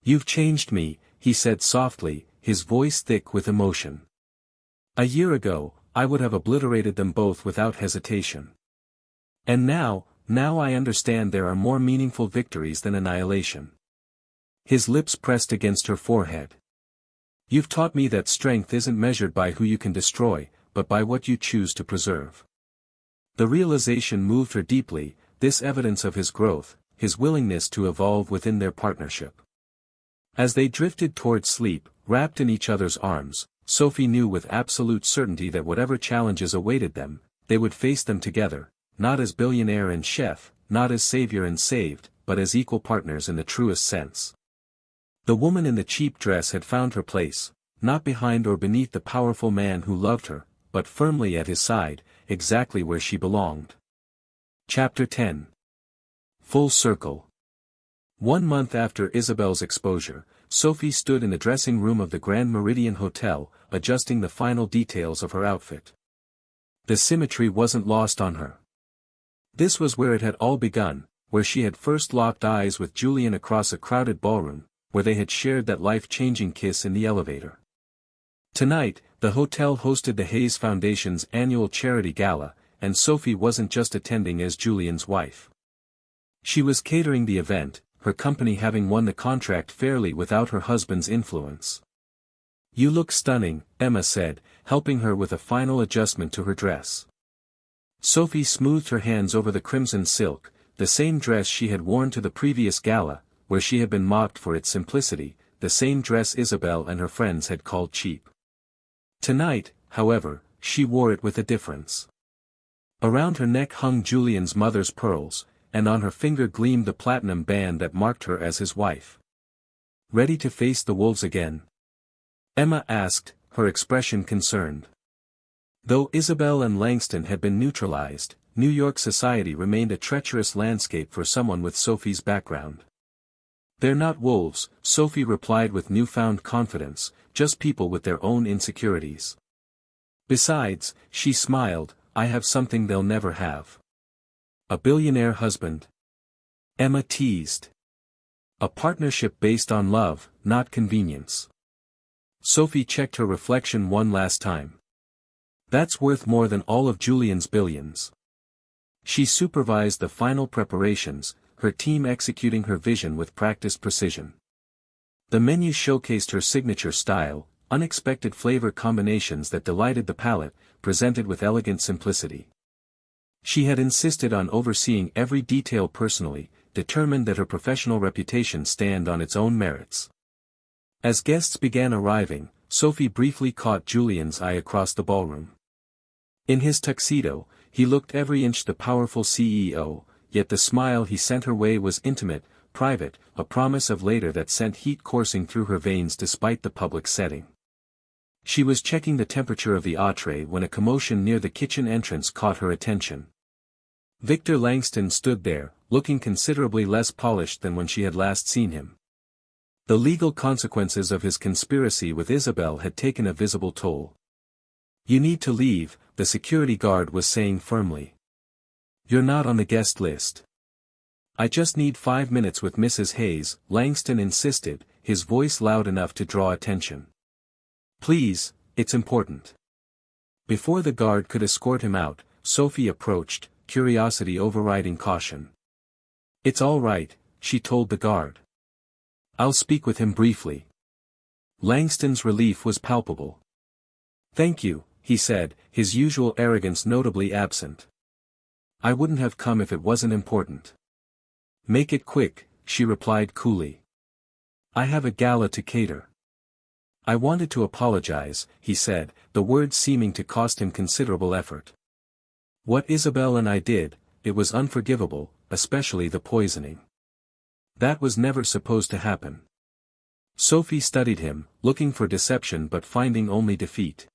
"You've changed me," he said softly, his voice thick with emotion. "A year ago, I would have obliterated them both without hesitation. And now I understand there are more meaningful victories than annihilation." His lips pressed against her forehead. "You've taught me that strength isn't measured by who you can destroy, but by what you choose to preserve." The realization moved her deeply, this evidence of his growth, his willingness to evolve within their partnership. As they drifted toward sleep, wrapped in each other's arms, Sophie knew with absolute certainty that whatever challenges awaited them, they would face them together, not as billionaire and chef, not as savior and saved, but as equal partners in the truest sense. The woman in the cheap dress had found her place, not behind or beneath the powerful man who loved her, but firmly at his side, exactly where she belonged. Chapter 10. Full Circle. 1 month after Isabel's exposure, Sophie stood in the dressing room of the Grand Meridian Hotel, adjusting the final details of her outfit. The symmetry wasn't lost on her. This was where it had all begun, where she had first locked eyes with Julian across a crowded ballroom, where they had shared that life-changing kiss in the elevator. Tonight, the hotel hosted the Hayes Foundation's annual charity gala, and Sophie wasn't just attending as Julian's wife. She was catering the event, her company having won the contract fairly without her husband's influence. "You look stunning," Emma said, helping her with a final adjustment to her dress. Sophie smoothed her hands over the crimson silk, the same dress she had worn to the previous gala, where she had been mocked for its simplicity, the same dress Isabel and her friends had called cheap. Tonight, however, she wore it with a difference. Around her neck hung Julian's mother's pearls, and on her finger gleamed the platinum band that marked her as his wife. "Ready to face the wolves again?" Emma asked, her expression concerned. Though Isabel and Langston had been neutralized, New York society remained a treacherous landscape for someone with Sophie's background. "They're not wolves," Sophie replied with newfound confidence, "just people with their own insecurities. Besides," she smiled, "I have something they'll never have. A billionaire husband." Emma teased. "A partnership based on love, not convenience." Sophie checked her reflection one last time. "That's worth more than all of Julian's billions." She supervised the final preparations, her team executing her vision with practiced precision. The menu showcased her signature style, unexpected flavor combinations that delighted the palate, presented with elegant simplicity. She had insisted on overseeing every detail personally, determined that her professional reputation stand on its own merits. As guests began arriving, Sophie briefly caught Julian's eye across the ballroom. In his tuxedo, he looked every inch the powerful CEO, yet the smile he sent her way was intimate, private, a promise of later that sent heat coursing through her veins despite the public setting. She was checking the temperature of the entree when a commotion near the kitchen entrance caught her attention. Victor Langston stood there, looking considerably less polished than when she had last seen him. The legal consequences of his conspiracy with Isabel had taken a visible toll. "You need to leave," the security guard was saying firmly. "You're not on the guest list." "I just need 5 minutes with Mrs. Hayes," Langston insisted, his voice loud enough to draw attention. "Please, it's important." Before the guard could escort him out, Sophie approached, curiosity overriding caution. "It's all right," she told the guard. "I'll speak with him briefly." Langston's relief was palpable. "Thank you," he said, his usual arrogance notably absent. "I wouldn't have come if it wasn't important." "Make it quick," she replied coolly. "I have a gala to cater." "I wanted to apologize," he said, the words seeming to cost him considerable effort. "What Isabel and I did, it was unforgivable, especially the poisoning. That was never supposed to happen." Sophie studied him, looking for deception but finding only defeat.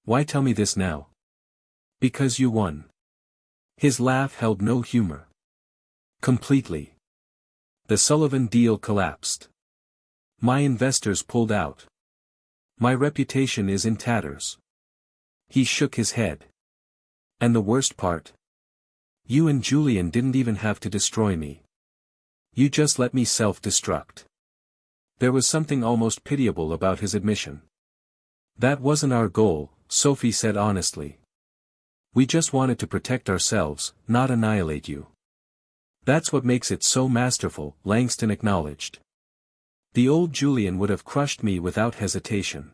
"Why tell me this now?" "Because you won." His laugh held no humor. "Completely." The Sullivan deal collapsed. My investors pulled out. My reputation is in tatters. He shook his head. And the worst part? You and Julian didn't even have to destroy me. You just let me self-destruct. There was something almost pitiable about his admission. That wasn't our goal, Sophie said honestly. We just wanted to protect ourselves, not annihilate you. That's what makes it so masterful, Langston acknowledged. The old Julian would have crushed me without hesitation.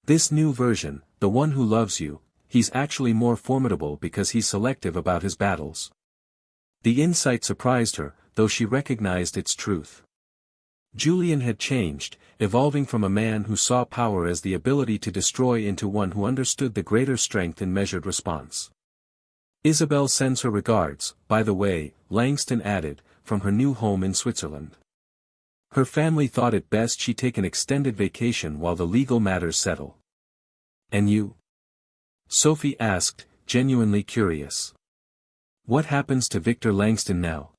This new version, the one who loves you, he's actually more formidable because he's selective about his battles. The insight surprised her, though she recognized its truth. Julian had changed, evolving from a man who saw power as the ability to destroy into one who understood the greater strength in measured response. Isabel sends her regards, by the way, Langston added, from her new home in Switzerland. Her family thought it best she take an extended vacation while the legal matters settle. And you? Sophie asked, genuinely curious. What happens to Victor Langston now?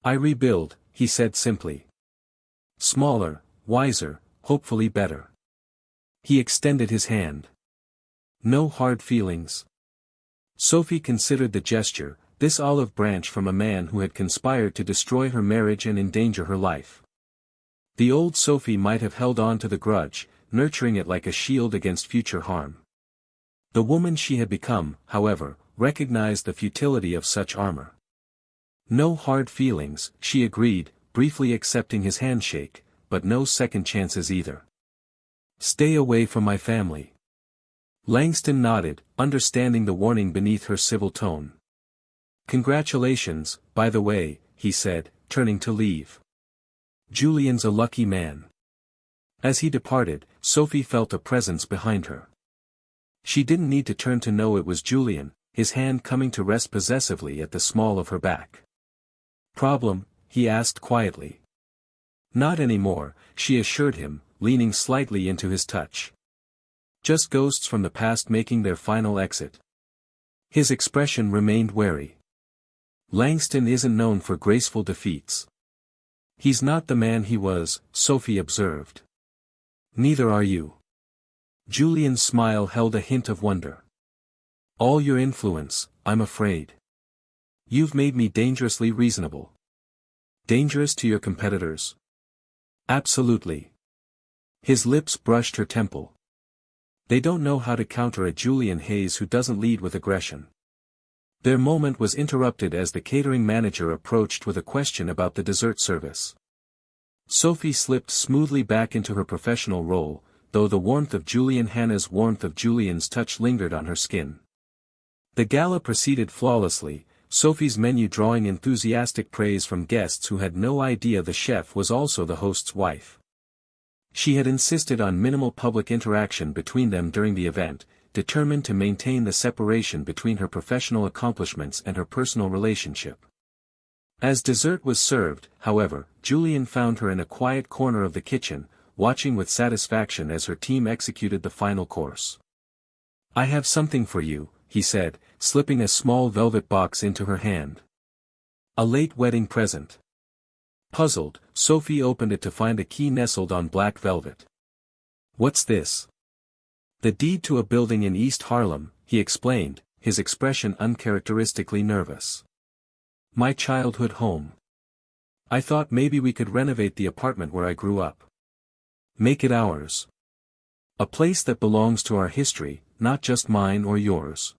I rebuild, he said simply. Smaller, wiser, hopefully better. He extended his hand. No hard feelings. Sophie considered the gesture, this olive branch from a man who had conspired to destroy her marriage and endanger her life. The old Sophie might have held on to the grudge, nurturing it like a shield against future harm. The woman she had become, however, recognized the futility of such armor. No hard feelings, she agreed, briefly accepting his handshake, but no second chances either. Stay away from my family. Langston nodded, understanding the warning beneath her civil tone. Congratulations, by the way, he said, turning to leave. Julian's a lucky man. As he departed, Sophie felt a presence behind her. She didn't need to turn to know it was Julian, his hand coming to rest possessively at the small of her back. Problem? He asked quietly. Not anymore, she assured him, leaning slightly into his touch. Just ghosts from the past making their final exit. His expression remained wary. Langston isn't known for graceful defeats. He's not the man he was, Sophie observed. Neither are you. Julian's smile held a hint of wonder. All your influence, I'm afraid. You've made me dangerously reasonable. Dangerous to your competitors? Absolutely. His lips brushed her temple. They don't know how to counter a Julian Hayes who doesn't lead with aggression. Their moment was interrupted as the catering manager approached with a question about the dessert service. Sophie slipped smoothly back into her professional role, though the warmth of Hannah's warmth of Julian's touch lingered on her skin. The gala proceeded flawlessly, Sophie's menu drawing enthusiastic praise from guests who had no idea the chef was also the host's wife. She had insisted on minimal public interaction between them during the event, determined to maintain the separation between her professional accomplishments and her personal relationship. As dessert was served, however, Julian found her in a quiet corner of the kitchen, watching with satisfaction as her team executed the final course. I have something for you, he said, slipping a small velvet box into her hand. A late wedding present. Puzzled, Sophie opened it to find a key nestled on black velvet. What's this? The deed to a building in East Harlem, he explained, his expression uncharacteristically nervous. My childhood home. I thought maybe we could renovate the apartment where I grew up. Make it ours. A place that belongs to our history, not just mine or yours.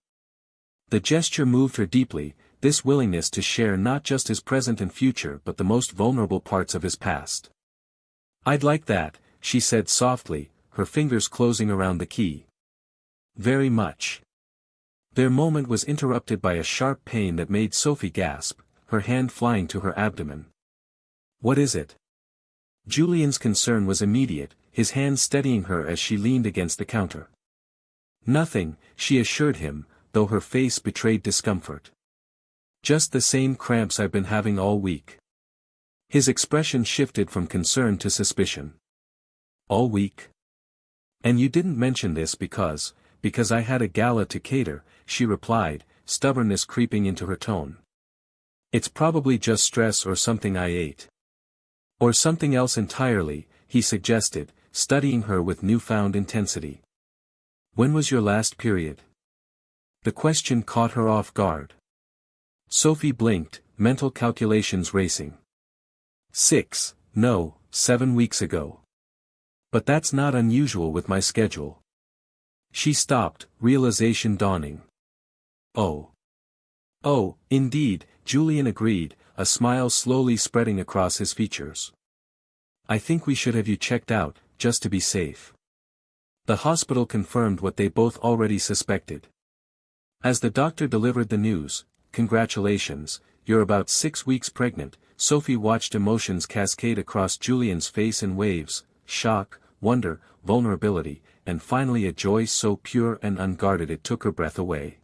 The gesture moved her deeply, this willingness to share not just his present and future but the most vulnerable parts of his past. I'd like that, she said softly, her fingers closing around the key. Very much. Their moment was interrupted by a sharp pain that made Sophie gasp, her hand flying to her abdomen. What is it? Julian's concern was immediate, his hand steadying her as she leaned against the counter. Nothing, she assured him, though her face betrayed discomfort. Just the same cramps I've been having all week. His expression shifted from concern to suspicion. All week? And you didn't mention this because I had a gala to cater, she replied, stubbornness creeping into her tone. It's probably just stress or something I ate. Or something else entirely, he suggested, studying her with newfound intensity. When was your last period? The question caught her off guard. Sophie blinked, mental calculations racing. 7 weeks ago. But that's not unusual with my schedule. She stopped, realization dawning. Oh. Oh, indeed, Julian agreed, a smile slowly spreading across his features. I think we should have you checked out, just to be safe. The hospital confirmed what they both already suspected. As the doctor delivered the news, congratulations, you're about 6 weeks pregnant. Sophie watched emotions cascade across Julian's face in waves, shock, wonder, vulnerability, and finally a joy so pure and unguarded it took her breath away.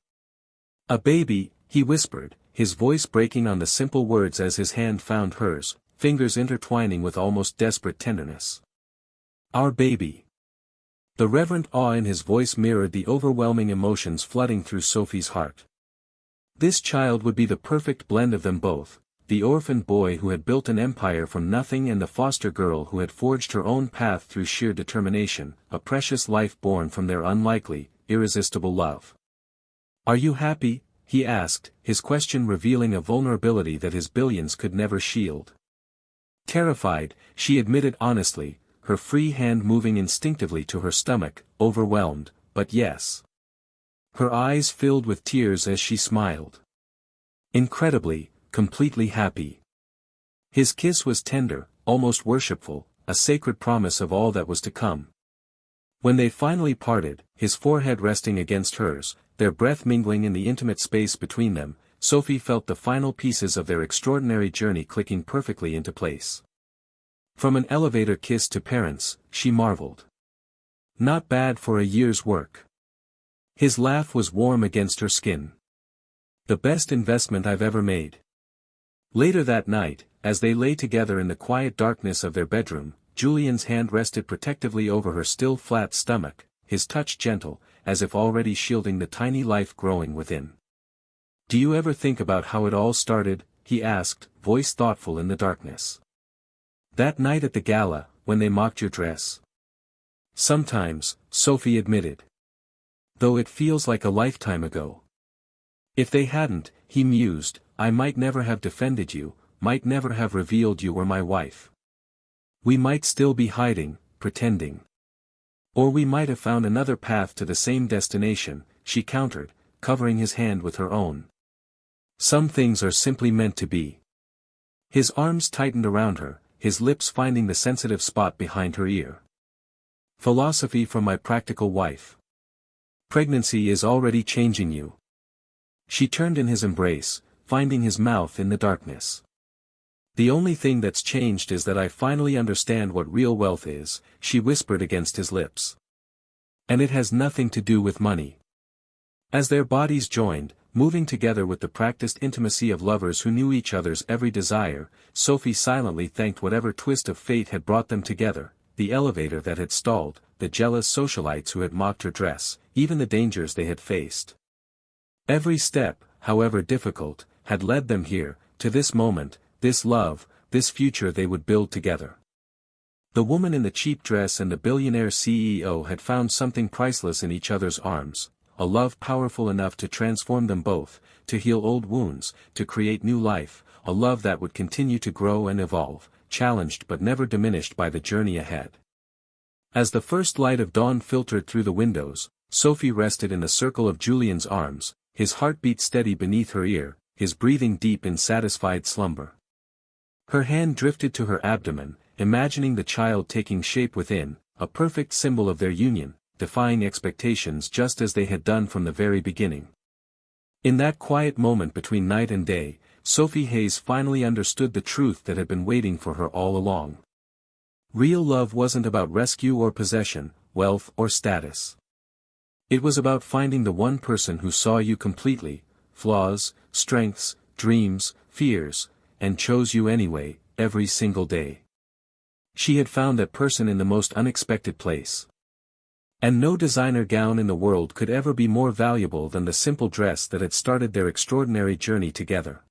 A baby, he whispered, his voice breaking on the simple words as his hand found hers, fingers intertwining with almost desperate tenderness. Our baby. The reverent awe in his voice mirrored the overwhelming emotions flooding through Sophie's heart. This child would be the perfect blend of them both, the orphaned boy who had built an empire from nothing and the foster girl who had forged her own path through sheer determination, a precious life born from their unlikely, irresistible love. Are you happy? He asked, his question revealing a vulnerability that his billions could never shield. Terrified, she admitted honestly, her free hand moving instinctively to her stomach, overwhelmed, but yes. Her eyes filled with tears as she smiled. Incredibly, completely happy. His kiss was tender, almost worshipful, a sacred promise of all that was to come. When they finally parted, his forehead resting against hers, their breath mingling in the intimate space between them, Sophie felt the final pieces of their extraordinary journey clicking perfectly into place. From an elevator kiss to parents, she marveled. Not bad for a year's work. His laugh was warm against her skin. The best investment I've ever made. Later that night, as they lay together in the quiet darkness of their bedroom, Julian's hand rested protectively over her still flat stomach, his touch gentle, as if already shielding the tiny life growing within. Do you ever think about how it all started? He asked, voice thoughtful in the darkness. That night at the gala, when they mocked your dress? Sometimes, Sophie admitted. Though it feels like a lifetime ago. If they hadn't, he mused, I might never have defended you, might never have revealed you were my wife. We might still be hiding, pretending. Or we might have found another path to the same destination, she countered, covering his hand with her own. Some things are simply meant to be. His arms tightened around her, his lips finding the sensitive spot behind her ear. Philosophy from my practical wife. Pregnancy is already changing you. She turned in his embrace, finding his mouth in the darkness. The only thing that's changed is that I finally understand what real wealth is, she whispered against his lips. And it has nothing to do with money. As their bodies joined, moving together with the practiced intimacy of lovers who knew each other's every desire, Sophie silently thanked whatever twist of fate had brought them together, the elevator that had stalled, the jealous socialites who had mocked her dress, even the dangers they had faced. Every step, however difficult, had led them here, to this moment, this love, this future they would build together. The woman in the cheap dress and the billionaire CEO had found something priceless in each other's arms, a love powerful enough to transform them both, to heal old wounds, to create new life, a love that would continue to grow and evolve, challenged but never diminished by the journey ahead. As the first light of dawn filtered through the windows, Sophie rested in the circle of Julian's arms, his heartbeat steady beneath her ear, his breathing deep in satisfied slumber. Her hand drifted to her abdomen, imagining the child taking shape within, a perfect symbol of their union, defying expectations just as they had done from the very beginning. In that quiet moment between night and day, Sophie Hayes finally understood the truth that had been waiting for her all along. Real love wasn't about rescue or possession, wealth or status. It was about finding the one person who saw you completely, flaws, strengths, dreams, fears, and chose you anyway, every single day. She had found that person in the most unexpected place. And no designer gown in the world could ever be more valuable than the simple dress that had started their extraordinary journey together.